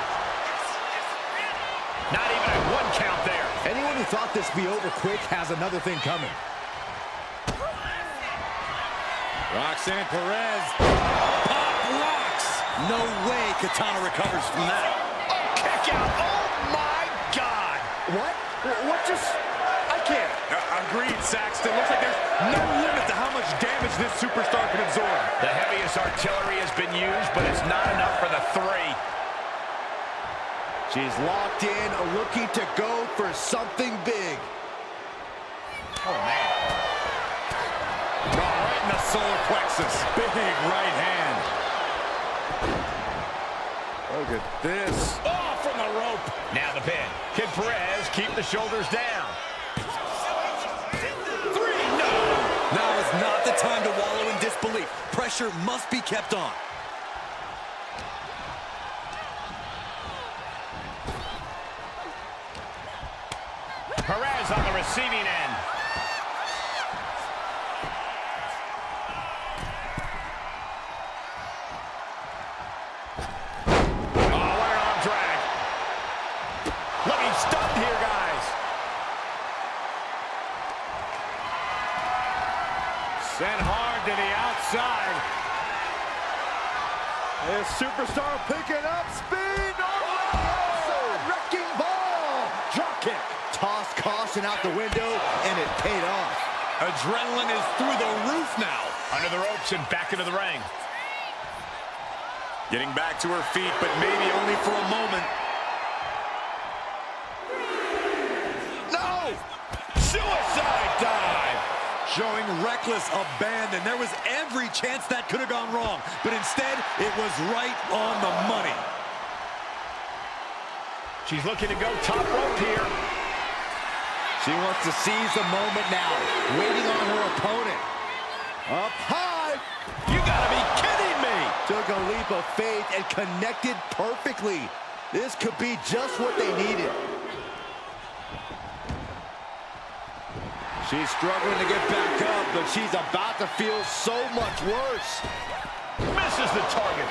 Not even a one count there. Anyone who thought this would be over quick has another thing coming. Roxanne Perez. Pop rocks. No way Katana recovers from that. Oh, kick out. Oh, my God. What? What just... I can't. Agreed, Saxton. Looks like there's no limit to how much damage this superstar can absorb. The heaviest artillery has been used, but it's not enough for the three. She's locked in, looking to go for something big. Oh, man. Right in the solar plexus. Big right hand. Look at this. Oh, from the rope. Now the pin. Can Perez keep the shoulders down? 3, no. Now is not the time to wallow in disbelief. Pressure must be kept on. Perez on the receiving end. Oh, what an arm drag. Looking stunned here, guys. Sent hard to the outside. This superstar picking up speed. Oh, wrecking ball. Drop kick. Tossed caution out the window, and it paid off. Adrenaline is through the roof now. Under the ropes and back into the ring. Getting back to her feet, but maybe only for a moment. showing reckless abandon. There was every chance that could have gone wrong, but instead, it was right on the money. She's looking to go top rope here. She wants to seize the moment now, waiting on her opponent. Up high. You gotta be kidding me. Took a leap of faith and connected perfectly. This could be just what they needed. She's struggling to get back up, but she's about to feel so much worse. Misses the target.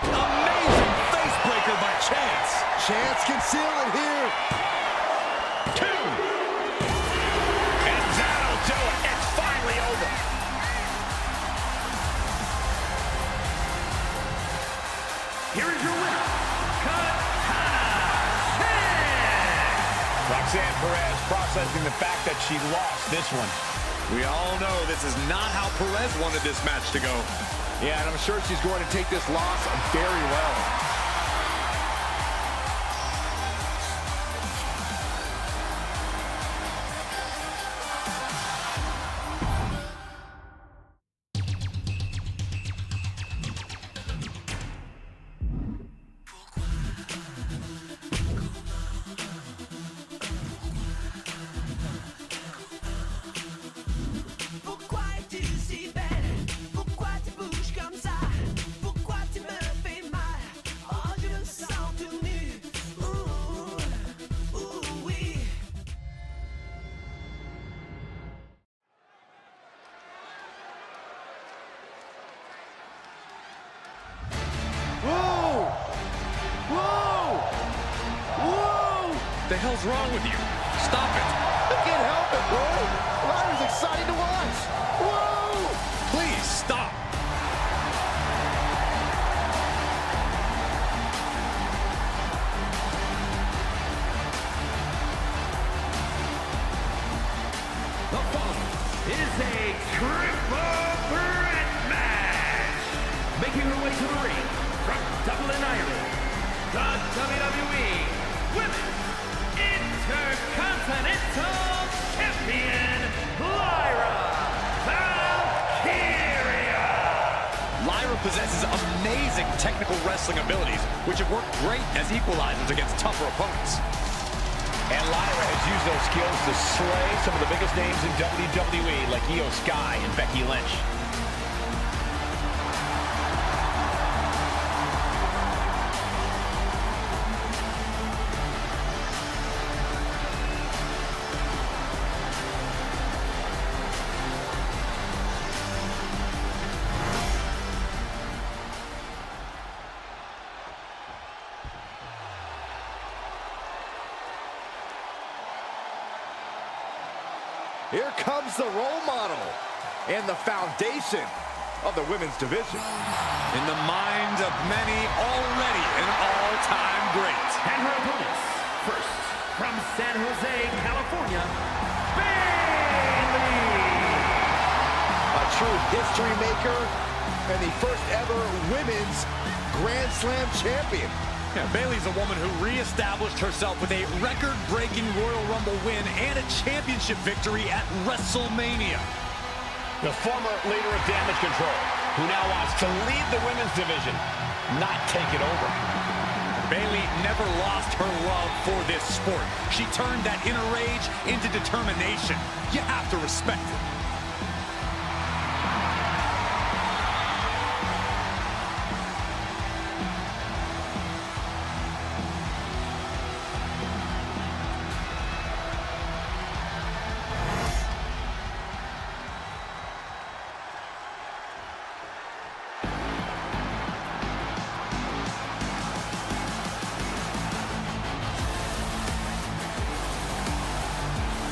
Amazing face breaker by Chance. Chance can seal it here. 2. And that'll do it. It's finally over. Here is your winner, Roxanne Perez processing the fact that she lost this one. We all know this is not how Perez wanted this match to go. Yeah, and I'm sure she's going to take this loss very well. The hell's wrong with you? Stop it. I can't help it, bro. Ryder's exciting to watch. Whoa! Please, stop. The following is a triple threat match. Making her way to the ring from Dublin, Ireland, the WWE Women's Intercontinental Champion, Lyra Valkyria. Lyra possesses amazing technical wrestling abilities, which have worked great as equalizers against tougher opponents. And Lyra has used those skills to slay some of the biggest names in WWE, like Io Sky and Becky Lynch. Here comes the role model and the foundation of the women's division. In the minds of many, already an all-time great. And her opponents, first, from San Jose, California, Bayley. A true history maker and the first ever women's Grand Slam champion. Yeah, Bayley's a woman who reestablished herself with a record-breaking Royal Rumble win and a championship victory at WrestleMania. The former leader of Damage Control, who now wants to lead the women's division, not take it over. Bayley never lost her love for this sport. She turned that inner rage into determination. You have to respect it.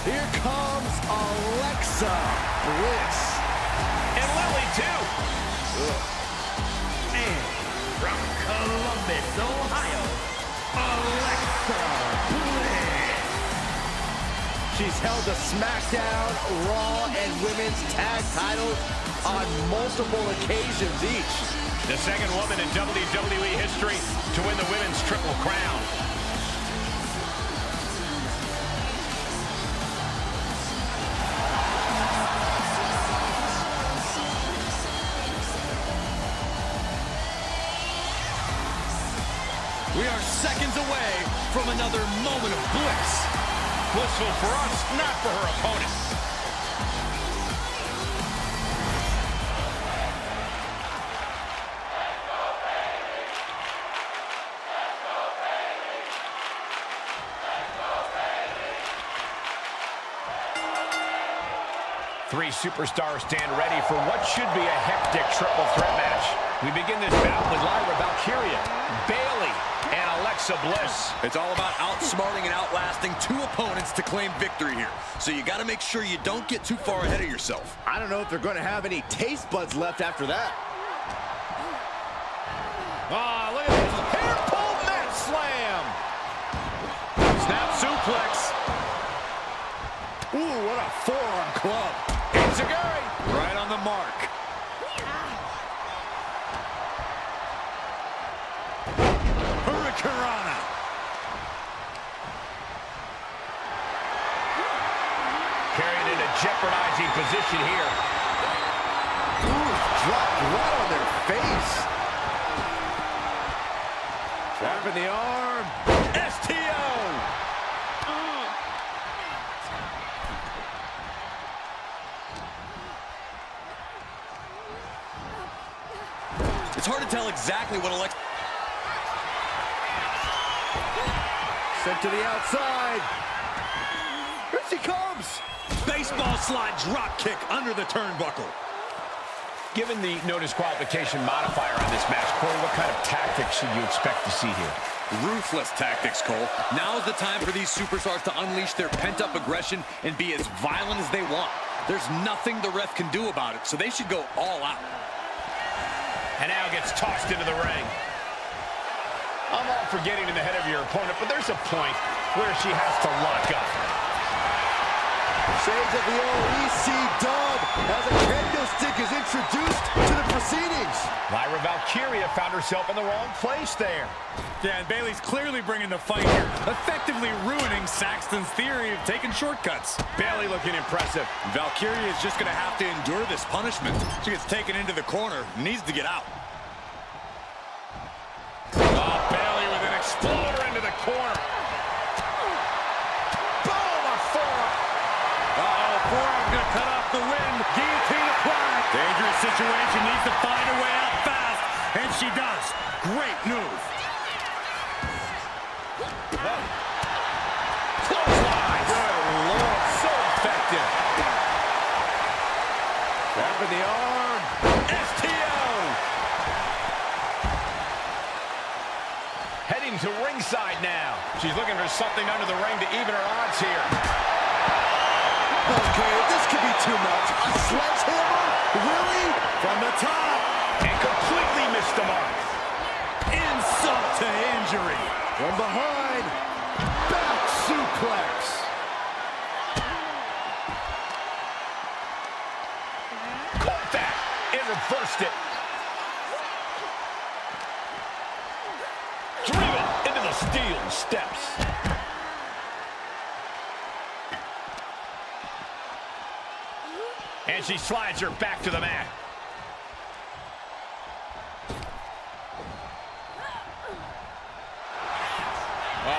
Here comes Alexa Bliss. And Lily, too. And from Columbus, Ohio, Alexa Bliss. She's held the SmackDown, Raw, and Women's Tag titles on multiple occasions each. The second woman in WWE history to win the women's Triple Crown. We are seconds away from another moment of bliss. Blissful for us, not for her opponent. Three superstars stand ready for what should be a hectic triple threat match. We begin this bout with Lyra Valkyria, Bayley, and Alexa Bliss. It's all about outsmarting and outlasting two opponents to claim victory here. So you got to make sure you don't get too far ahead of yourself. I don't know if they're going to have any taste buds left after that. Oh, look at this. Hair pull mat slam. Snap suplex. Ooh, what a forearm club. Enziguri. Right on the mark. Hurricanrana. Carried in a jeopardizing position here. Ooh, dropped right on their face. Trap in the arm. STO. It's hard to tell exactly what Alexa... Sent to the outside. Here she comes. Baseball slide drop kick under the turnbuckle. Given the no disqualification modifier on this match, Corey, what kind of tactics should you expect to see here? Ruthless tactics, Cole. Now's the time for these superstars to unleash their pent-up aggression and be as violent as they want. There's nothing the ref can do about it, so they should go all out. And now gets tossed into the ring. I'm all for getting in the head of your opponent, but there's a point where she has to lock up. Shades of the old EC dub as a kendo stick is introduced to the proceedings. Lyra Valkyria found herself in the wrong place there. Yeah, and Bayley's clearly bringing the fight here, effectively ruining Saxton's theory of taking shortcuts. Bayley looking impressive. Valkyria is just going to have to endure this punishment. She gets taken into the corner, needs to get out. Oh, Bayley with an exploder into the corner. Boom, a forearm. Uh-oh, forearm's going to cut off the wind. Guillotine applied. Dangerous situation, needs to find a way out fast, and she does. Great move. Clothesline. Good Lord, So effective. trap in the arm. STO. Heading to ringside now. She's looking for something under the ring to even her odds here. Okay, this could be too much. A sledgehammer? Really? From the top. And completely missed the mark. Insult to injury. From behind. Back suplex. Caught that and reversed it. Driven into the steel steps. And she slides her back to the mat.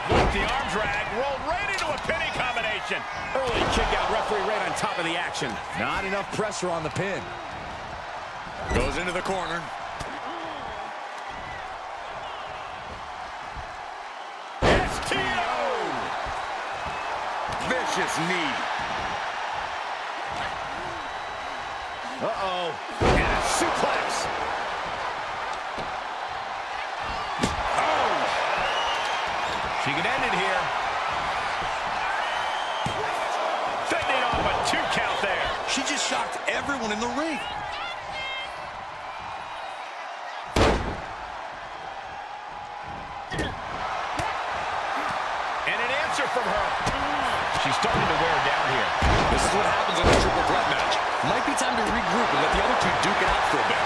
Blocked the arm drag, rolled right into a pinning combination. Early kick out, referee right on top of the action. Not enough pressure on the pin. Goes into the corner. STO! Vicious knee. Uh-oh. And a suplex. She can end it here. Fending off a 2 count there. She just shocked everyone in the ring. And an answer from her. She's starting to wear down here. This is what happens in a triple threat match. Might be time to regroup and let the other two duke it out for a bit.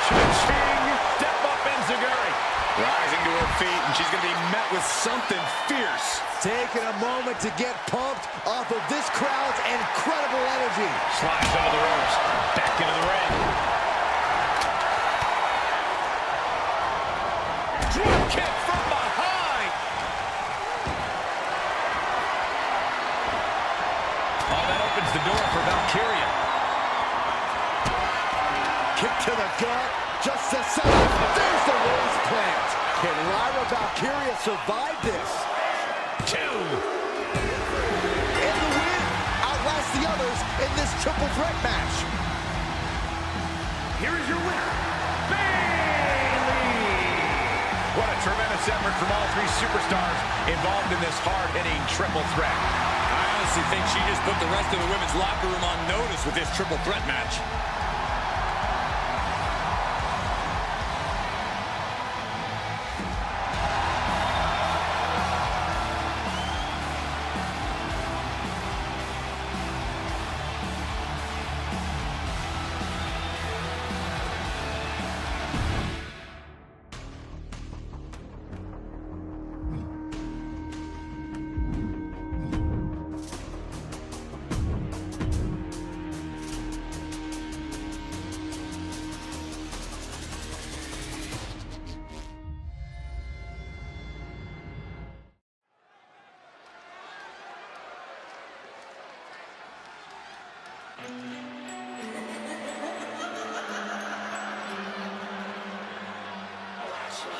Cha-ching! Step up Enziguri. Rising to her feet, and she's going to be met with something fierce. Taking a moment to get pumped off of this crowd's incredible energy. Slides over the ropes. Back into the ring. Drop kick from behind. outside. There's the rose plant. Can Lyra Valkyria survive this? 2. And the win outlasts the others in this triple threat match. Here is your winner, Bayley! What a tremendous effort from all 3 superstars involved in this hard-hitting triple threat. I honestly think she just put the rest of the women's locker room on notice with this triple threat match.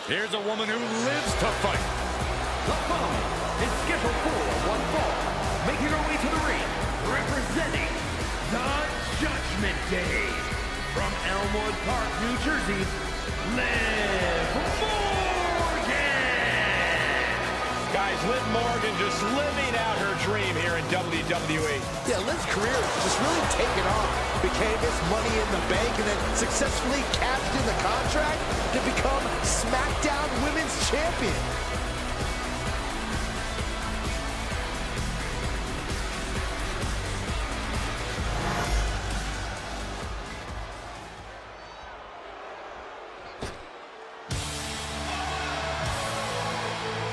Here's a woman who lives to fight. The following is scheduled for one fall. Making her way to the ring, representing the Judgment Day. From Elmwood Park, New Jersey, Liv Morgan! Guys, Liv Morgan just living out her dream here in WWE. Yeah, Liv's career just really taken off. Became this Money in the Bank and then successfully cashed in the contract to become SmackDown Women's Champion.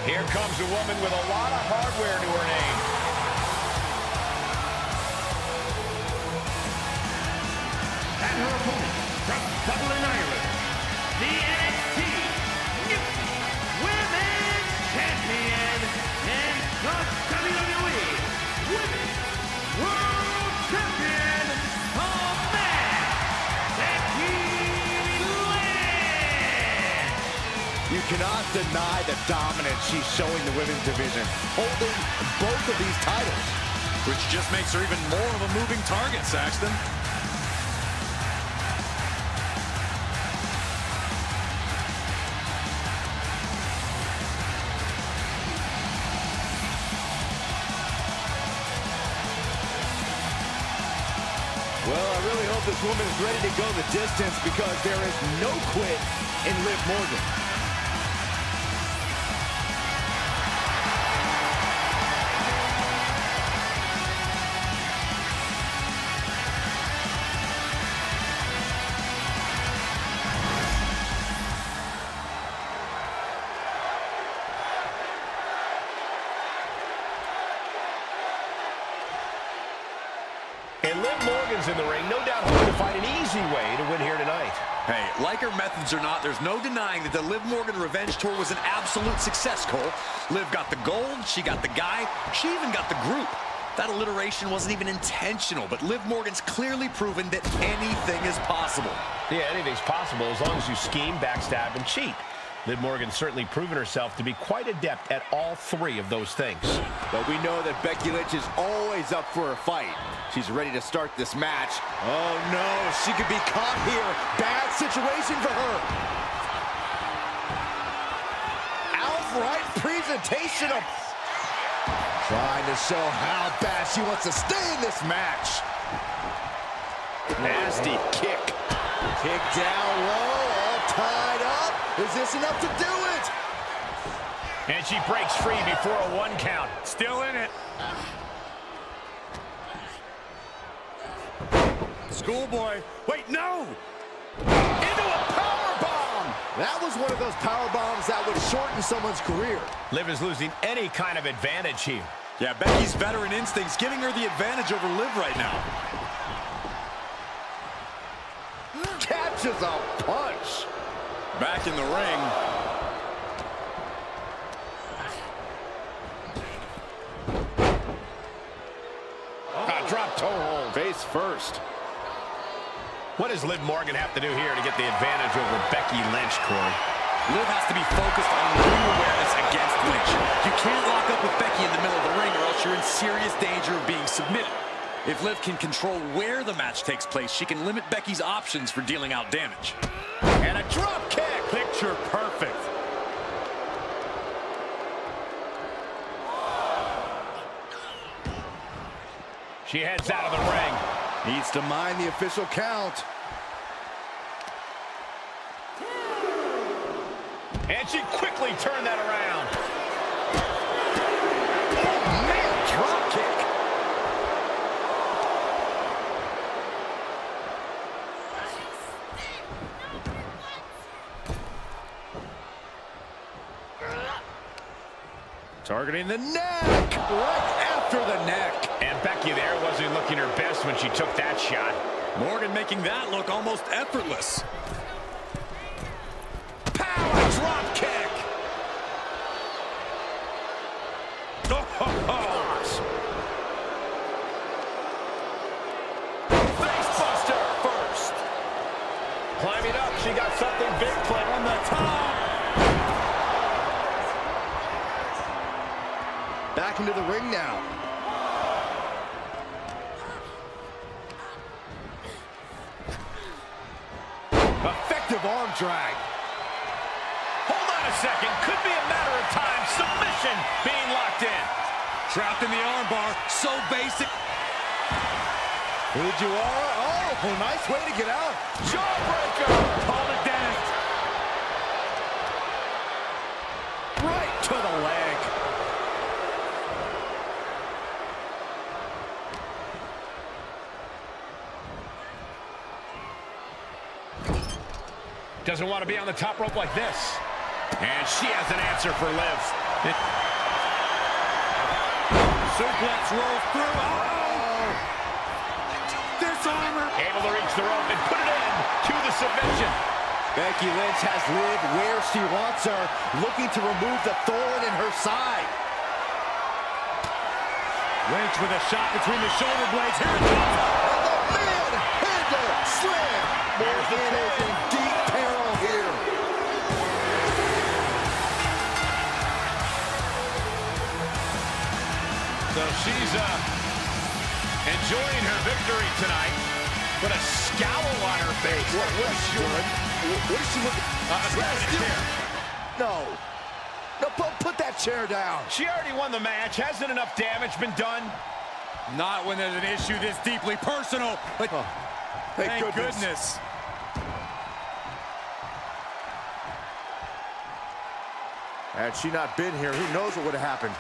Here comes a woman with a lot of hardware to her name. And her opponent from Dublin, Ireland, the NXT Mutiny Women's Champion and the WWE Women's World Champion, Becky Lynch! You cannot deny the dominance she's showing the women's division, holding both of these titles. Which just makes her even more of a moving target, Saxton. Well, I really hope this woman is ready to go the distance because there is no quit in Liv Morgan. And Liv Morgan's in the ring, no doubt hoping to find an easy way to win here tonight. Hey, like her methods or not, there's no denying that the Liv Morgan Revenge Tour was an absolute success, Cole. Liv got the gold, she got the guy, she even got the group. That alliteration wasn't even intentional, but Liv Morgan's clearly proven that anything is possible. Yeah, anything's possible as long as you scheme, backstab, and cheat. Liv Morgan's certainly proven herself to be quite adept at all 3 of those things. But we know that Becky Lynch is always up for a fight. She's ready to start this match. Oh no, she could be caught here. Bad situation for her. Outright presentation of... Trying to show how bad she wants to stay in this match. Nasty kick. Kick down low, all tied up. Is this enough to do it? And she breaks free before a 1 count. Still in it. Schoolboy. Wait, no! Into a powerbomb! That was one of those power bombs that would shorten someone's career. Liv is losing any kind of advantage here. Yeah, Becky's veteran instincts giving her the advantage over Liv right now. Catches a punch. Back in the ring. Drop toe hold. Face first. What does Liv Morgan have to do here to get the advantage over Becky Lynch, Corey? Liv has to be focused on ring awareness against Lynch. You can't lock up with Becky in the middle of the ring or else you're in serious danger of being submitted. If Liv can control where the match takes place, she can limit Becky's options for dealing out damage. And a drop kick. Picture perfect. She heads out of the ring. Needs to mind the official count. And she quickly turned that around. Oh, man, drop kick. Targeting the neck. Right after the neck. And Becky there wasn't looking her best when she took that shot. Morgan making that look almost effortless. Power drop kick. Face buster first. Climbing up, she got something big planned on the top. Back into the ring now. Effective arm drag. Hold on a second. Could be a matter of time. Submission being locked in. Trapped in the armbar. So basic. Fujiwara. Oh, nice way to get out. Jawbreaker. Call the dentist. Right to the leg. Doesn't want to be on the top rope like this. And she has an answer for Liv. Suplex rolls through. Oh! Disarmer. Able to reach the rope and put it in to the submission. Becky Lynch has Liv where she wants her, looking to remove the thorn in her side. Lynch with a shot between the shoulder blades. Here it comes. The man-handle slam. Morgan is in deep peril here. So she's enjoying her victory tonight. With a scowl on her face. What is she doing? What is she looking? No. No, put that chair down. She already won the match. Hasn't enough damage been done? Not when there's an issue this deeply personal. But thank goodness. Had she not been here, who knows what would have happened.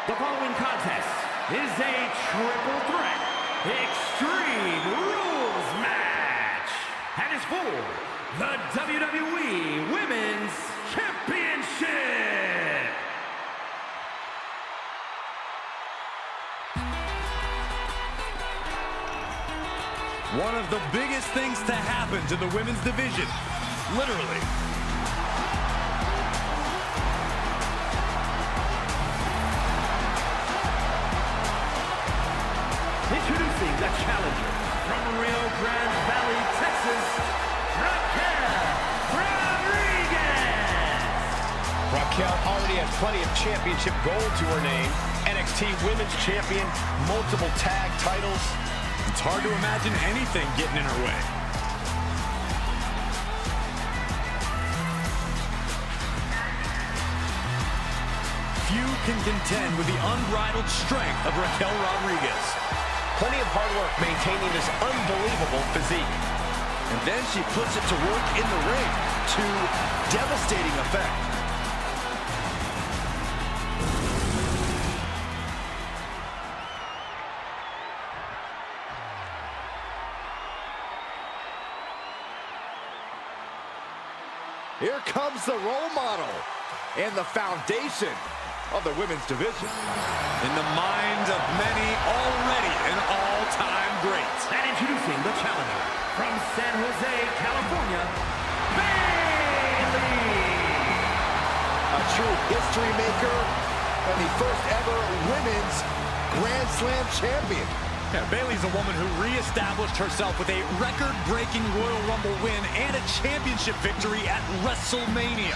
The following contest is a triple threat Extreme Rules match and is for the WWE Women's Championship. One of the biggest things to happen to the women's division, literally. Introducing the challenger from Rio Grande Valley, Texas, Raquel Rodriguez. Raquel already has plenty of championship gold to her name. NXT Women's Champion, multiple tag titles. It's hard to imagine anything getting in her way. Few can contend with the unbridled strength of Raquel Rodriguez. Plenty of hard work maintaining this unbelievable physique. And then she puts it to work in the ring to devastating effect. Here comes the role model and the foundation of the women's division. In the minds of many, already an all-time great. And introducing the challenger from San Jose, California, Bayley. A true history maker and the first ever women's Grand Slam champion. Yeah, Bayley's a woman who reestablished herself with a record-breaking Royal Rumble win and a championship victory at WrestleMania.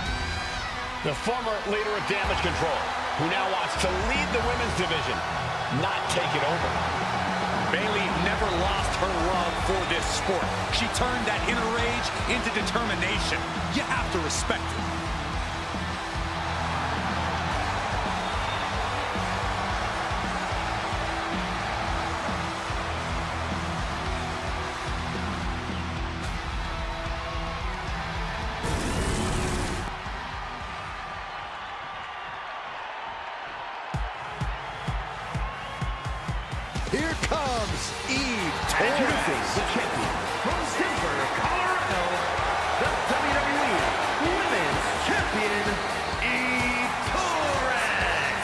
The former leader of Damage Control, who now wants to lead the women's division, not take it over. Bayley never lost her love for this sport. She turned that inner rage into determination. You have to respect it. Here comes Eve Torres. Introducing the champion from Denver, Colorado, the WWE Women's Champion, Eve Torres.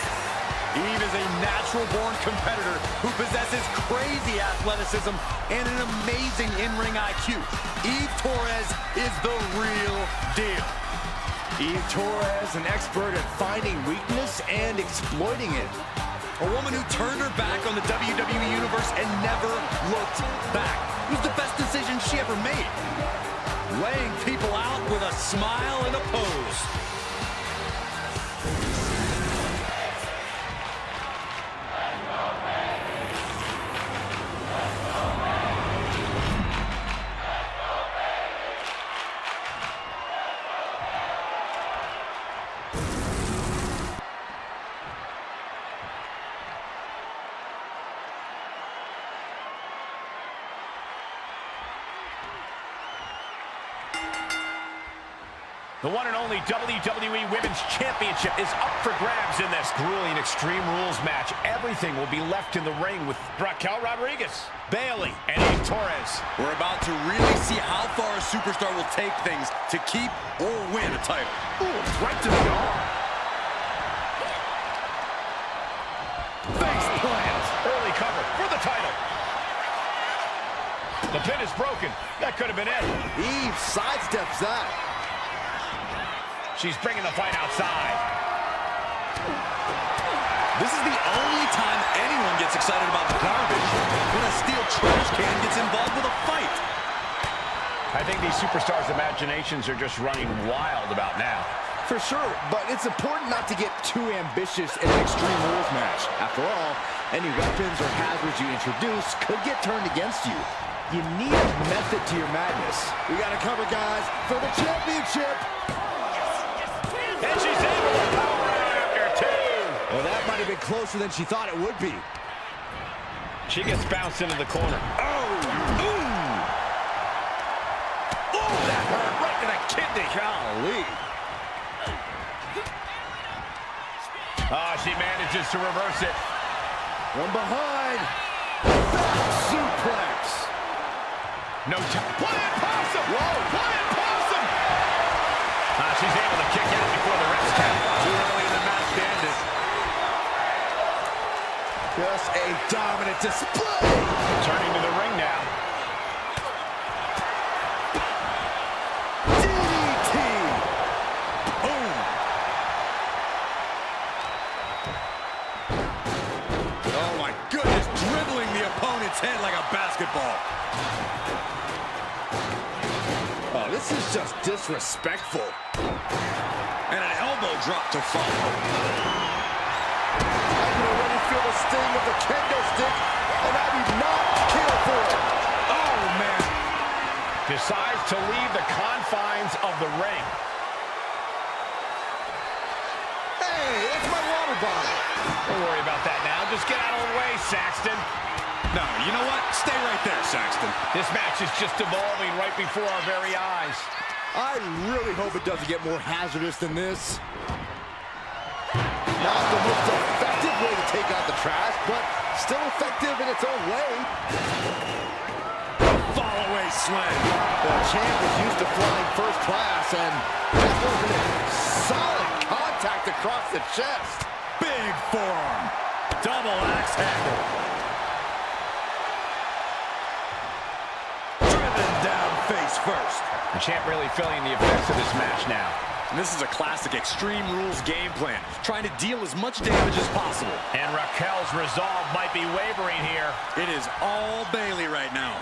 Eve is a natural-born competitor who possesses crazy athleticism and an amazing in-ring IQ. Eve Torres is the real deal. Eve Torres, an expert at finding weakness and exploiting it. A woman who turned her back on the WWE Universe and never looked back. It was the best decision she ever made. Laying people out with a smile and a pose. The one and only WWE Women's Championship is up for grabs in this grueling Extreme Rules match. Everything will be left in the ring with Raquel Rodriguez, Bayley, and Eve Torres. We're about to really see how far a superstar will take things to keep or win a title. Ooh, right to the arm. Face plant. Early cover for the title. The pin is broken. That could have been it. Eve sidesteps that. She's bringing the fight outside. This is the only time anyone gets excited about the garbage, when a steel trash can gets involved with a fight. I think these superstars' imaginations are just running wild about now. For sure, but it's important not to get too ambitious in an Extreme Rules match. After all, any weapons or hazards you introduce could get turned against you. You need a method to your madness. We got to cover, guys, for the championship. And she's able to power out after two. Well, that might have been closer than she thought it would be. She gets bounced into the corner. Oh! Ooh! Oh, that hurt right to the kidney. Golly. She manages to reverse it. One behind. Back suplex. No time. Flying possum! Whoa! Flying possum! She's able to kick out before the ref's count. Too early in the match to end it. Just a dominant display. Turning to the ring now. DDT. Boom. Oh my goodness, dribbling the opponent's head like a basketball. Oh, this is just disrespectful. And an elbow drop to follow. I can already feel the sting of the kendo stick, and I do not care for it. Oh, man. Decides to leave the confines of the ring. Hey, that's my water bottle. Don't worry about that now. Just get out of the way, Saxton. No, you know what? Stay right there, Saxton. This match is just evolving right before our very eyes. I really hope it doesn't get more hazardous than this. Not the most effective way to take out the trash, but still effective in its own way. Fall away slam. The champ is used to flying first class, and that's chest. Big forearm. Double axe handle. Driven down face first. The champ really feeling the effects of this match now. And this is a classic Extreme Rules game plan, trying to deal as much damage as possible. And Raquel's resolve might be wavering here. It is all Bayley right now.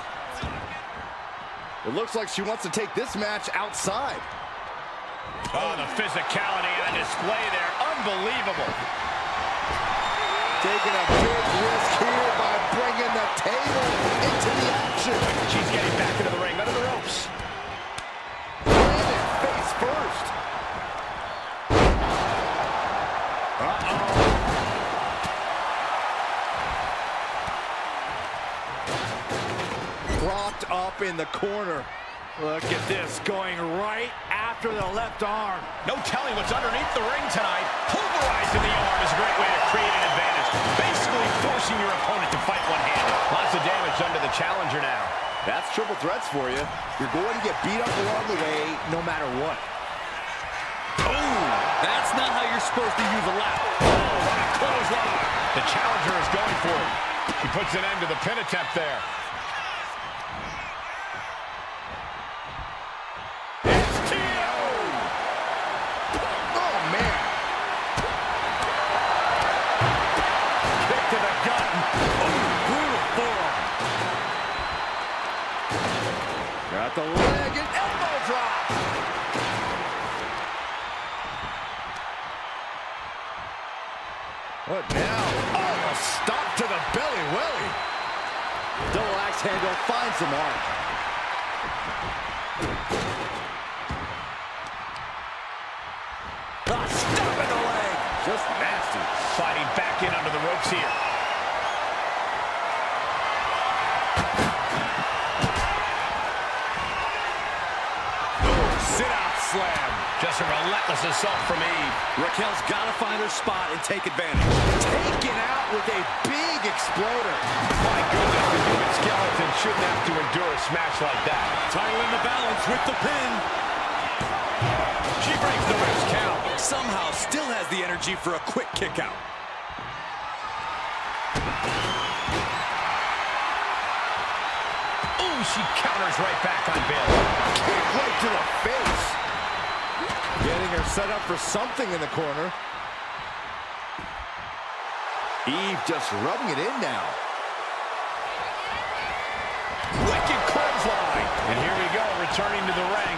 It looks like she wants to take this match outside. Oh, the physicality on display there. Unbelievable. Taking a big risk here by bringing the table into the action. She's getting back into the ring, under the ropes. Landed face first. Propped up in the corner. Look at this, going right after the left arm. No telling what's underneath the ring tonight. Pulverizing the arm is a great way to create an advantage. Basically forcing your opponent to fight one-handed. Lots of damage done to the challenger now. That's triple threats for you. You're going to get beat up along the way no matter what. Oh, that's not how you're supposed to use a lap. Oh, what a clothesline. The challenger is going for it. He puts an end to the pin attempt there. Got the leg and elbow drop. What now? Oh, a stop to the belly welly. Double axe handle finds the mark. Stop in the leg. Just nasty. Sliding back in under the ropes here. Sit-out slam. Just a relentless assault from Eve. Raquel's got to find her spot and take advantage. Taken out with a big exploder. My goodness, the human skeleton shouldn't have to endure a smash like that. Title in the balance with the pin. She breaks the ref's count. Somehow still has the energy for a quick kick out. Ooh, she counters right back on Bayley. Kick right to the face. Getting her set up for something in the corner. Eve just rubbing it in now. Wicked clothesline. And here we go, returning to the ring.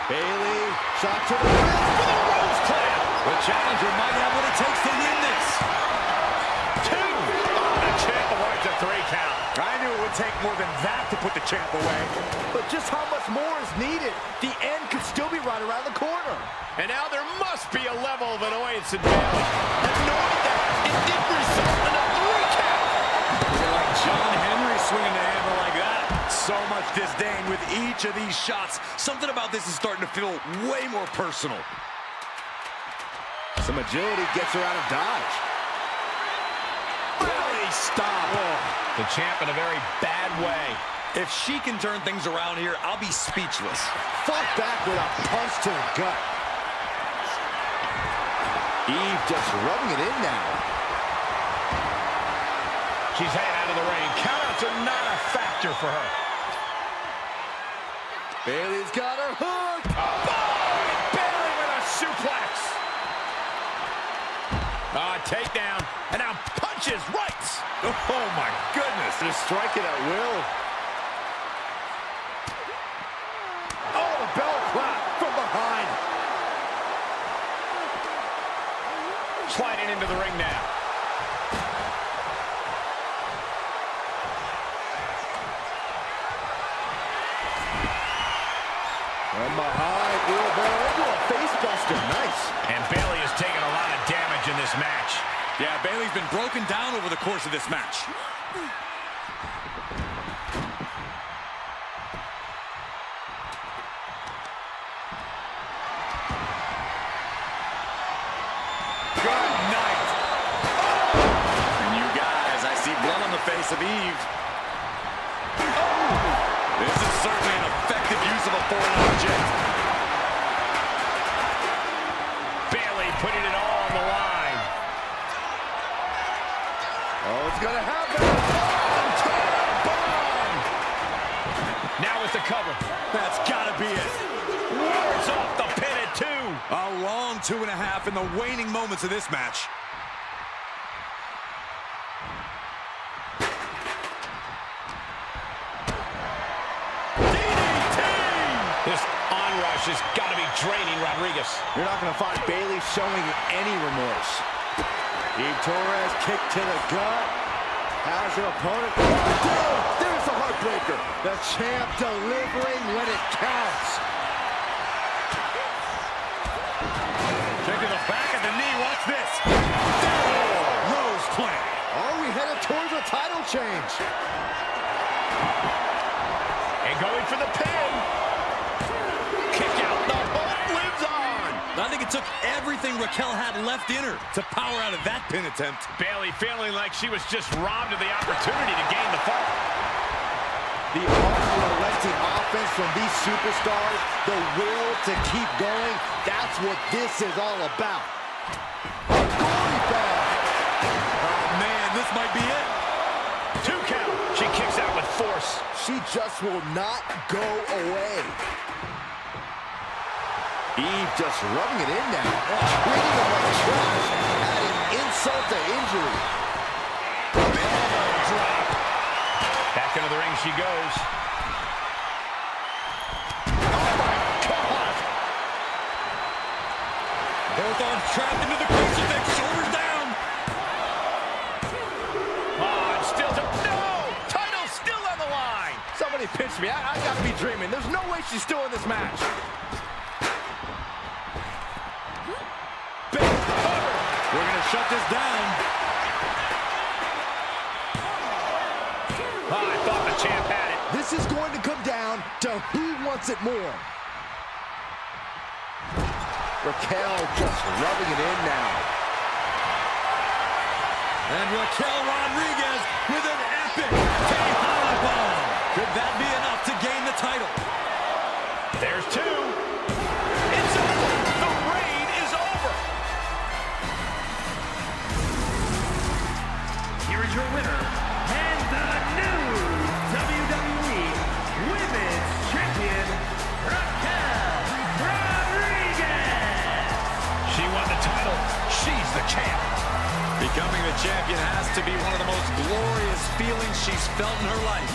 Bayley, shot to the wrist for the rose clamp. The challenger might have what it takes to win this. 2. Oh, the champ avoids a 3 count. I knew it would take more than that to put the champ away. But just how much more is needed? The end could still be right around the corner. And now there must be a level of annoyance in Bayley. And knowing that it did result in a 3 count. Like John Henry swinging the hammer like that. So much disdain with each of these shots. Something about this is starting to feel way more personal. Some agility gets her out of dodge. Belly stop. Oh. The champ in a very bad way. If she can turn things around here, I'll be speechless. Fought back with a punch to the gut. Eve just rubbing it in now. She's heading out of the ring. Countouts are not a factor for her. Bayley's got her hooked. Bayley with a suplex. Takedown. And now punches right. Oh, my goodness. Just striking at will. Oh, the bell clap from behind. Sliding into the ring now. From behind, wheelbarrow into a facebuster. Nice. And Bayley has taken a lot of damage in this match. Yeah, Bayley's been broken down over the course of this match. Good night. And you guys, I see blood on the face of Eve. This is certainly an effective use of a foreign object. Now with the cover. That's gotta be it. Wars off the pin at 2. A long 2.5 in the waning moments of this match. DDT! This onrush has got to be draining Rodriguez. You're not going to find Bayley showing any remorse. Torres kick to the gut. Has her opponent. There's the heartbreaker. The champ delivering when it counts. Kick to the back of the knee. Watch this. Rose plant. Are we headed towards a title change? And going for the pin. Kick out. The Hulk lives on. I think it took everything Raquel had left in her to power out of that pin attempt. Bayley feeling like she was just robbed of the opportunity to gain the fall. The unrelenting offense from these superstars, the will to keep going, that's what this is all about. A goalie bag. Oh, man, this might be it. 2 count. She kicks out with force. She just will not go away. Eve just rubbing it in now, treating him like trash, adding insult to injury. Elbow drop. Back into the ring she goes. Oh my God! Both arms trapped into the crucifix, shoulders down. Oh, still no! Title still on the line. Somebody pinch me. I gotta be dreaming. There's no way she's still in this match. We're gonna shut this down. Oh, I thought the champ had it. This is going to come down to who wants it more. Raquel just rubbing it in now. And Raquel Rodriguez with an epic Tejana bomb. Could that be enough to gain the title? There's 2. It's over. The reign is over. Here is your winner, and the new WWE Women's Champion, Raquel Rodriguez. She won the title. She's the champ. Becoming the champion has to be one of the most glorious feelings she's felt in her life.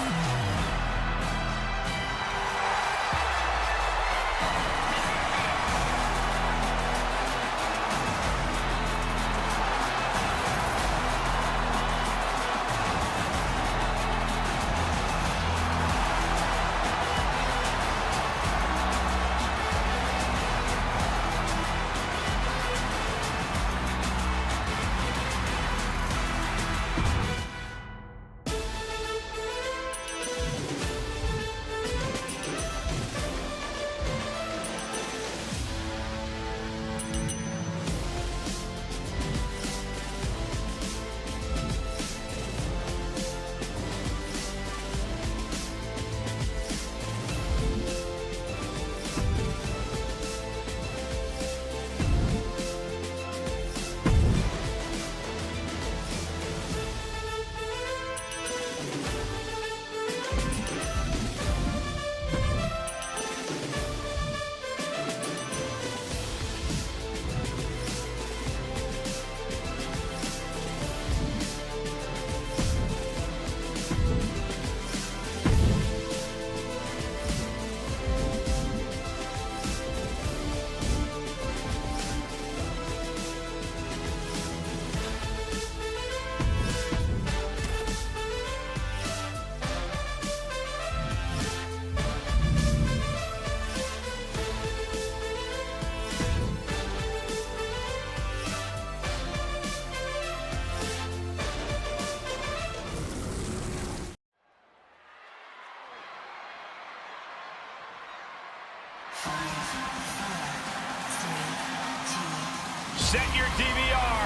Set your DVR.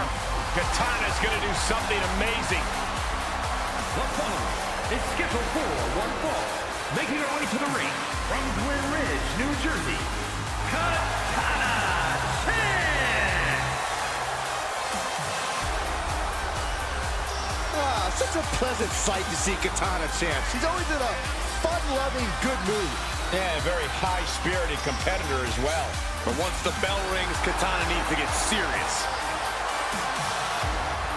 Katana's going to do something amazing. The following is scheduled for one fall. Making her way to the ring from Glen Ridge, New Jersey, Katana Chance. Such a pleasant sight to see Katana Chance. She's always in a fun fun-loving, good mood. Yeah, a very high-spirited competitor as well. But once the bell rings, Katana needs to get serious.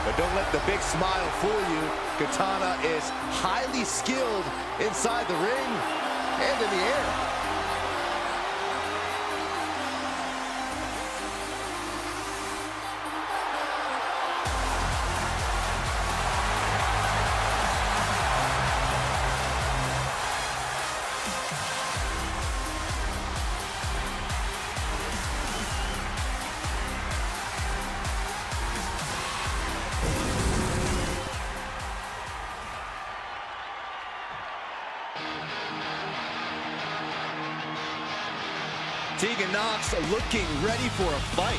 But don't let the big smile fool you. Katana is highly skilled inside the ring and in the air. Tegan Nox looking ready for a fight.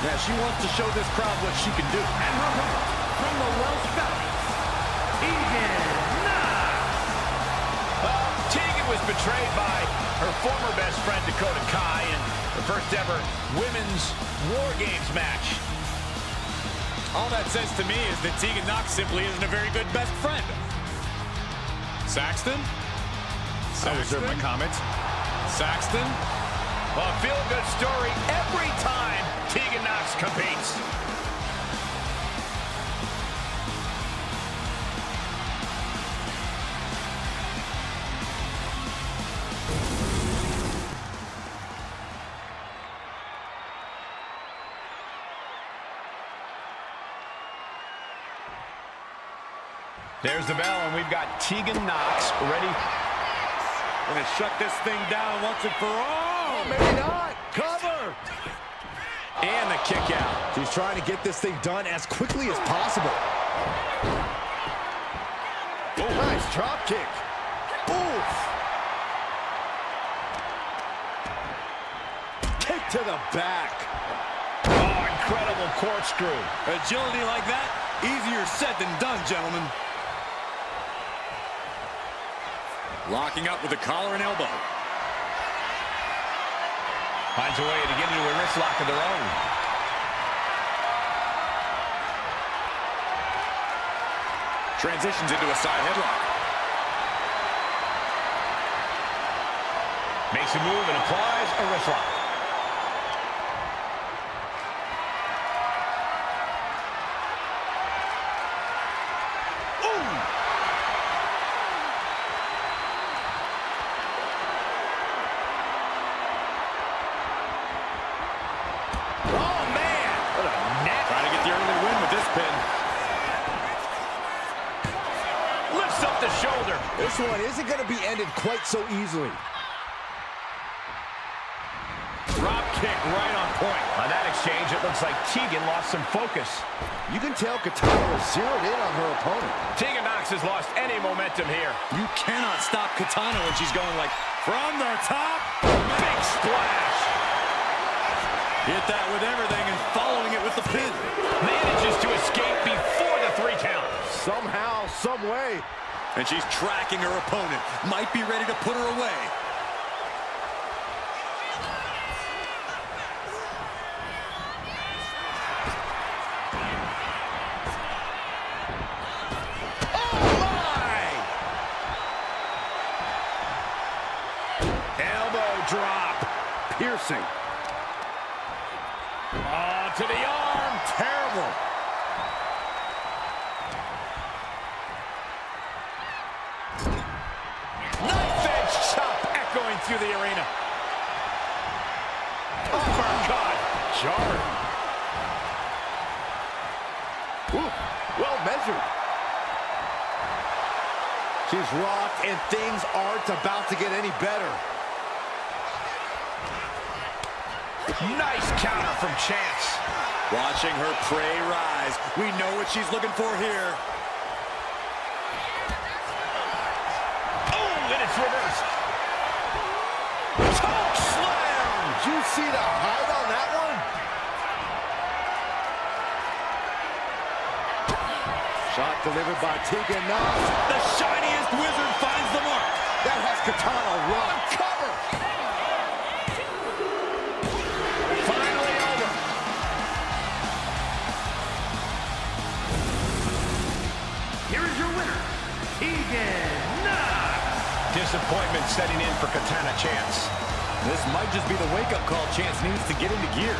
Yeah, she wants to show this crowd what she can do. And her opponent, from the Welsh Valley, Tegan Nox. Well, Tegan was betrayed by her former best friend, Dakota Kai, in the first ever women's War Games match. All that says to me is that Tegan Nox simply isn't a very good best friend. Saxton? I reserve my comments. Saxton? Well, a feel-good story every time Tegan Nox competes. There's the bell, and we've got Tegan Nox ready. Gonna shut this thing down once and for all. Maybe not. Cover. And the kick out. She's trying to get this thing done as quickly as possible. Oh, nice drop kick. Oof. Kick to the back. Oh, incredible corkscrew. Agility like that, easier said than done, gentlemen. Locking up with a collar and elbow. Finds a way to get into a wrist lock of their own. Transitions into a side headlock. Makes a move and applies a wrist lock. This one isn't going to be ended quite so easily. Drop kick right on point. On that exchange, it looks like Tegan lost some focus. You can tell Katana was zeroed in on her opponent. Tegan Nox has lost any momentum here. You cannot stop Katana when she's going like, from the top. Big splash. Hit that with everything and following it with the pin. Manages to escape before the 3 count. Somehow, some way. And she's tracking her opponent. Might be ready to put her away. Oh, my! Elbow drop. Piercing. Oh, to the arm. Terrible. Going through the arena. Uppercut. Jarred. Ooh, well measured. She's rocked, and things aren't about to get any better. Nice counter from Chance. Watching her prey rise. We know what she's looking for here. Oh, and it's reversed. Choke slam! Did you see the height on that one? Shot delivered by Tegan Nox. The shiniest wizard finds the mark. That has Katana rocked. Cover! Finally over. Here is your winner, Tegan Nox. setting in for Katana Chance. This might just be the wake-up call Chance needs to get into gear.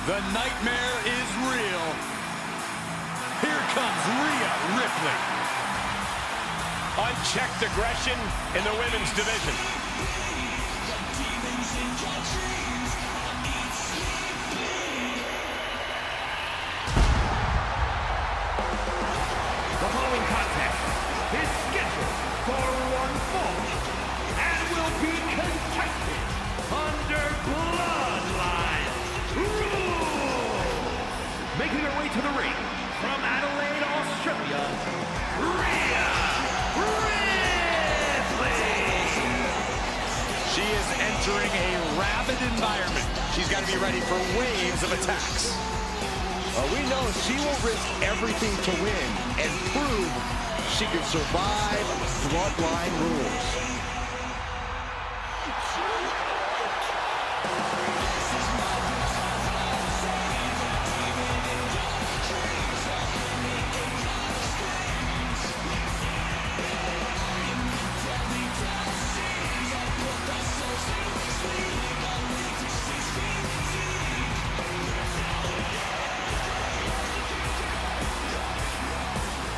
The nightmare is real. Here comes Rhea Ripley. Unchecked aggression in the women's division. The following contest is scheduled for one fall and will be contested under Bloodline rules. Making her way to the ring from Adelaide, Australia, Rhea Ripley. She is entering a rabid environment. She's got to be ready for waves of attacks. We know she will risk everything to win and prove she can survive Bloodline rules.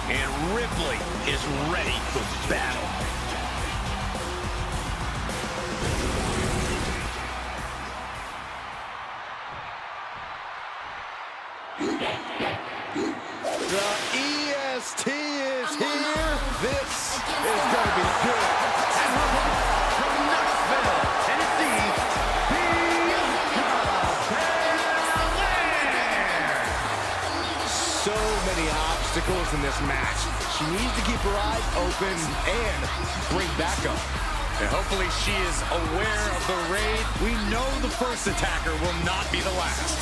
And Ripley is ready for battle. The EST is here. This is going to be good. And her opponent from Knoxville, Tennessee, So many obstacles in this match. She needs to keep her eyes open and bring backup. And hopefully she is aware of the raid. We know the first attacker will not be the last.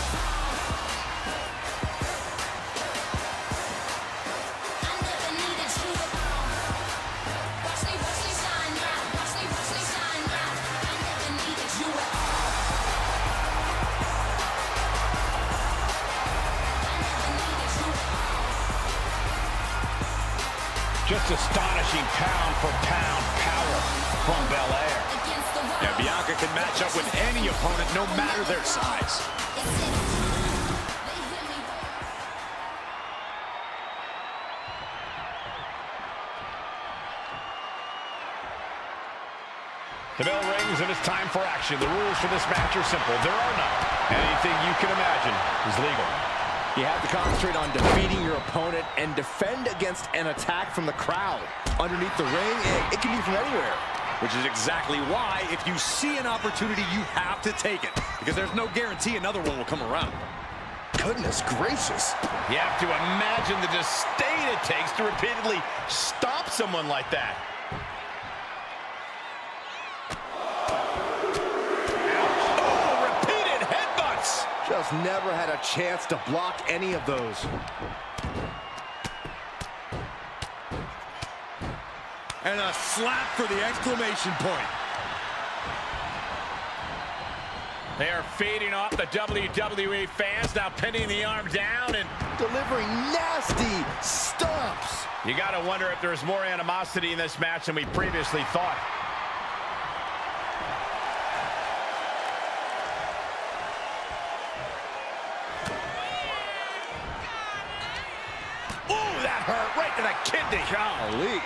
Just astonishing pound-for-pound power from Belair. Yeah, Bianca can match up with any opponent, no matter their size. The bell rings and it's time for action. The rules for this match are simple. There are none. Anything you can imagine is legal. You have to concentrate on defeating your opponent and defend against an attack from the crowd. Underneath the ring, it can be from anywhere. Which is exactly why, if you see an opportunity, you have to take it. Because there's no guarantee another one will come around. Goodness gracious. You have to imagine the disdain it takes to repeatedly stop someone like that. Oh, repeated headbutts. Just never had a chance to block any of those. And a slap for the exclamation point. They are feeding off the WWE fans, now pinning the arm down and delivering nasty stomps. You got to wonder if there's more animosity in this match than we previously thought. Ooh, that hurt right to the kidney. Golly.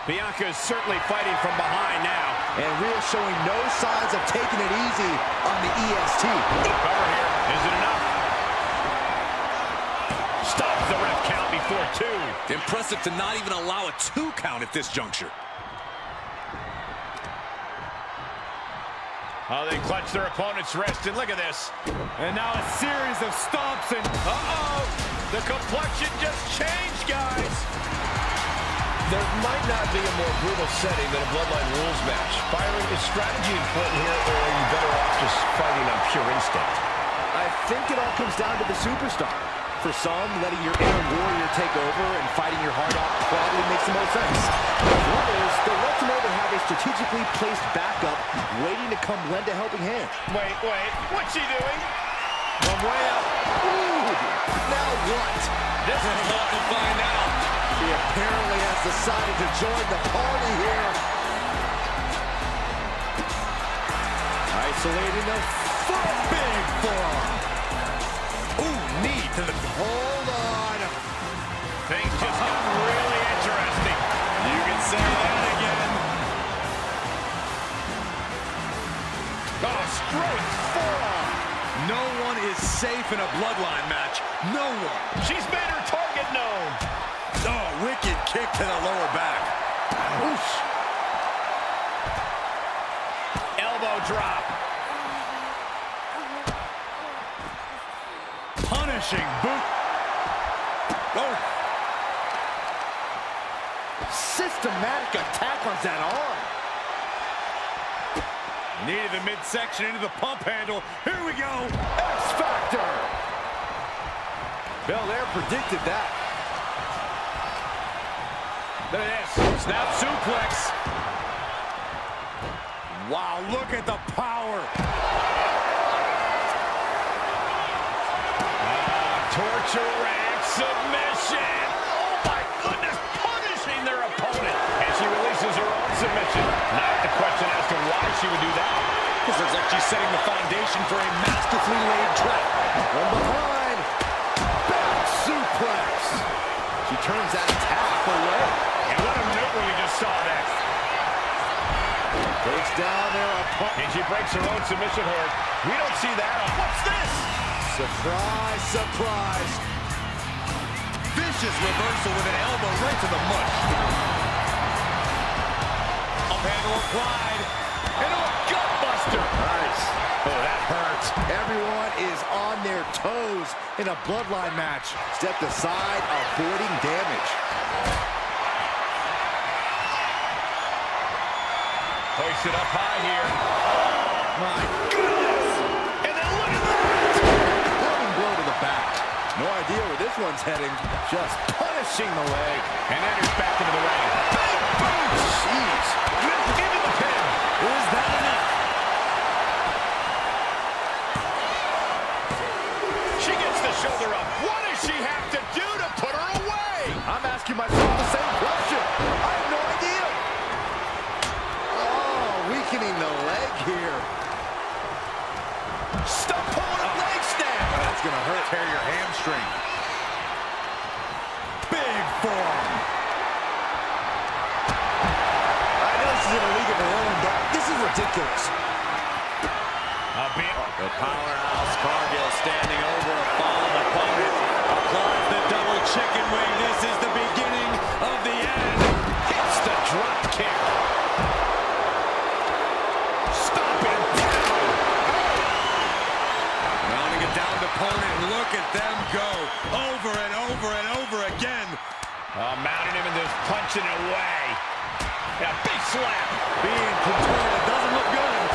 Bianca is certainly fighting from behind now. And Rhea showing no signs of taking it easy on the EST. Cover here. Is it enough? Stops the ref count before two. Impressive to not even allow a 2 count at this juncture. Oh, they clutch their opponent's wrist, and look at this. And now a series of stomps and... Uh-oh! The complexion just changed, guys. There might not be a more brutal setting than a Bloodline rules match. Byron, is strategy important here, or are you better off just fighting on pure instinct? I think it all comes down to the superstar. For some, letting your inner warrior take over and fighting your heart out probably makes the most sense. For others, they'll let you know they have a strategically placed backup waiting to come lend a helping hand. Wait, what's she doing? From way up. Ooh, now what? This is about to find out. He apparently has decided to join the party here. Isolating the foot. Big forearm. Ooh, knee to the... Hold on. Things just got really interesting. You can say that again. Oh, straight forearm. No one is safe in a Bloodline match. No one. She's made her target known. Oh, wicked kick to the lower back. Oof. Elbow drop. Punishing boot. Oh. Systematic attack on that arm. Knee to the midsection into the pump handle. Here we go. X Factor. Belair predicted that. Look at this. Snap suplex. Wow, look at the power. Torture rack submission. Oh my goodness, punishing their opponent. And she releases her own submission. Not the question as to why she would do that. This looks like she's setting the foundation for a masterfully laid trap. From behind. Back suplex. She turns that attack away. And what a maneuver we just saw there. Takes down their opponent. And she breaks her own submission hold. We don't see that. What's this? Surprise, surprise. Vicious reversal with an elbow right to the mush. Up handle applied. And a gutbuster. Nice. Oh, that hurts. Everyone is on their toes in a Bloodline match. Stepped aside, avoiding damage. Hoisted up high here. My goodness! And then look at that! Loving blow to the back. No idea where this one's heading. Just punishing the leg. And enters back into the ring. Big boot! Jeez. Into the pin. Is that enough? She gets the shoulder up. What does she have to do to put her away? I'm asking myself the same question. I have no idea. Oh, weakening the leg here. Stop pulling a leg snap. That's going to hurt. Tear your hamstring. Big forearm. I know this is in a league of their own, but this is ridiculous. The powerhouse Cargill standing over a fallen opponent. Applies the double chicken wing. This is the beginning of the end. Hits the drop kick. Stomping down. Mounting a downed opponent. Look at them go. Over and over and over again. Mounting him and just punching it away. Yeah, big slap. Being contorted doesn't look good.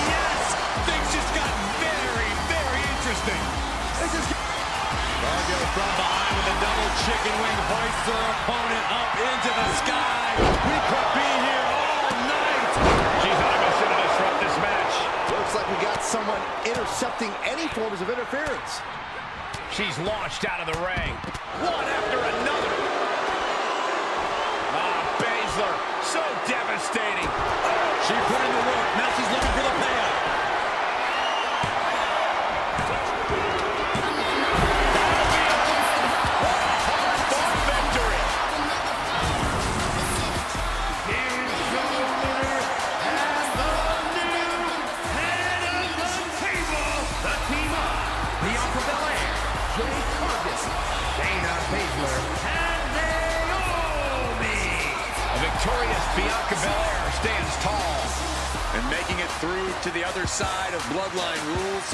Yes! Things just got very, very interesting. Cargill from behind with a double chicken wing. Hoists her opponent up into the sky. We could be here all night. She's on a mission to disrupt this match. Looks like we got someone intercepting any forms of interference. She's launched out of the ring. One after another. Baszler, so devastating. She put in the work. Now she's looking for the payout. Hard-fought victory. Here's your winner and the new head of the table. The team of Bianca Belair, Jay Cargill, Shayna Baszler, and Naomi. A victorious Bianca Belair stands tall. And making it through to the other side of Bloodline rules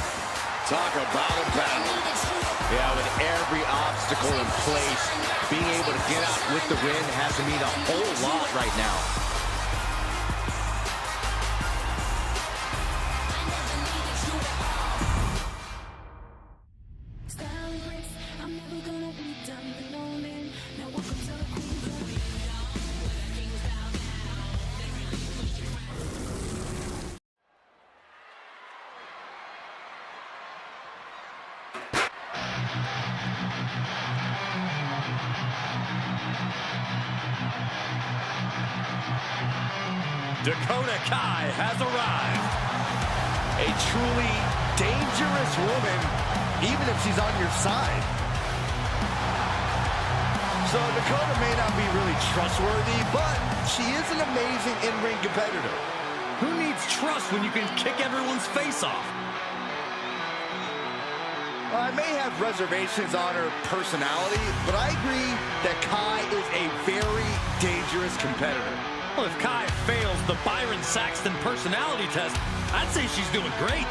Talk about a battle. Yeah, with every obstacle in place, being able to get out with the win has to mean a whole lot right now. Dakota Kai has arrived. A truly dangerous woman, even if she's on your side. So Dakota may not be really trustworthy, but she is an amazing in-ring competitor. Who needs trust when you can kick everyone's face off? I may have reservations on her personality, but I agree that Kai is a very dangerous competitor. Well, if Kai fails the Byron Saxton personality test, I'd say she's doing great.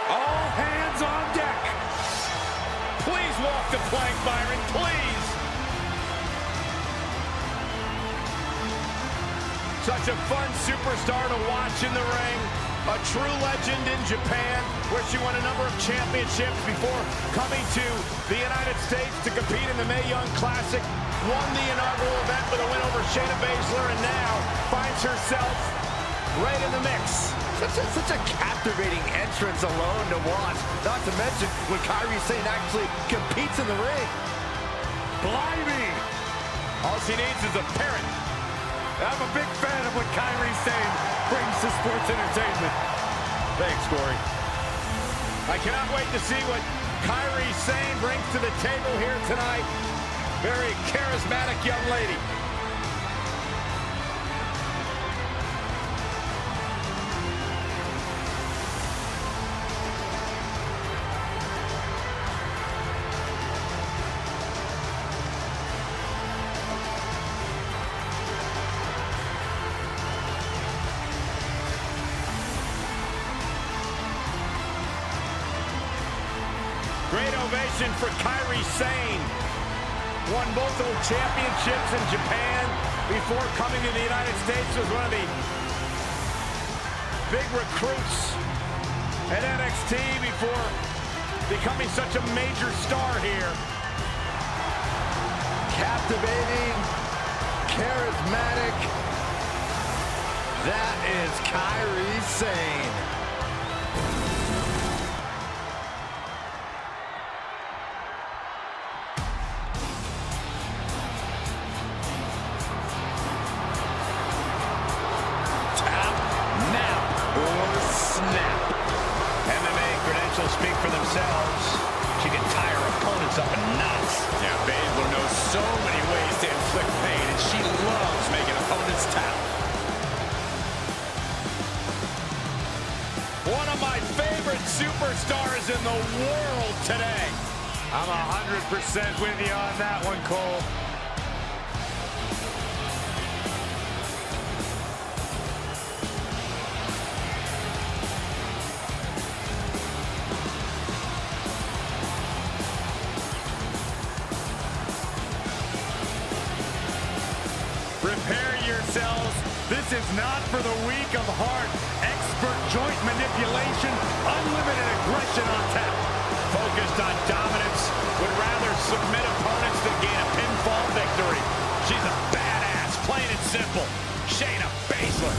All hands on deck. Please walk the plank, Byron, please. Such a fun superstar to watch in the ring. A true legend in Japan, where she won a number of championships before coming to the United States to compete in the Mae Young Classic. Won the inaugural event with a win over Shayna Baszler, and now finds herself right in the mix. Such a captivating entrance alone to watch. Not to mention when Kairi Sane actually competes in the ring. Blimey. All she needs is a parent. I'm a big fan of what Kairi Sane brings to sports entertainment. Thanks, Corey. I cannot wait to see what Kairi Sane brings to the table here tonight. Very charismatic young lady. Great ovation for Kairi Sane. Won multiple championships in Japan before coming to the United States. Was one of the big recruits at NXT before becoming such a major star here. Captivating, charismatic. That is Kairi Sane. Speak for themselves. She can tie her opponents up in knots. Yeah, Baszler knows so many ways to inflict pain, and she loves making opponents tap. One of my favorite superstars in the world today. I'm 100% with you on that one, Cole. Prepare yourselves. This is not for the weak of heart. Expert joint manipulation, unlimited aggression on tap. Focused on dominance, would rather submit opponents than gain a pinfall victory. She's a badass, plain and simple. Shayna Baszler.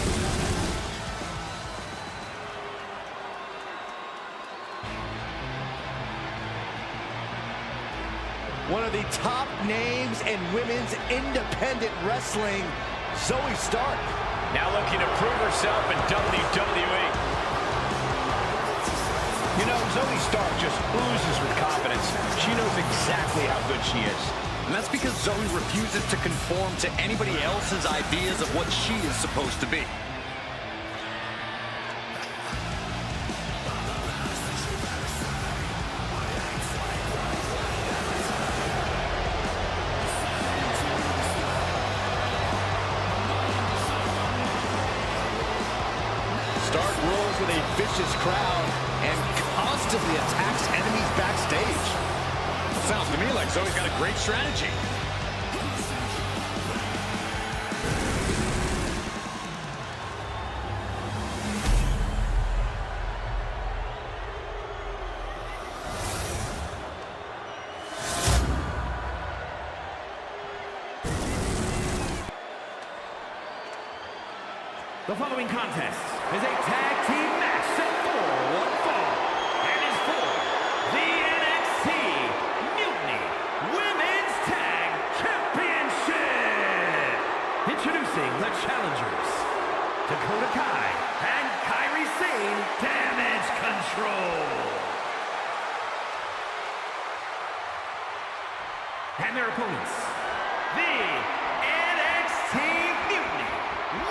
One of the top names in women's independent wrestling, Zoey Stark. Now looking to prove herself in WWE. You know, Zoey Stark just oozes with confidence. She knows exactly how good she is. And that's because Zoey refuses to conform to anybody else's ideas of what she is supposed to be. Stark rolls with a vicious crowd and constantly attacks enemies backstage. Sounds to me like Zoey's got a great strategy. The following contest is a tag team match set for one fall and is for the NXT Mutiny Women's Tag Championship. Introducing the challengers, Dakota Kai and Kairi Sane, Damage Control. And their opponents, the NXT Mutiny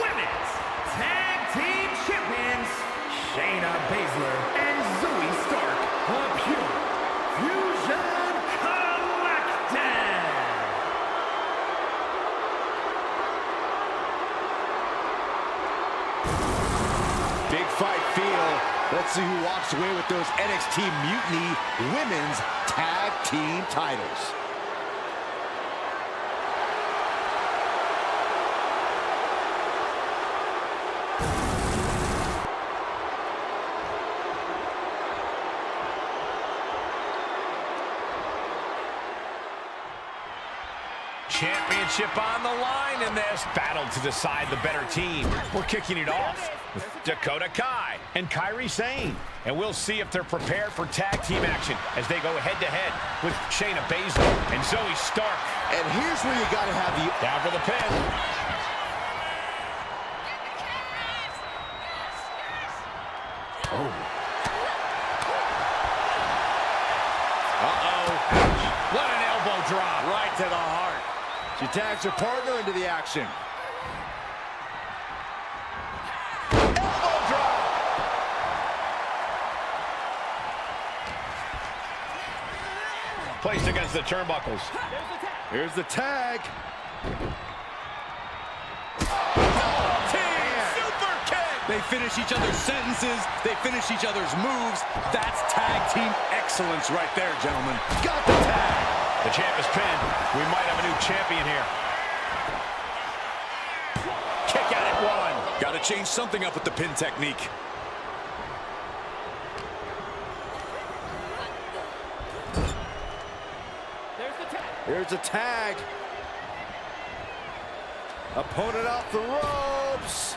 Women's Tag Team Champions, Shayna Baszler and Zoey Stark, the Pure Fusion Collective. Big fight feel. Let's see who walks away with those NXT Mutiny Women's Tag Team titles. Championship on the line in this battle to decide the better team. We're kicking it off with Dakota Kai and Kairi Sane. And we'll see if they're prepared for tag team action as they go head-to-head with Shayna Baszler and Zoey Stark. And here's where you got to have the... Down for the pin. Oh. Uh-oh. What an elbow drop. Right to the heart. She tags her partner into the action. Elbow drop. Placed against the turnbuckles. Here's the tag. Super kick! They finish each other's sentences. They finish each other's moves. That's tag team excellence right there, gentlemen. Got the tag. The champ is pinned. We might have a new champion here. Kick out at one. Got to change something up with the pin technique. Here's a tag. Opponent off the ropes.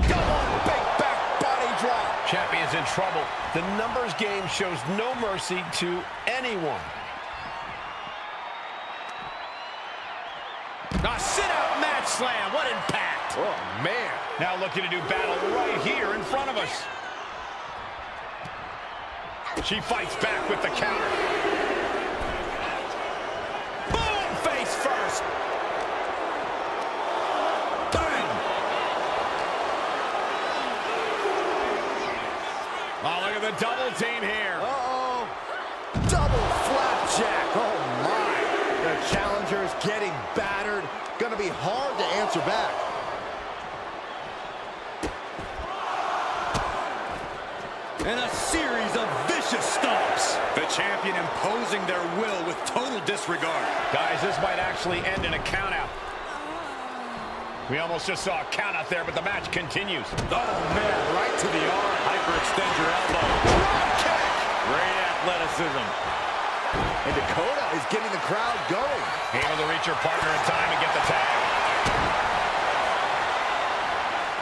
Double big back body drop. Champion's in trouble. The numbers game shows no mercy to anyone. A sit-out match slam. What impact. Oh, man. Now looking to do battle right here in front of us. She fights back with the counter. Boom! Face first. Bang! Oh, look at the double team here. Uh-oh. Double flapjack. Oh, my. The challenger's getting battered. Gonna be hard to answer back. And a series of vicious stomps. The champion imposing their will with total disregard. Guys, this might actually end in a countout. We almost just saw a count out there, but the match continues. Oh, man, right to the arm. Hyperextend your elbow. Drop kick. Great athleticism. And Dakota is getting the crowd going. Able to reach her partner in time and get the tag.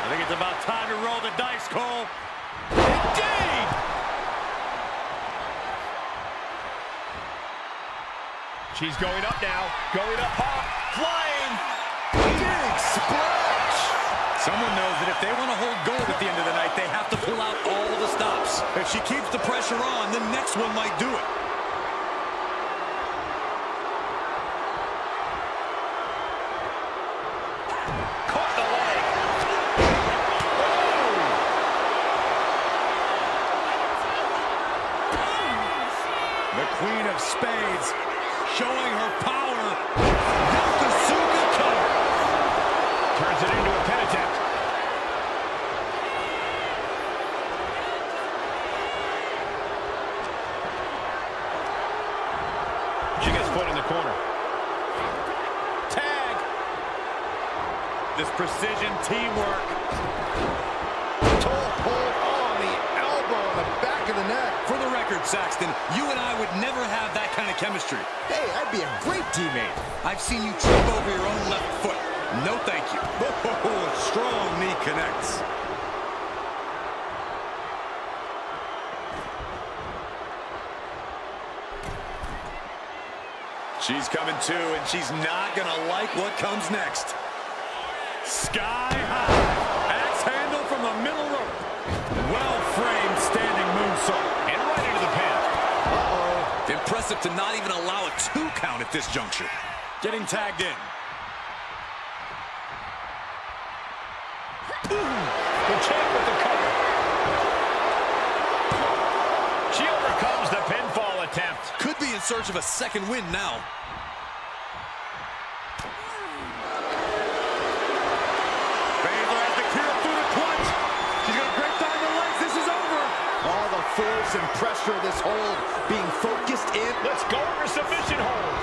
I think it's about time to roll the dice, Cole. Indeed! She's going up now. Going up hot. Flying. Big splash. Someone knows that if they want to hold gold at the end of the night, they have to pull out all the stops. If she keeps the pressure on, the next one might do it. Caught the leg. The Queen of Spades showing her power. Yokozuna cover. Turns it into a pin attempt. She gets put in the corner. Tag. This precision teamwork. Toe hold on the elbow on the back of the neck. For the record, Saxton, you and I would never have that kind of chemistry. Hey, I'd be a great teammate. I've seen you trip over your own left foot. No thank you. Oh, strong knee connects. She's coming too, and she's not gonna like what comes next. Sky high. Axe handle from the middle rope. Well-framed standing moonsault. And right into the pin. Uh-oh. Impressive to not even allow a 2 count at this juncture. Getting tagged in. The champ with the cover. She overcomes the pinfall attempt. Could be in search of a second win now. Baszler has the clear through the clutch. She's going to break down the legs. This is over. All the force and pressure of this hold being focused in. Let's go for a submission hold.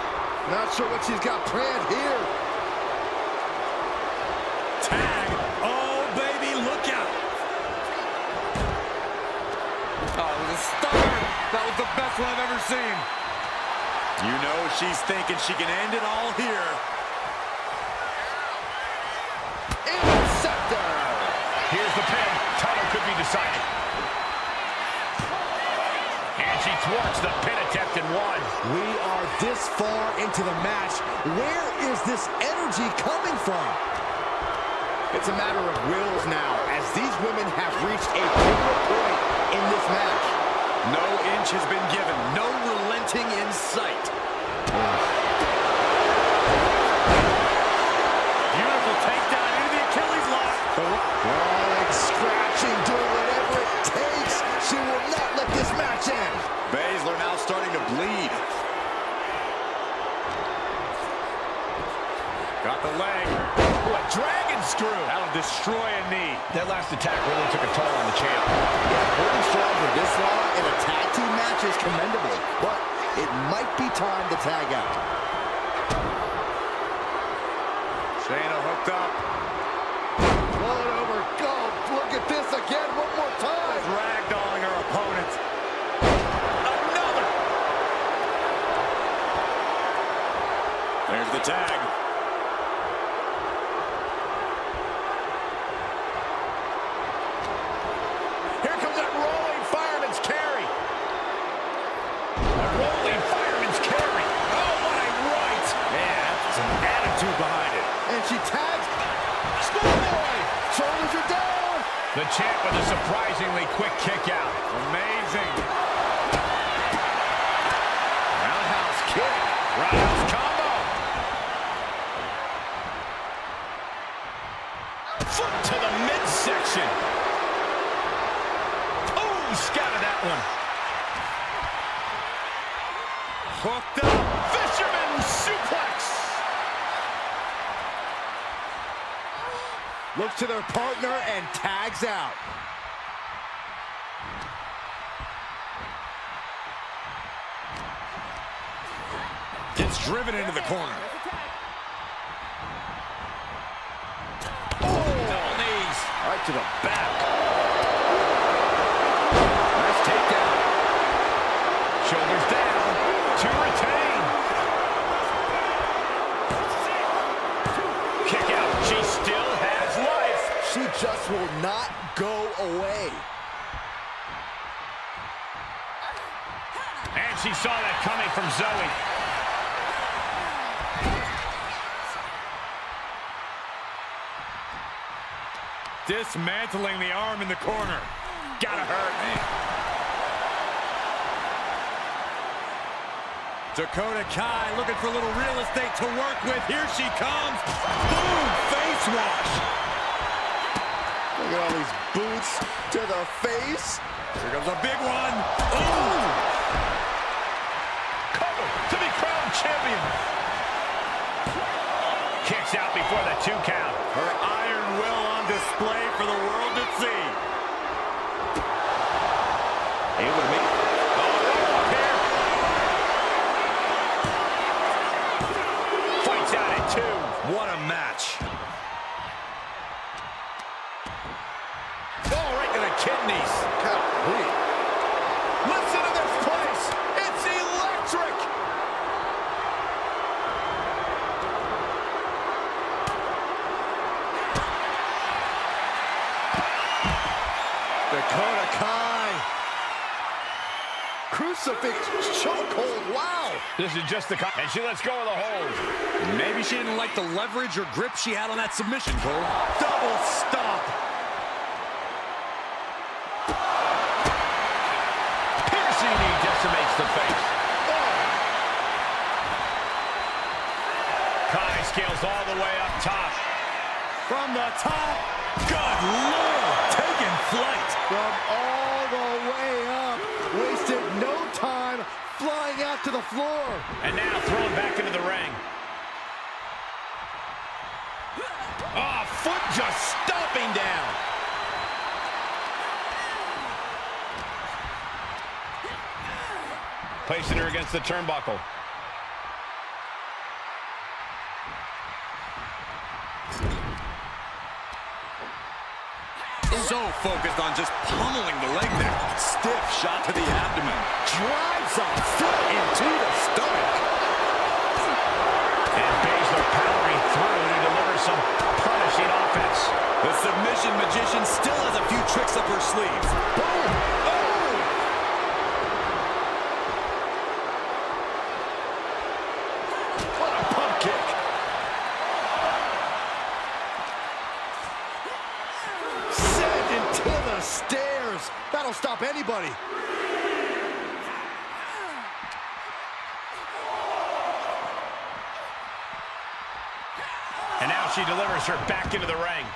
Not sure what she's got planned here. Tag. Oh, baby, look out. Oh, it was a stunner. That was the best one I've ever seen. You know she's thinking she can end it all here. Interceptor. Here's the pin. Title could be decided. And she thwarts the pin attempt and won. We are this far into the match. Where is this energy coming from? It's a matter of wills now, as these women have reached a pivotal point in this match. No inch has been given. No relenting in sight. Beautiful takedown into the Achilles lock. Leg scratching, doing whatever it takes. She will not let this match end. Baszler now starting to bleed. Got the leg. Ooh, a dragon screw. That'll destroy a knee. That last attack really took a toll on the champ. Yeah, holding strong for this long in a tag team match is commendable, but it might be time to tag out. Shayna hooked up. Pull it over, go. Look at this again, one more time. Ragdolling her opponent. Another. There's the tag. Here comes that rolling fireman's carry. A rolling fireman's carry. Oh, what a right. Man, that's some attitude behind it. And she tags. Schoolboy. Shoulders are down. The champ with a surprisingly quick kick out. Amazing. Roundhouse kick. Roundhouse combo. Foot to the midsection. Oh, scouted that one. Hooked up. Fisherman suplex. Looks to their partner and tags out. Gets driven into the corner. Double knees. Right to the back. Nice takedown. Shoulders down. To retain. Kick out. She still has life. She just will not go away. And she saw that coming from Zoey. Dismantling the arm in the corner. Gotta hurt. Dakota Kai looking for a little real estate to work with. Here she comes. Boom! Face wash. Look at all these boots to the face. Here comes a big one. Oh! Cover to be crowned champion. Kicks out before the 2 count. Her iron will on display for the world to see. Able to make. Oh, up here. Fights out at 2. What a match. Oh, right to the kidneys. Golly. Listen to this place. It's electric. Dakota Kai. Crucifix chokehold. Wow. This is just the... And she lets go of the hold. Maybe she didn't like the leverage or grip she had on that submission, Cole. Double stop. Piercing knee decimates the face. Kai scales all the way up top. From the top. Good Lord. Taking flight. From all the way up. Wasted no time flying out to the floor. And now thrown back into the ring. Oh, foot just stomping down. Placing her against the turnbuckle. So focused on just pummeling the leg there. Stiff shot to the abdomen. Drives a foot into the stomach. And Baszler powering through to deliver some punishing offense. The submission magician still has a few tricks up her sleeves. Boom! Oh! What a pump kick. Sent into the stairs. That'll stop anybody. And now she delivers her back into the ring.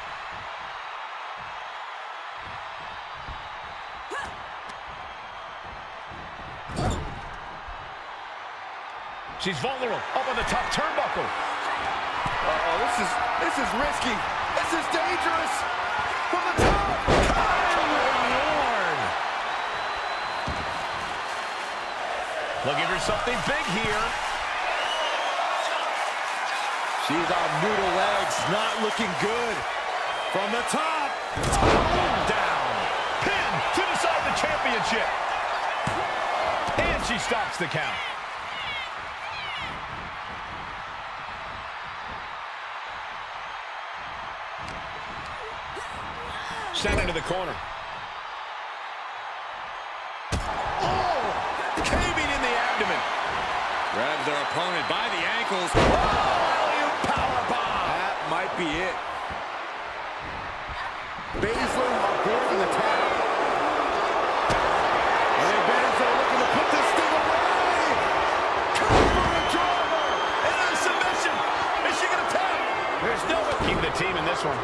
She's vulnerable, up on the top turnbuckle. Uh-oh, this is risky. This is dangerous. From the top. Lord. Looking for something big here. She's on noodle legs, not looking good. From the top. Down. Pin to decide the championship. And she stops the count. Sent into the corner. Oh! Caving in the abdomen. Grabs their opponent by the ankles. Oh, powerbomb. That might be it. Baszler avoiding the tap. And Baszler looking to put this thing away. Cover and driver. And a submission. Is she going to tap? There's no one. Keep the team in this one.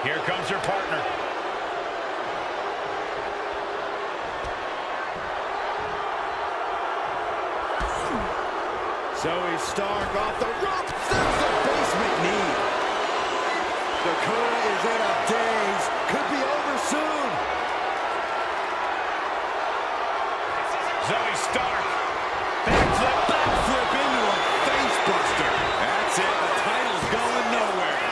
Here comes her partner. Zoey Stark off the rope. There's the basement knee. Dakota is in a daze. Could be over soon. Zoey Stark. Backflip into a face buster. That's it. The title's going nowhere.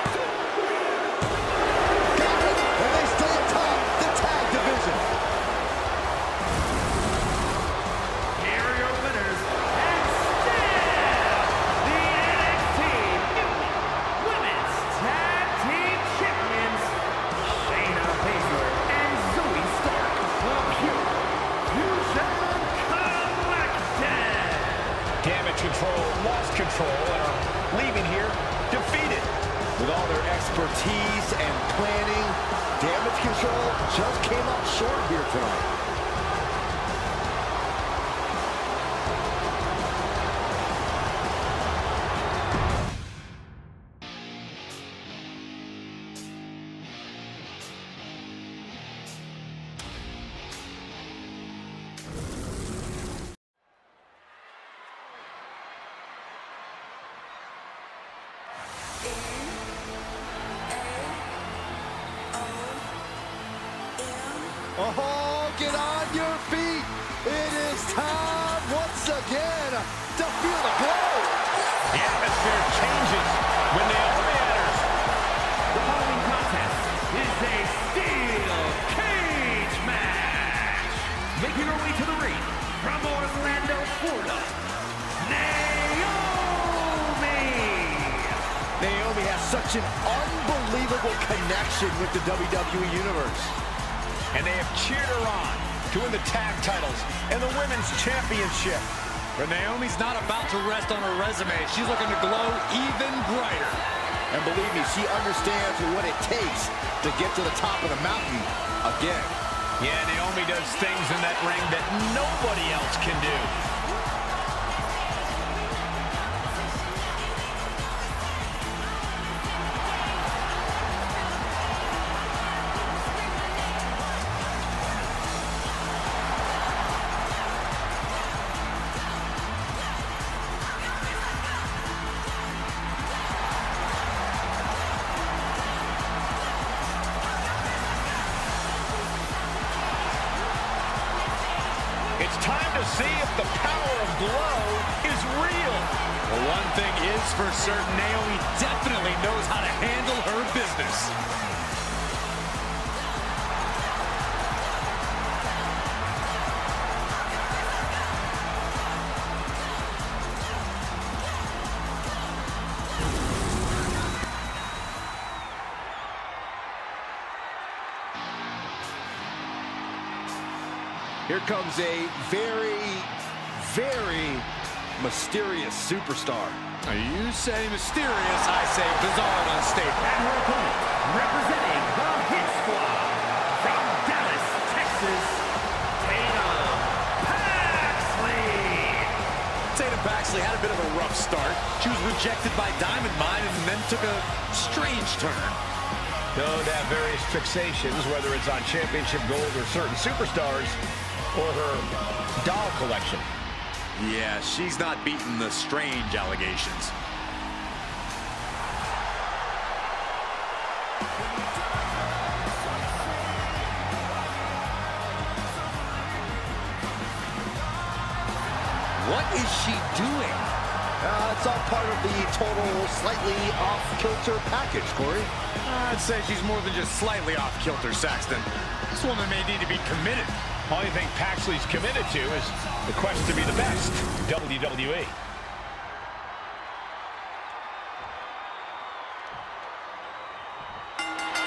And they stay atop the tag division. Here are your winners, and still the NXT Women's Tag Team Champions, Shayna Baszler and Zoey Stark. The Pure Fusion Collective. damage control lost control and are leaving here defeated. With all their expertise and planning, damage control just came up short here tonight. Oh, get on your feet. It is time once again to feel the glow. The atmosphere changes when Naomi enters. The following contest is a steel cage match. Making her way to the ring from Orlando, Florida, Naomi. Naomi has such an unbelievable connection with the WWE Universe. And they have cheered her on to win the tag titles and the women's championship. But Naomi's not about to rest on her resume. She's looking to glow even brighter. And believe me, she understands what it takes to get to the top of the mountain again. Yeah, Naomi does things in that ring that nobody else can do. It's time to see if the power of glow is real. Well, one thing is for certain, Naomi definitely knows how to handle her business. Here comes a very, very mysterious superstar. You say mysterious, I say bizarre and unstable. And her opponent, representing the Hit Squad from Dallas, Texas, Tatum Paxley. Tatum Paxley had a bit of a rough start. She was rejected by Diamond Mine and then took a strange turn. Known to have various fixations, whether it's on championship gold or certain superstars, or her doll collection. Yeah, she's not beating the strange allegations. What is she doing? It's all part of the total slightly off-kilter package, Corey. I'd say she's more than just slightly off-kilter, Saxton. This woman may need to be committed. Only thing Paxley's committed to is the quest to be the best, WWE.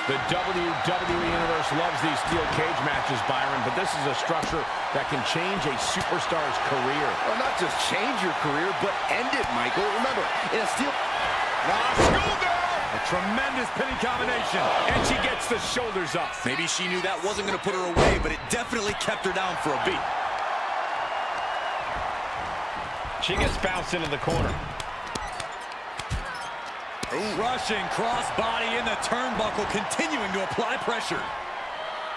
The WWE Universe loves these steel cage matches, Byron, but this is a structure that can change a superstar's career. Well, not just change your career, but end it, Michael. Remember, in a steel... Schoolgirl! A tremendous pinning combination. And she gets the shoulders up. Maybe she knew that wasn't going to put her away, but it definitely kept her down for a beat. She gets bounced into the corner. Rushing crossbody in the turnbuckle, continuing to apply pressure.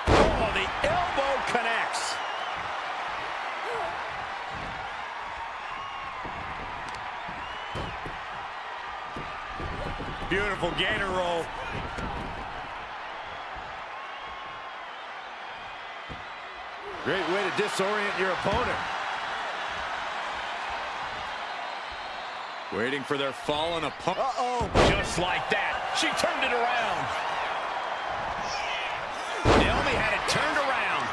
Oh, the elbow connects. Beautiful gator roll. Great way to disorient your opponent. Waiting for their fallen opponent. Uh-oh. Just like that. She turned it around. Naomi had it turned around.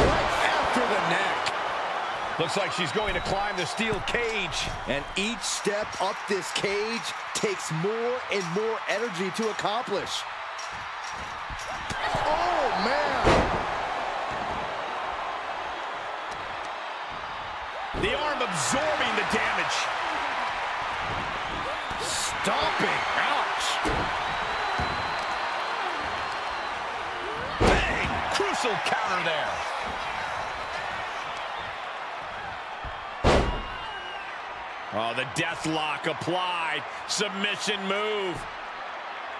Right after the neck. Looks like she's going to climb the steel cage. And each step up this cage takes more and more energy to accomplish. Oh, man. The arm absorbing the damage. Stomping. Ouch. Bang! Crucial counter there. Oh, the death lock applied. Submission move.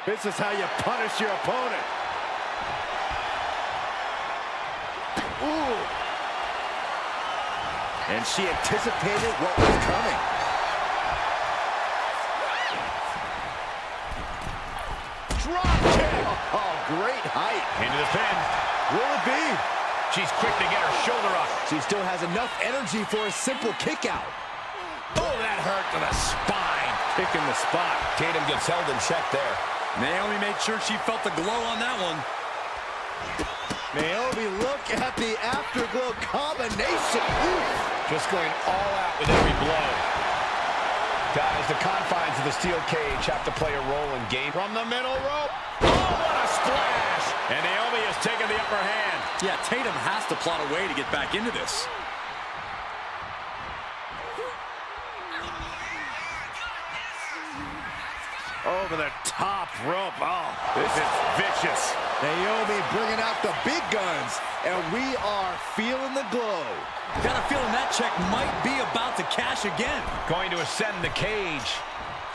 This is how you punish your opponent. Ooh. And she anticipated what was coming. Drop kick. Oh, great height. Into the pin. Will it be? She's quick to get her shoulder up. She still has enough energy for a simple kick out. Oh, that hurt to the spine. Kick in the spot. Tatum gets held in check there. Naomi made sure she felt the glow on that one. Naomi, look at the afterglow combination. Ooh. Just going all out with every blow. Guys, the confines of the steel cage have to play a role in game. From the middle rope. Oh, what a splash. And Naomi has taken the upper hand. Yeah, Tatum has to plot a way to get back into this. Over the top rope. Oh, this is vicious. Naomi bringing out the big guns, and we are feeling the glow. Got a feeling that check might be about to cash again. Going to ascend the cage.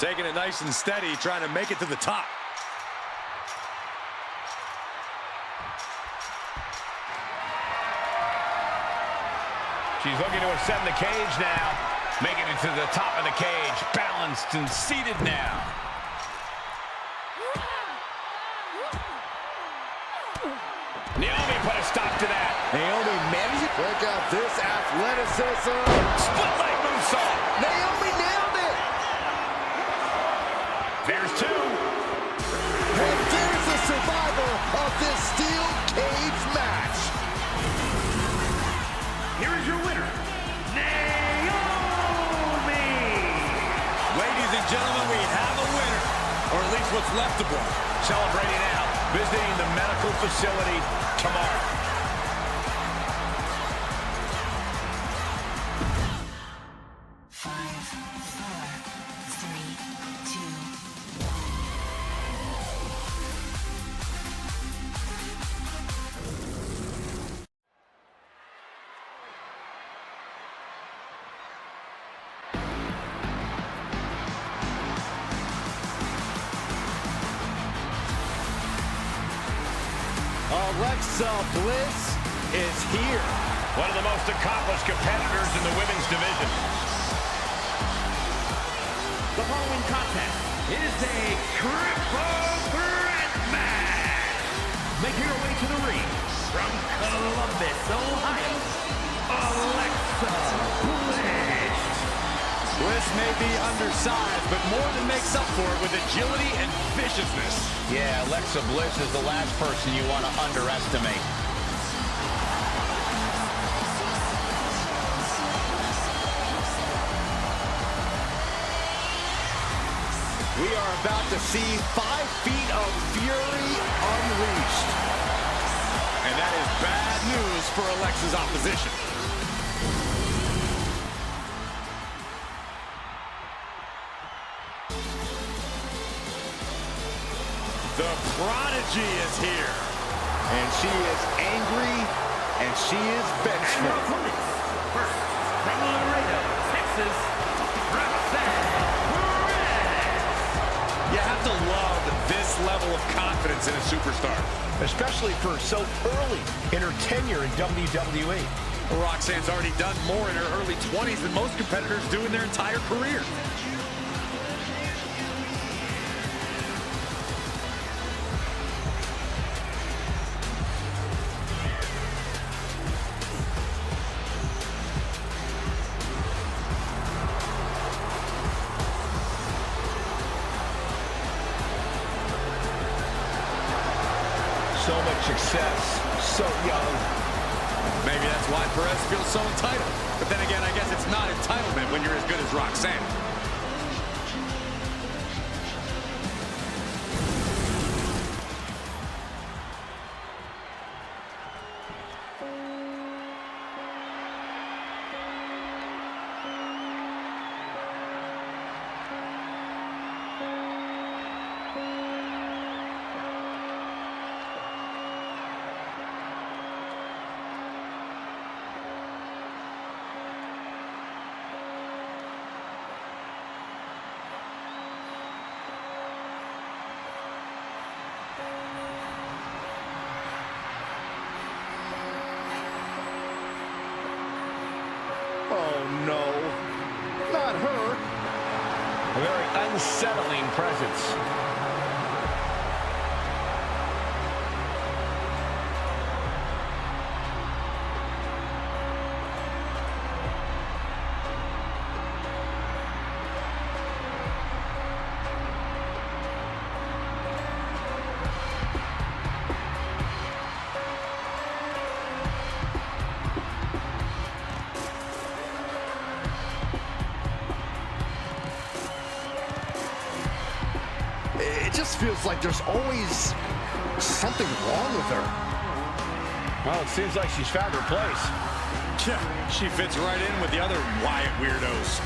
Taking it nice and steady, trying to make it to the top. She's looking to ascend the cage now. Making it to the top of the cage. Balanced and seated now. Naomi put a stop to that. Naomi managed to break out this athleticism. Split leg moonsault. Naomi nailed it. There's two. And there's the survivor of this steel cage match. Here is your winner, Naomi! Ladies and gentlemen, we have a winner. Or at least what's left of one. Celebrating now. Visiting the medical facility tomorrow. Alexa Bliss is here. One of the most accomplished competitors in the women's division. The following contest is a triple threat match. Making her way to the ring from Columbus, Ohio, Alexa Bliss. Bliss may be undersized, but more than makes up for it with agility and viciousness. Yeah, Alexa Bliss is the last person you want to underestimate. We are about to see 5 feet of fury unleashed. And that is bad news for Alexa's opposition. The Prodigy is here. And she is angry, and she is vengeful. First, from Laredo, Texas, Roxanne. You have to love this level of confidence in a superstar. Especially for so early in her tenure in WWE. Roxanne's already done more in her early 20s than most competitors do in their entire career. So much success, so young. Maybe that's why Perez feels so entitled. But then again, I guess it's not entitlement when you're as good as Roxanne. A very unsettling presence. It just feels like there's always something wrong with her. Well, it seems like she's found her place. Yeah, she fits right in with the other Wyatt weirdos.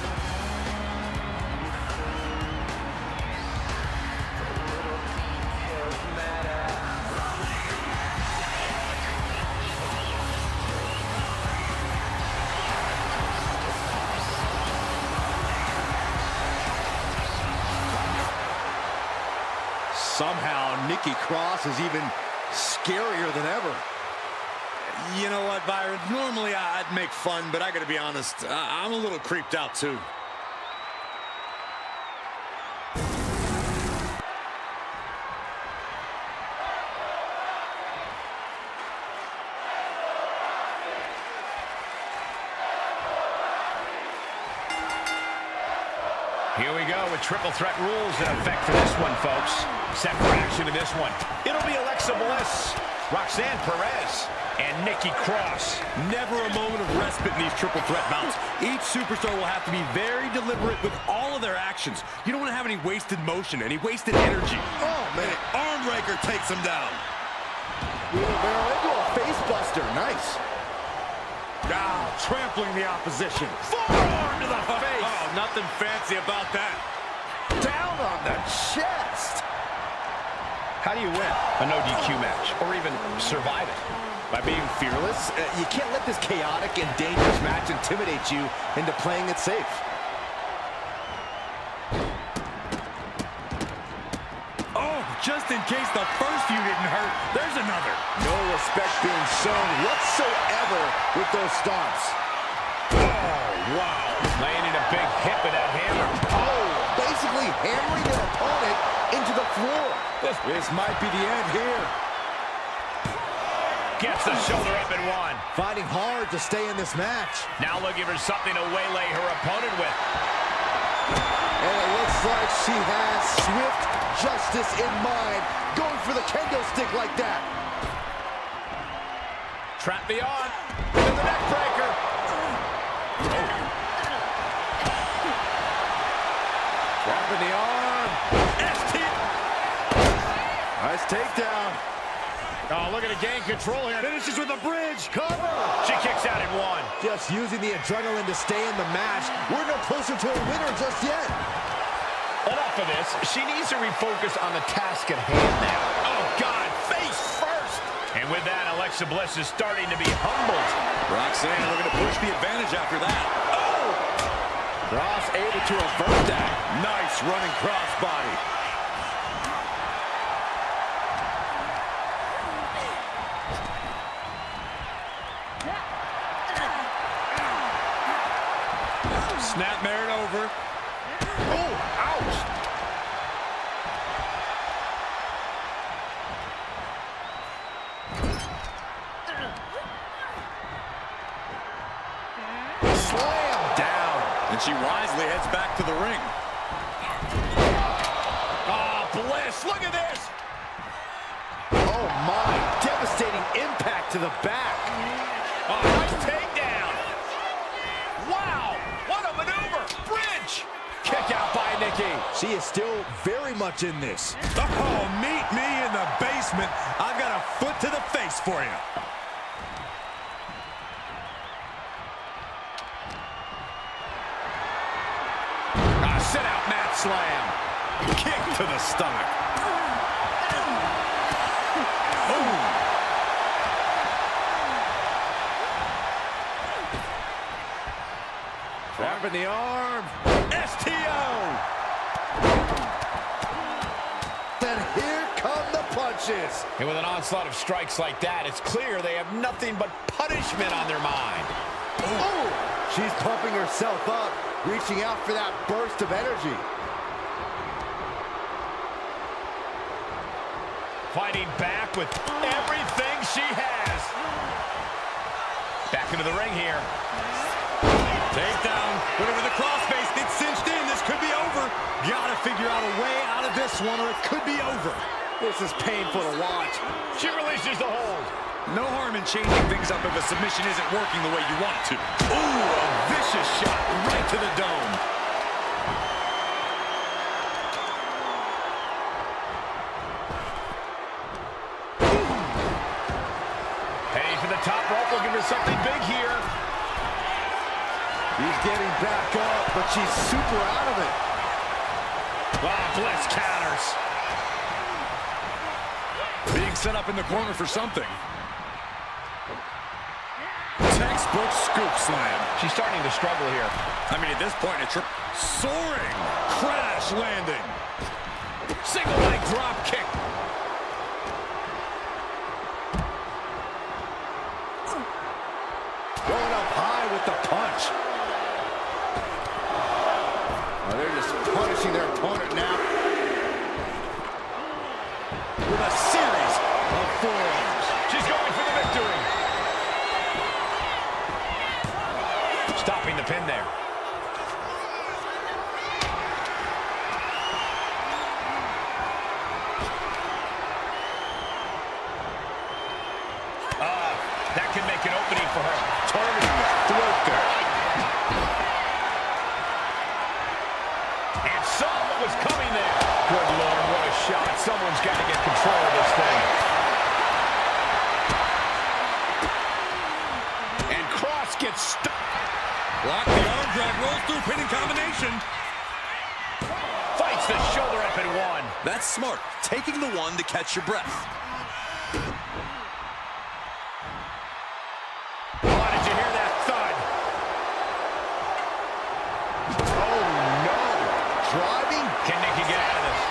Somehow, Nikki Cross is even scarier than ever. You know what, Byron? Normally I'd make fun, but I gotta be honest, I'm a little creeped out too. Here we go with triple threat rules in effect for this one, folks. Set for action in this one. It'll be Alexa Bliss, Roxanne Perez, and Nikki Cross. Never a moment of respite in these triple threat bouts. Each superstar will have to be very deliberate with all of their actions. You don't want to have any wasted motion, any wasted energy. Oh, man. Arm breaker takes him down. Wheelbarrow into a face buster. Nice. Now, trampling the opposition. Forearm to the face. Oh, nothing fancy about that. Down on the chest. How do you win a no DQ match or even survive it? By being fearless. You can't let this chaotic and dangerous match intimidate you into playing it safe. Oh, just in case the first few didn't hurt, there's another. No respect being shown whatsoever with those stomps. Oh, wow. Landing a big hit with that hammer. Oh, basically hammering their opponent into the floor. This might be the end here. Gets the shoulder up and one. Fighting hard to stay in this match. Now looking for something to waylay her opponent with. And it looks like she has swift justice in mind. Going for the kendo stick like that. Trap the arm. To the neck breaker. Dropping the arm. ST. Nice takedown. Oh, look at it gain control here. Finishes with a bridge. Cover. She kicks out at one. Just using the adrenaline to stay in the match. We're no closer to a winner just yet. Enough of this. She needs to refocus on the task at hand now. Oh, God. Face first. And with that, Alexa Bliss is starting to be humbled. Roxanne looking to push the advantage after that. Oh! Cross able to avert that. Nice running crossbody. Snapmare it over. Oh, ouch. Slam down. And she wisely heads back to the ring. Oh, Bliss, look at this. Oh, my. Devastating impact to the back. Oh, nice takedown. Wow, what a maneuver. Bridge. Kick out by Nikki. She is still very much in this. Oh, meet me in the basement. I've got a foot to the face for you. Sit out mat slam. Kick to the stomach. Trapping the arm. STO. Then here come the punches. And with an onslaught of strikes like that, it's clear they have nothing but punishment on their mind. Oh, she's pumping herself up, reaching out for that burst of energy. Fighting back with everything she has. Back into the ring here. Takedown. Put over the crossface. It's cinched in. This could be over. Gotta figure out a way out of this one or it could be over. This is painful to watch. She releases the hold. No harm in changing things up if a submission isn't working the way you want it to. Ooh, a vicious shot right to the dome. Heading for the top rope, looking for something big here. He's getting back up, but she's super out of it. Wow, Bliss counters. Being set up in the corner for something. Textbook scoop slam. She's starting to struggle here. I mean, at this point, a trip soaring. Crash landing. Single leg drop kick. Going up high with the punch. Oh, they're just punishing their opponent now. With a series of forearms. She's going for the victory. Stopping the pin there. That can make an opening for her. Targeting the throat there. And saw what was coming there. Good Lord, what a shot. Someone's got to get control of this thing. And Cross gets stuck. Block the arm drag, rolls through, pinning combination. Fights the shoulder up in one. That's smart. Taking the one to catch your breath. Oh, did you hear that thud? Oh, no. Driving? Can Nikki get out of this?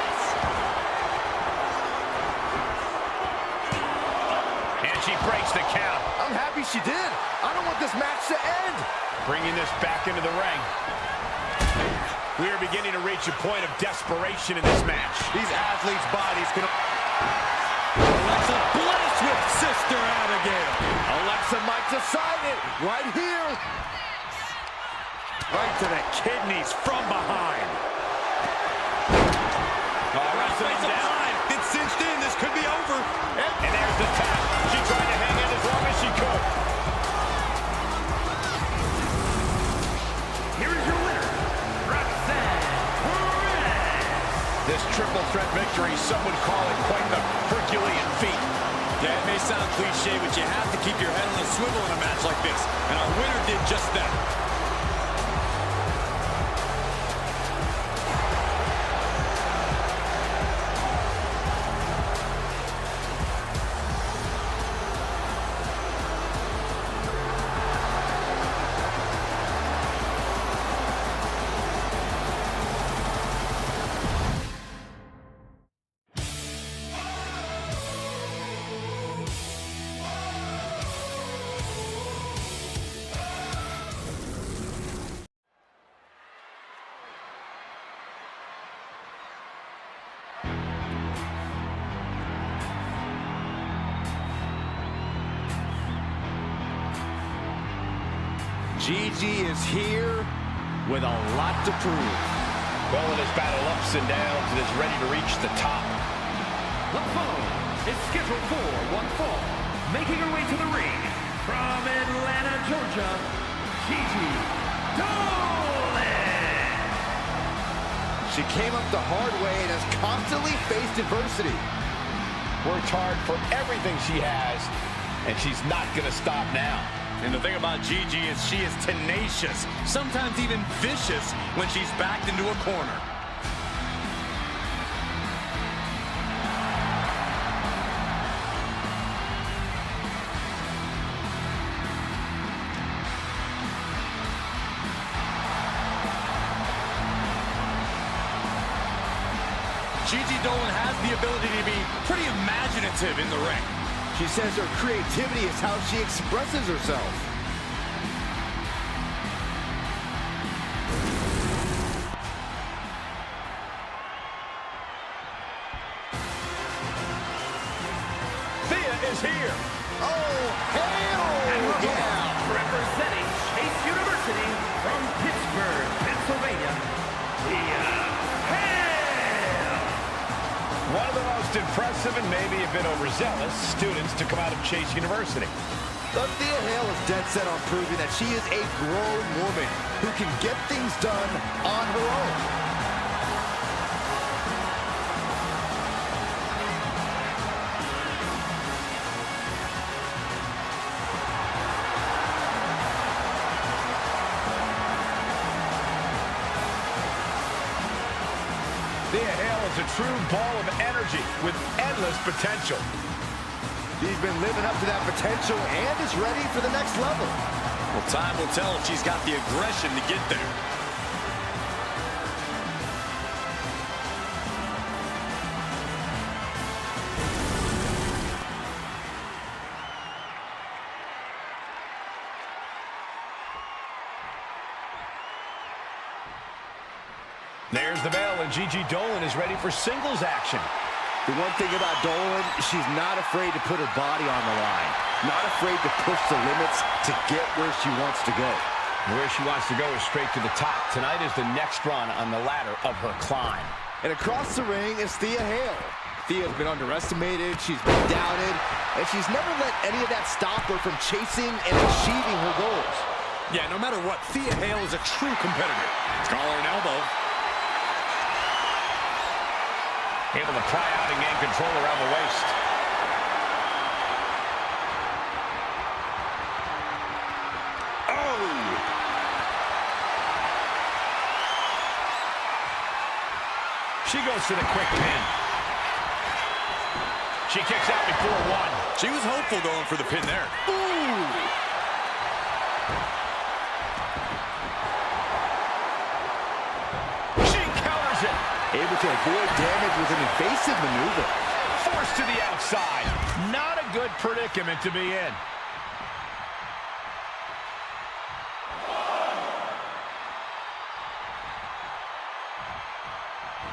And she breaks the count. I'm happy she did. I don't want this match to end. Bringing this back into the ring. We are beginning to reach a point of desperation in this match. These athletes' bodies can... Alexa Bliss with Sister Abigail. Alexa might decide it right here. Right to the kidneys from behind. Wrestling down. It's cinched in. This could be over. And there's the tap. She tried to hang in as long as she could. Here is your winner, Roxanne. This triple threat victory, some would call it quite the Herculean feat. Yeah, it may sound cliche, but you have to keep your head on a swivel in a match like this. And our winner did just that. Gigi is here with a lot to prove. Well, in his battle ups and downs, and is ready to reach the top. The foe is scheduled for one fall. Making her way to the ring from Atlanta, Georgia, Gigi Dolan. She came up the hard way and has constantly faced adversity. Worked hard for everything she has, and she's not going to stop now. And the thing about Gigi is she is tenacious, sometimes even vicious when she's backed into a corner. Gigi Dolan has the ability to be pretty imaginative in the ring. She says her creativity is how she expresses herself. is here. Oh, hell yeah! Representing Chase University from Pittsburgh, Pennsylvania, Thea Hale! One of the most impressive and maybe a bit overzealous students to come out of Chase University. But Thea Hale is dead set on proving that she is a grown woman who can get things done on her own. Thea Hale is a true ball of energy with endless potential. She's been living up to that potential and is ready for the next level. Well, time will tell if she's got the aggression to get there. There's the bell, and Gigi Dolan is ready for singles action. The one thing about Dolan, she's not afraid to put her body on the line. Not afraid to push the limits to get where she wants to go. Where she wants to go is straight to the top. Tonight is the next run on the ladder of her climb. And across the ring is Thea Hale. Thea's been underestimated, she's been doubted, and she's never let any of that stop her from chasing and achieving her goals. Yeah, no matter what, Thea Hale is a true competitor. Collar and elbow. Able to pry out and gain control around the waist. Oh! She goes to the quick pin. She kicks out before one. She was hopeful going for the pin there. Ooh! Able to avoid damage with an evasive maneuver. Forced to the outside. Not a good predicament to be in.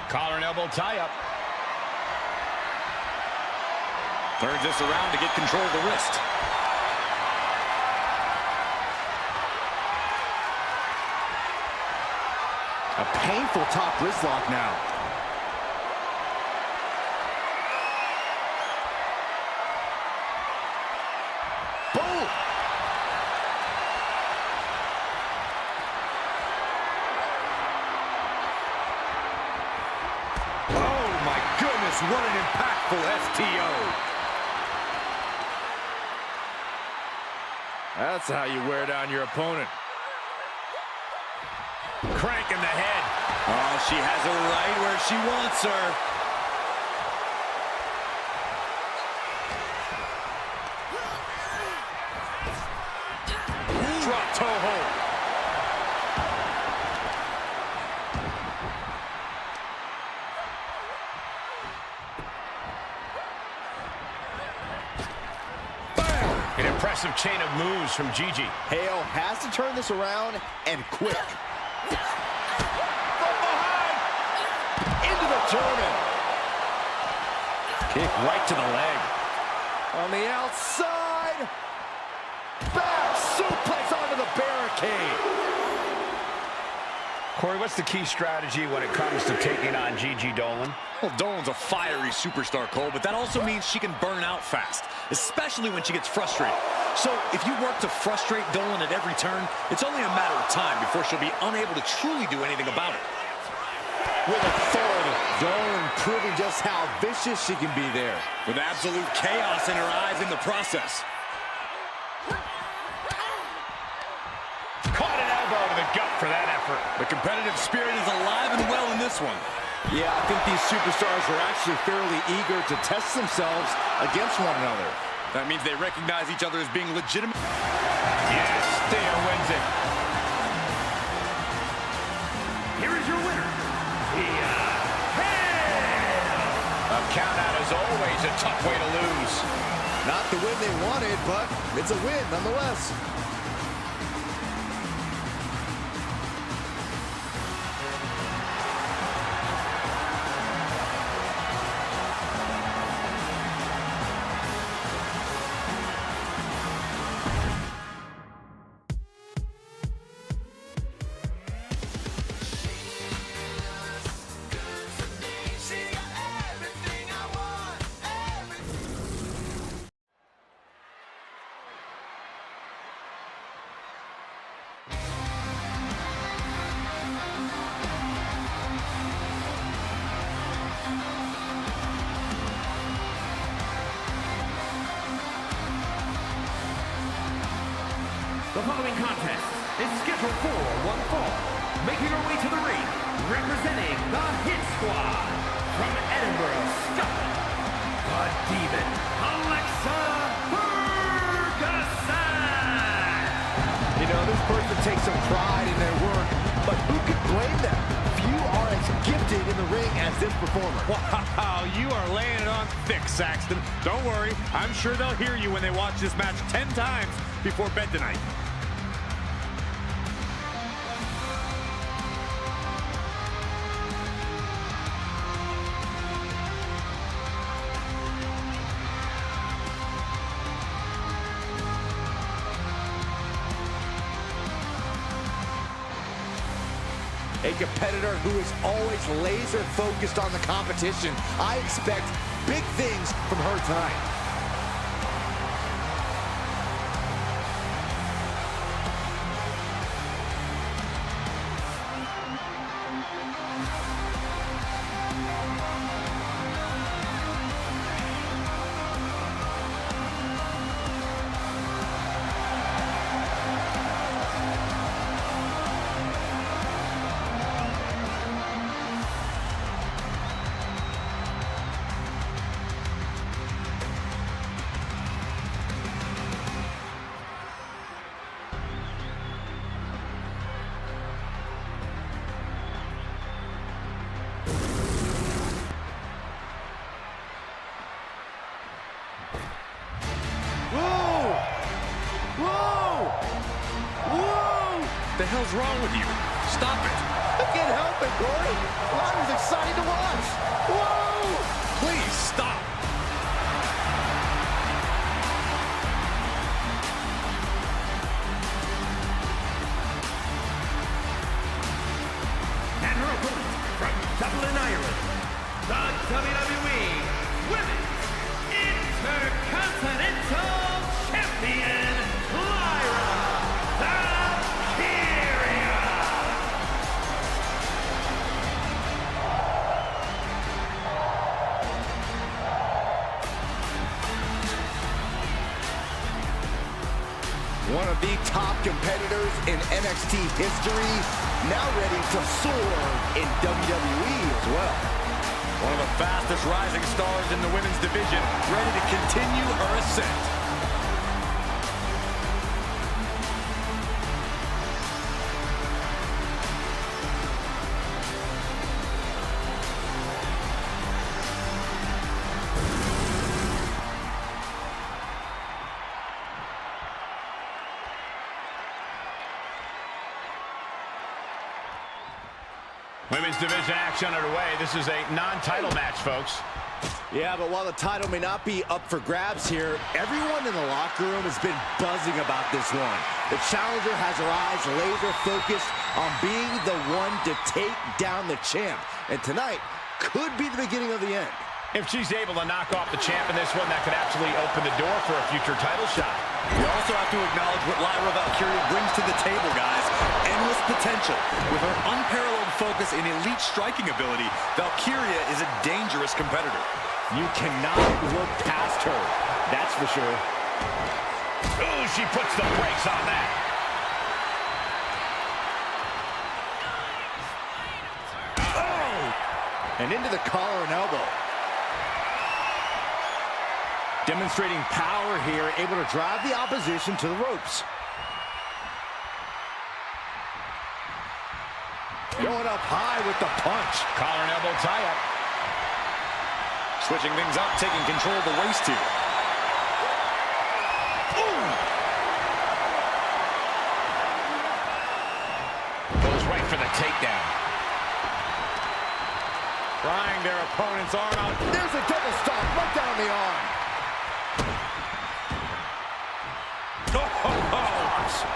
Collar and elbow tie-up. Turns this around to get control of the wrist. A painful top wrist lock now. Boom! Oh my goodness, what an impactful STO. That's how you wear down your opponent. Crank in the head. Oh, she has her right where she wants her. Drop toe hold. An impressive chain of moves from Gigi. Hale has to turn this around and quick. From behind! Into the German. Kick right to the leg. On the outside. Back suplex onto the barricade. Corey, what's the key strategy when it comes to taking on Gigi Dolan? Well, Dolan's a fiery superstar, Cole, but that also means she can burn out fast, especially when she gets frustrated. So if you work to frustrate Dolan at every turn, it's only a matter of time before she'll be unable to truly do anything about it. With authority, Dolan proving just how vicious she can be there. With absolute chaos in her eyes in the process. Caught an elbow to the gut for that effort. The competitive spirit is alive and well in this one. Yeah, I think these superstars are actually fairly eager to test themselves against one another. That means they recognize each other as being legitimate. Yes, Thea wins it. Here is your winner, Thea Hale. A countout is always a tough way to lose. Not the win they wanted, but it's a win nonetheless. The following contest is scheduled for one fall. Making her way to the ring, representing the Hit Squad from Edinburgh, Scotland, the Demon, Alexa Ferguson. You know, this person takes some pride in their work, but who could blame them? Few are as gifted in the ring as this performer. Wow, you are laying it on thick, Saxton. Don't worry, I'm sure they'll hear you when they watch this match 10 times before bed tonight. A competitor who is always laser focused on the competition. I expect big things from her tonight. What the hell's wrong with you? Stop it. I can't help it, Corey. That was exciting to watch. Whoa! Please, stop. And her opponent from Dublin, Ireland, the WWE Women's Intercontinental Champion, Lyra Valkyria. One of the top competitors in NXT history, now ready to soar in WWE as well. One of the fastest rising stars in the women's division, ready to continue her ascent. Women's division action underway. This is a non-title match, folks. Yeah, but while the title may not be up for grabs here, everyone in the locker room has been buzzing about this one. The challenger has her eyes laser focused on being the one to take down the champ. And tonight could be the beginning of the end. If she's able to knock off the champ in this one, that could absolutely open the door for a future title shot. We also have to acknowledge what Lyra Valkyria brings to the table, guys. Endless potential. With her unparalleled focus and elite striking ability, Valkyria is a dangerous competitor. You cannot look past her, that's for sure. Ooh, she puts the brakes on that. Oh! And into the collar and elbow. Demonstrating power here, able to drive the opposition to the ropes. Going up high with the punch. Collar and elbow tie-up. Switching things up, taking control of the waist here. Goes right for the takedown. Prying their opponent's arm out. There's a double stomp right down the arm.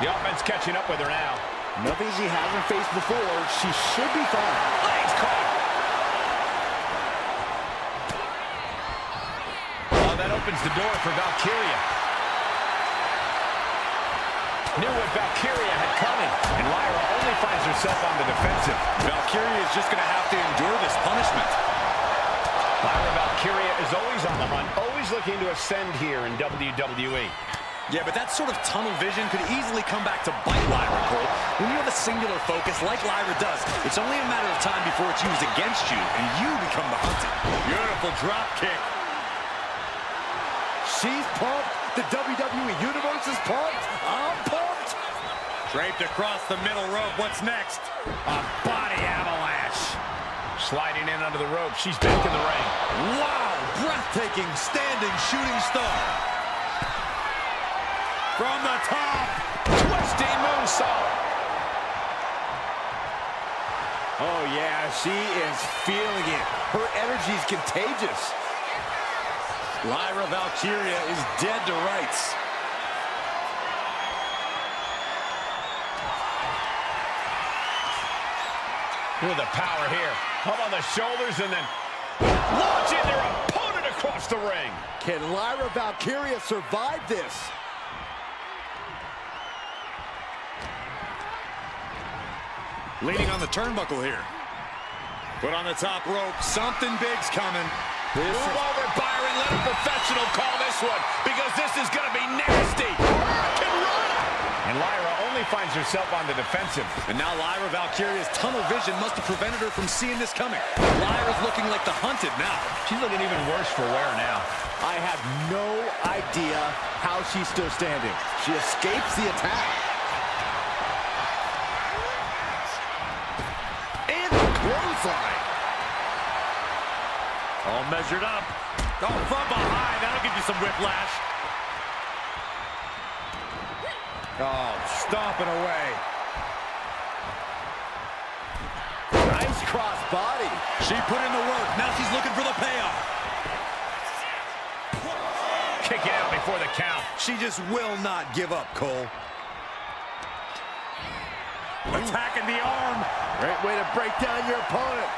The offense catching up with her now. Nothing she hasn't faced before. She should be fine. Legs caught. Oh, that opens the door for Valkyria. Knew what Valkyria had coming, and Lyra only finds herself on the defensive. Valkyria is just going to have to endure this punishment. Lyra Valkyria is always on the hunt, always looking to ascend here in WWE. Yeah, but that sort of tunnel vision could easily come back to bite Lyra, Cole. When you have a singular focus like Lyra does, it's only a matter of time before it's used against you, and you become the hunted. Beautiful drop kick. She's pumped. The WWE Universe is pumped. I'm pumped. Draped across the middle rope. What's next? A body avalanche. Sliding in under the rope. She's back in the ring. Wow, breathtaking standing shooting star. From the top. Twisting moonsault. Oh, yeah, she is feeling it. Her energy is contagious. Lyra Valkyria is dead to rights. With the power here. Up on the shoulders and then launching their opponent across the ring. Can Lyra Valkyria survive this? Leaning on the turnbuckle here. Put on the top rope. Something big's coming. Move over, Byron. Let a professional call this one because this is going to be nasty. And Lyra only finds herself on the defensive. And now Lyra Valkyria's tunnel vision must have prevented her from seeing this coming. Lyra's looking like the hunted now. She's looking even worse for wear now. I have no idea how she's still standing. She escapes the attack. And the clothesline. All measured up. Oh, from behind. That'll give you some whiplash. Oh, stomping away. Nice cross body. She put in the work. Now she's looking for the payoff. Kick it out before the count. She just will not give up, Cole. Attacking the arm. Great way to break down your opponent.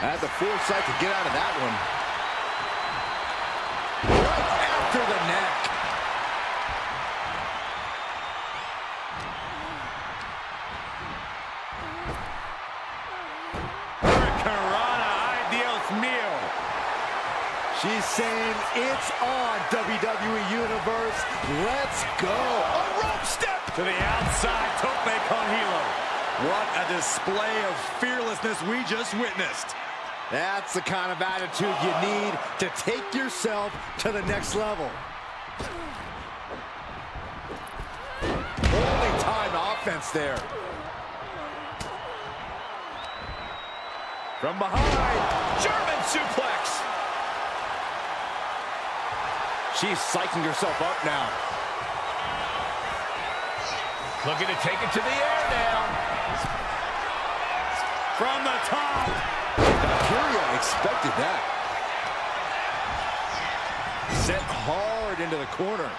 Had the foresight to get out of that one. Right after the neck. She's saying it's on, WWE Universe. Let's go. A rope step to the outside. Tope con hilo. What a display of fearlessness we just witnessed. That's the kind of attitude you need to take yourself to the next level. Only time offense there. From behind. German suplex. She's psyching herself up now. Looking to take it to the air now. From the top. Valkyria expected that. Set hard into the corner.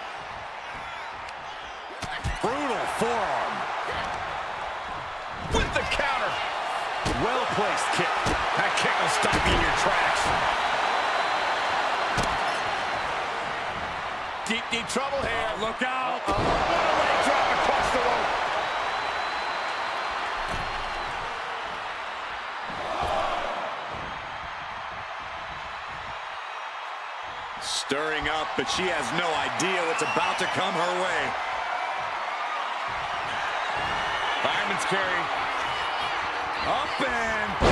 Brutal forearm. With the counter. Well-placed kick. That kick will stop you in your tracks. Deep trouble here. Look out. What a leg drop across the rope. Stirring up, but she has no idea what's about to come her way. Fireman's carry. Up and 5.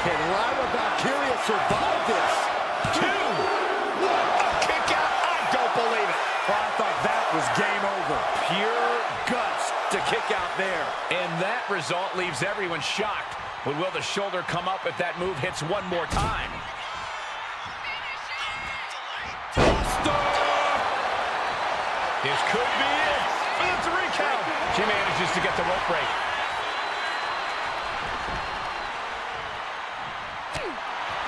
Can Lyra Valkyria survive this? 2. A kick out. I don't believe it. Oh, I thought that was game over. Pure guts to kick out there. And that result leaves everyone shocked. But will the shoulder come up if that move hits one more time? This could be it for the 3 count. She manages to get the rope break.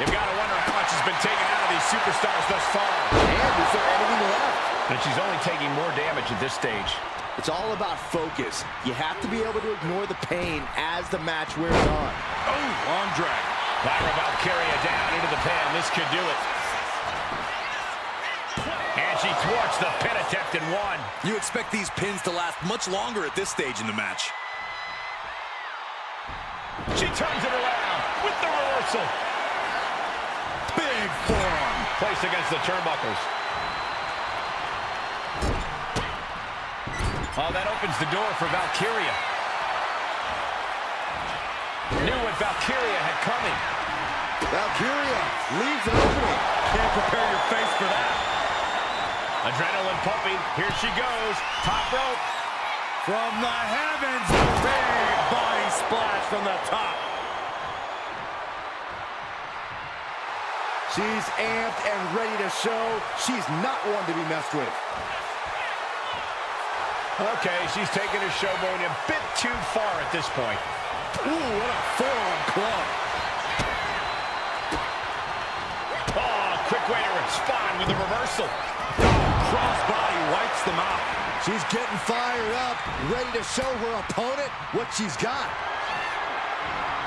You've got to wonder how much has been taken out of these superstars thus far. And is there anything left? And she's only taking more damage at this stage. It's all about focus. You have to be able to ignore the pain as the match wears on. Oh, long drag. Lyra Valkyria down into the pin. This could do it. And she thwarts the pin attempt in 1. You expect these pins to last much longer at this stage in the match. She turns it around with the reversal. Big forearm. Placed against the turnbuckles. Oh, that opens the door for Valkyria. Knew what Valkyria had coming. Valkyria leaves an opening. Can't prepare your face for that. Adrenaline pumping. Here she goes. Top rope. From the heavens, a big body splash from the top. She's amped and ready to show she's not one to be messed with. Okay, she's taking her showboat a bit too far at this point. Ooh, what a forearm club. Oh, quick way to respond with a reversal. Crossbody wipes them out. She's getting fired up, ready to show her opponent what she's got.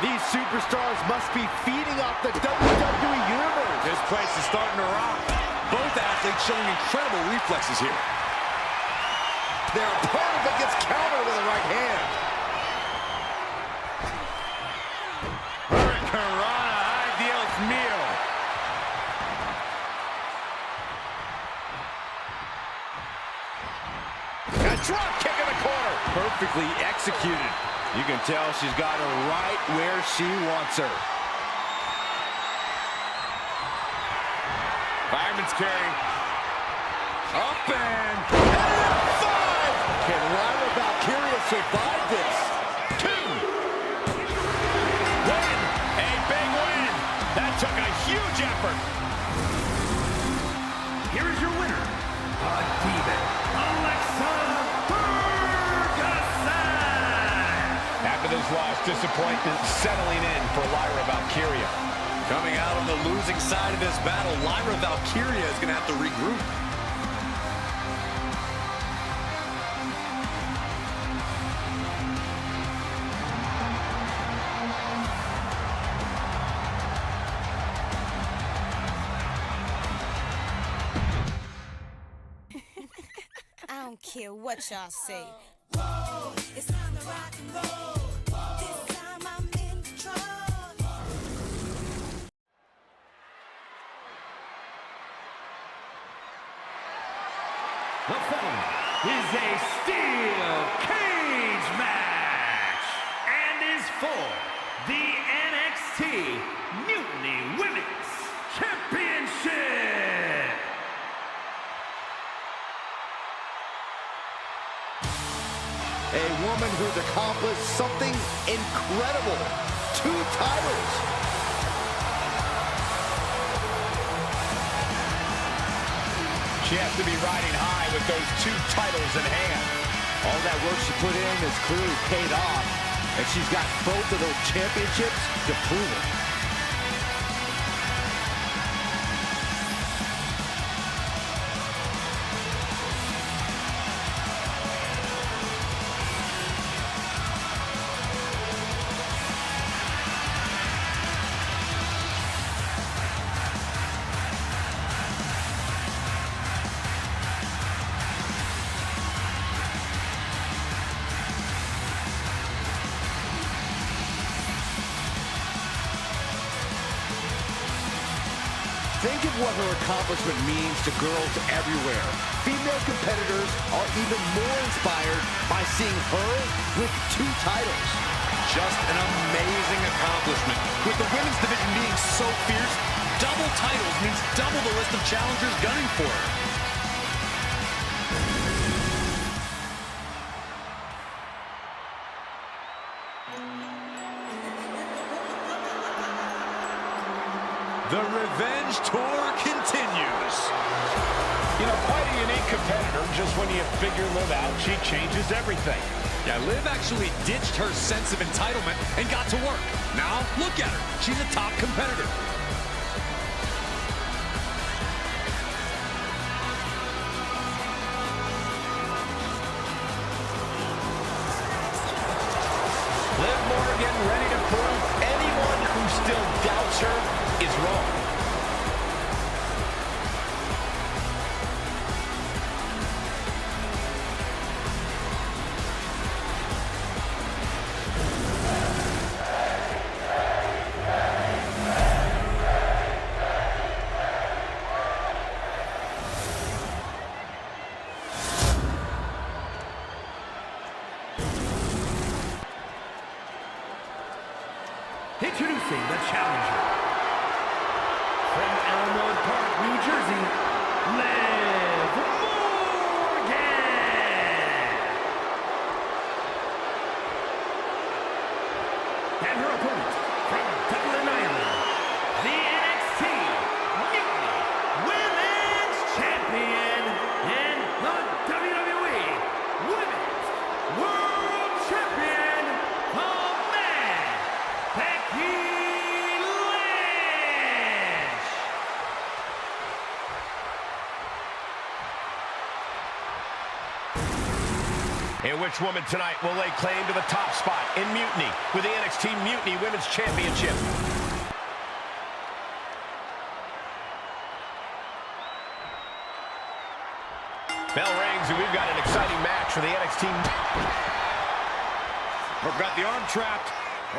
These superstars must be feeding off the WWE Universe. This place is starting to rock. Both athletes showing incredible reflexes here. Their opponent gets countered with a right hand. Hurricanrana, ay Dios mío. A drop kick in the corner. Perfectly executed. You can tell she's got her right where she wants her. Fireman's carry. Up and... Can Lyra Valkyria survive this? 2. Win. A big win. That took a huge effort. Here is your winner, a demon, Alexa Ferguson. After this loss, disappointment settling in for Lyra Valkyria. Coming out on the losing side of this battle, Lyra Valkyria is going to have to regroup. I don't care what y'all say. It's time to rock and roll. This time I'm in control. The following is a steel cage match and is for the NXT Mutiny Women's Championship. A woman who's accomplished something incredible. 2 titles. She has to be riding high with those 2 titles in hand. All that work she put in has clearly paid off, and she's got both of those championships to prove it. Think of what her accomplishment means to girls everywhere. Female competitors are even more inspired by seeing her with 2 titles. Just an amazing accomplishment. With the women's division being so fierce, double titles means double the list of challengers gunning for her. The Revenge Tour continues. You know, quite a unique competitor. Just when you figure Liv out, she changes everything. Yeah, Liv actually ditched her sense of entitlement and got to work. Now, look at her. She's a top competitor. Liv Morgan ready to prove anyone who still doubts her is wrong. Introducing the challenger. From Elmwood Park, New Jersey, Liv Morgan. And her opponent, from Dublin, Ireland, the NXT Mutiny Women's Champion and the WWE Women's World Champion, the man, Becky Lynch. And which woman tonight will lay claim to the top spot in Mutiny with the NXT Mutiny Women's Championship? Bell rings, and we've got an exciting match for the NXT. We've got the arm trapped.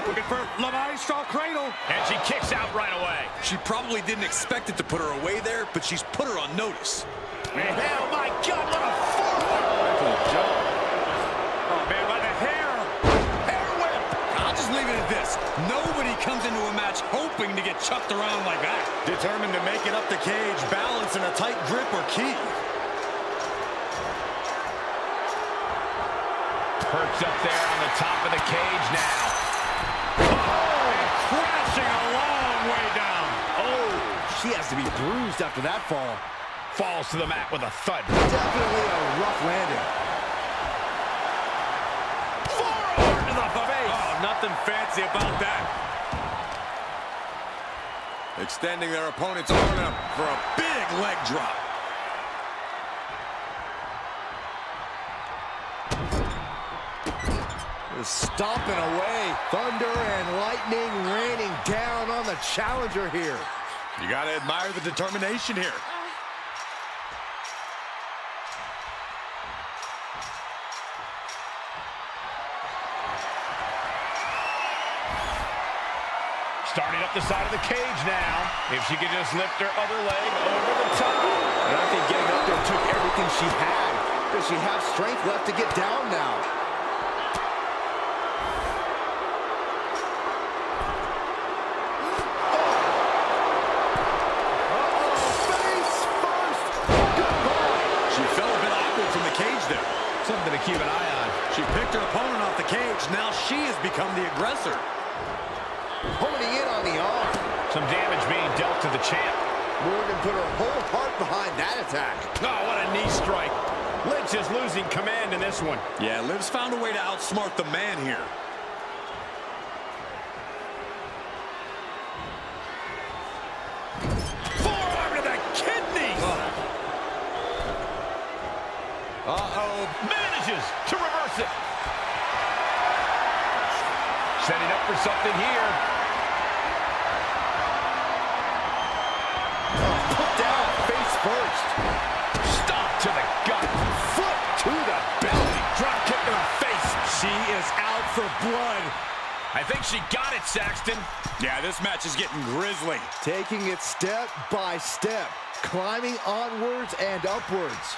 Looking for La Maestro cradle. And she kicks out right away. She probably didn't expect it to put her away there, but she's put her on notice. And oh my God, what a forward! Oh, man, by the hair. Hair whip! I'll just leave it at this. Nobody comes into a match hoping to get chucked around like that. Determined to make it up the cage, balance and a tight grip are key. Perched up there on the top of the cage now. And crashing a long way down. Oh, she has to be bruised after that fall. Falls to the mat with a thud. Definitely a rough landing. Forearm to the face. Oh, nothing fancy about that. Extending their opponent's arm up for a big leg drop. Stomping away. Thunder and lightning raining down on the challenger here. You gotta admire the determination here. Starting up the side of the cage now. If she could just lift her other leg over the top. And I think getting up there took everything she had. Does she have strength left to get down now? Something to keep an eye on. She picked her opponent off the cage. Now she has become the aggressor. Honing in on the arm. Some damage being dealt to the champ. Morgan put her whole heart behind that attack. Oh, what a knee strike. Lynch is losing command in this one. Yeah, Liv's found a way to outsmart the man here. Forearm to the kidneys. Uh-oh. Manages to reverse it. Setting up for something here. Put down face first. Stop to the gut. Foot to the belly. Drop kick to the face. She is out for blood. I think she got it, Saxton. Yeah, this match is getting grisly. Taking it step by step. Climbing onwards and upwards.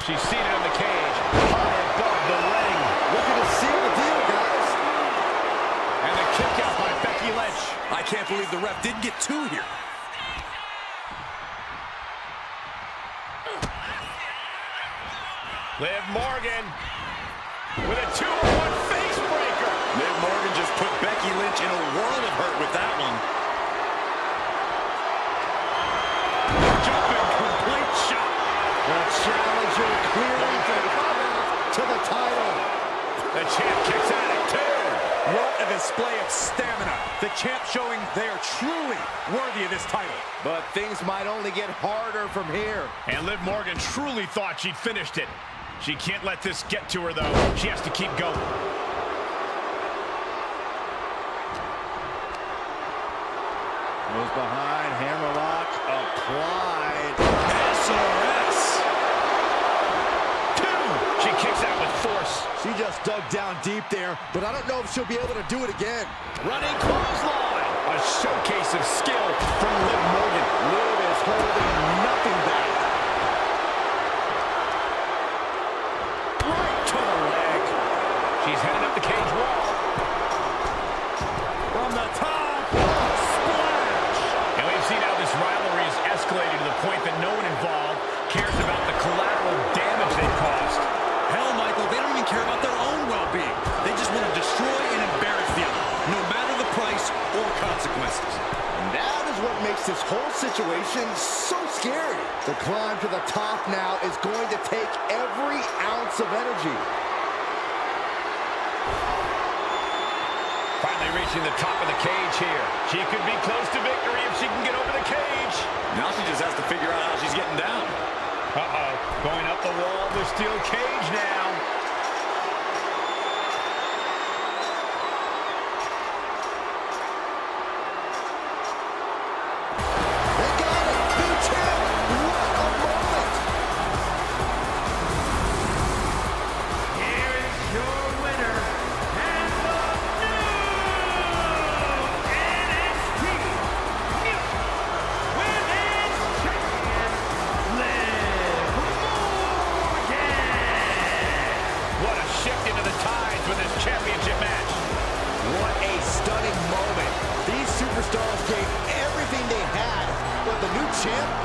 She's seated in the cage, high above the ring. Looking to seal the deal, guys. And the kick out by Becky Lynch. I can't believe the ref didn't get two here. Liv Morgan with a 2-on-1 face breaker. Liv Morgan just put Becky Lynch in a world of hurt with that one. Jumping complete shot. The challenger clearing the path to the title. The champ kicks at it too. What a display of stamina. The champ showing they are truly worthy of this title. But things might only get harder from here. And Liv Morgan truly thought she'd finished it. She can't let this get to her, though. She has to keep going. Goes behind, hammerlock applied. SRS. She kicks out with force. She just dug down deep there, but I don't know if she'll be able to do it again. Running clothesline. A showcase of skill from Liv Morgan. Liv is holding nothing back. Right to the leg. She's heading up the cage wall. situation so scary. The climb to the top now is going to take every ounce of energy. Finally reaching the top of the cage here. She could be close to victory if she can get over the cage. Now she just has to figure out how she's getting down. Uh-oh, going up the wall of the steel cage now. They got it! New champ! What a moment! Here is your winner, and the new NXT Women's Champion, Liv Morgan. What a shift into the tides with this championship match. What a stunning moment. These superstars gave everything they had, but the new champ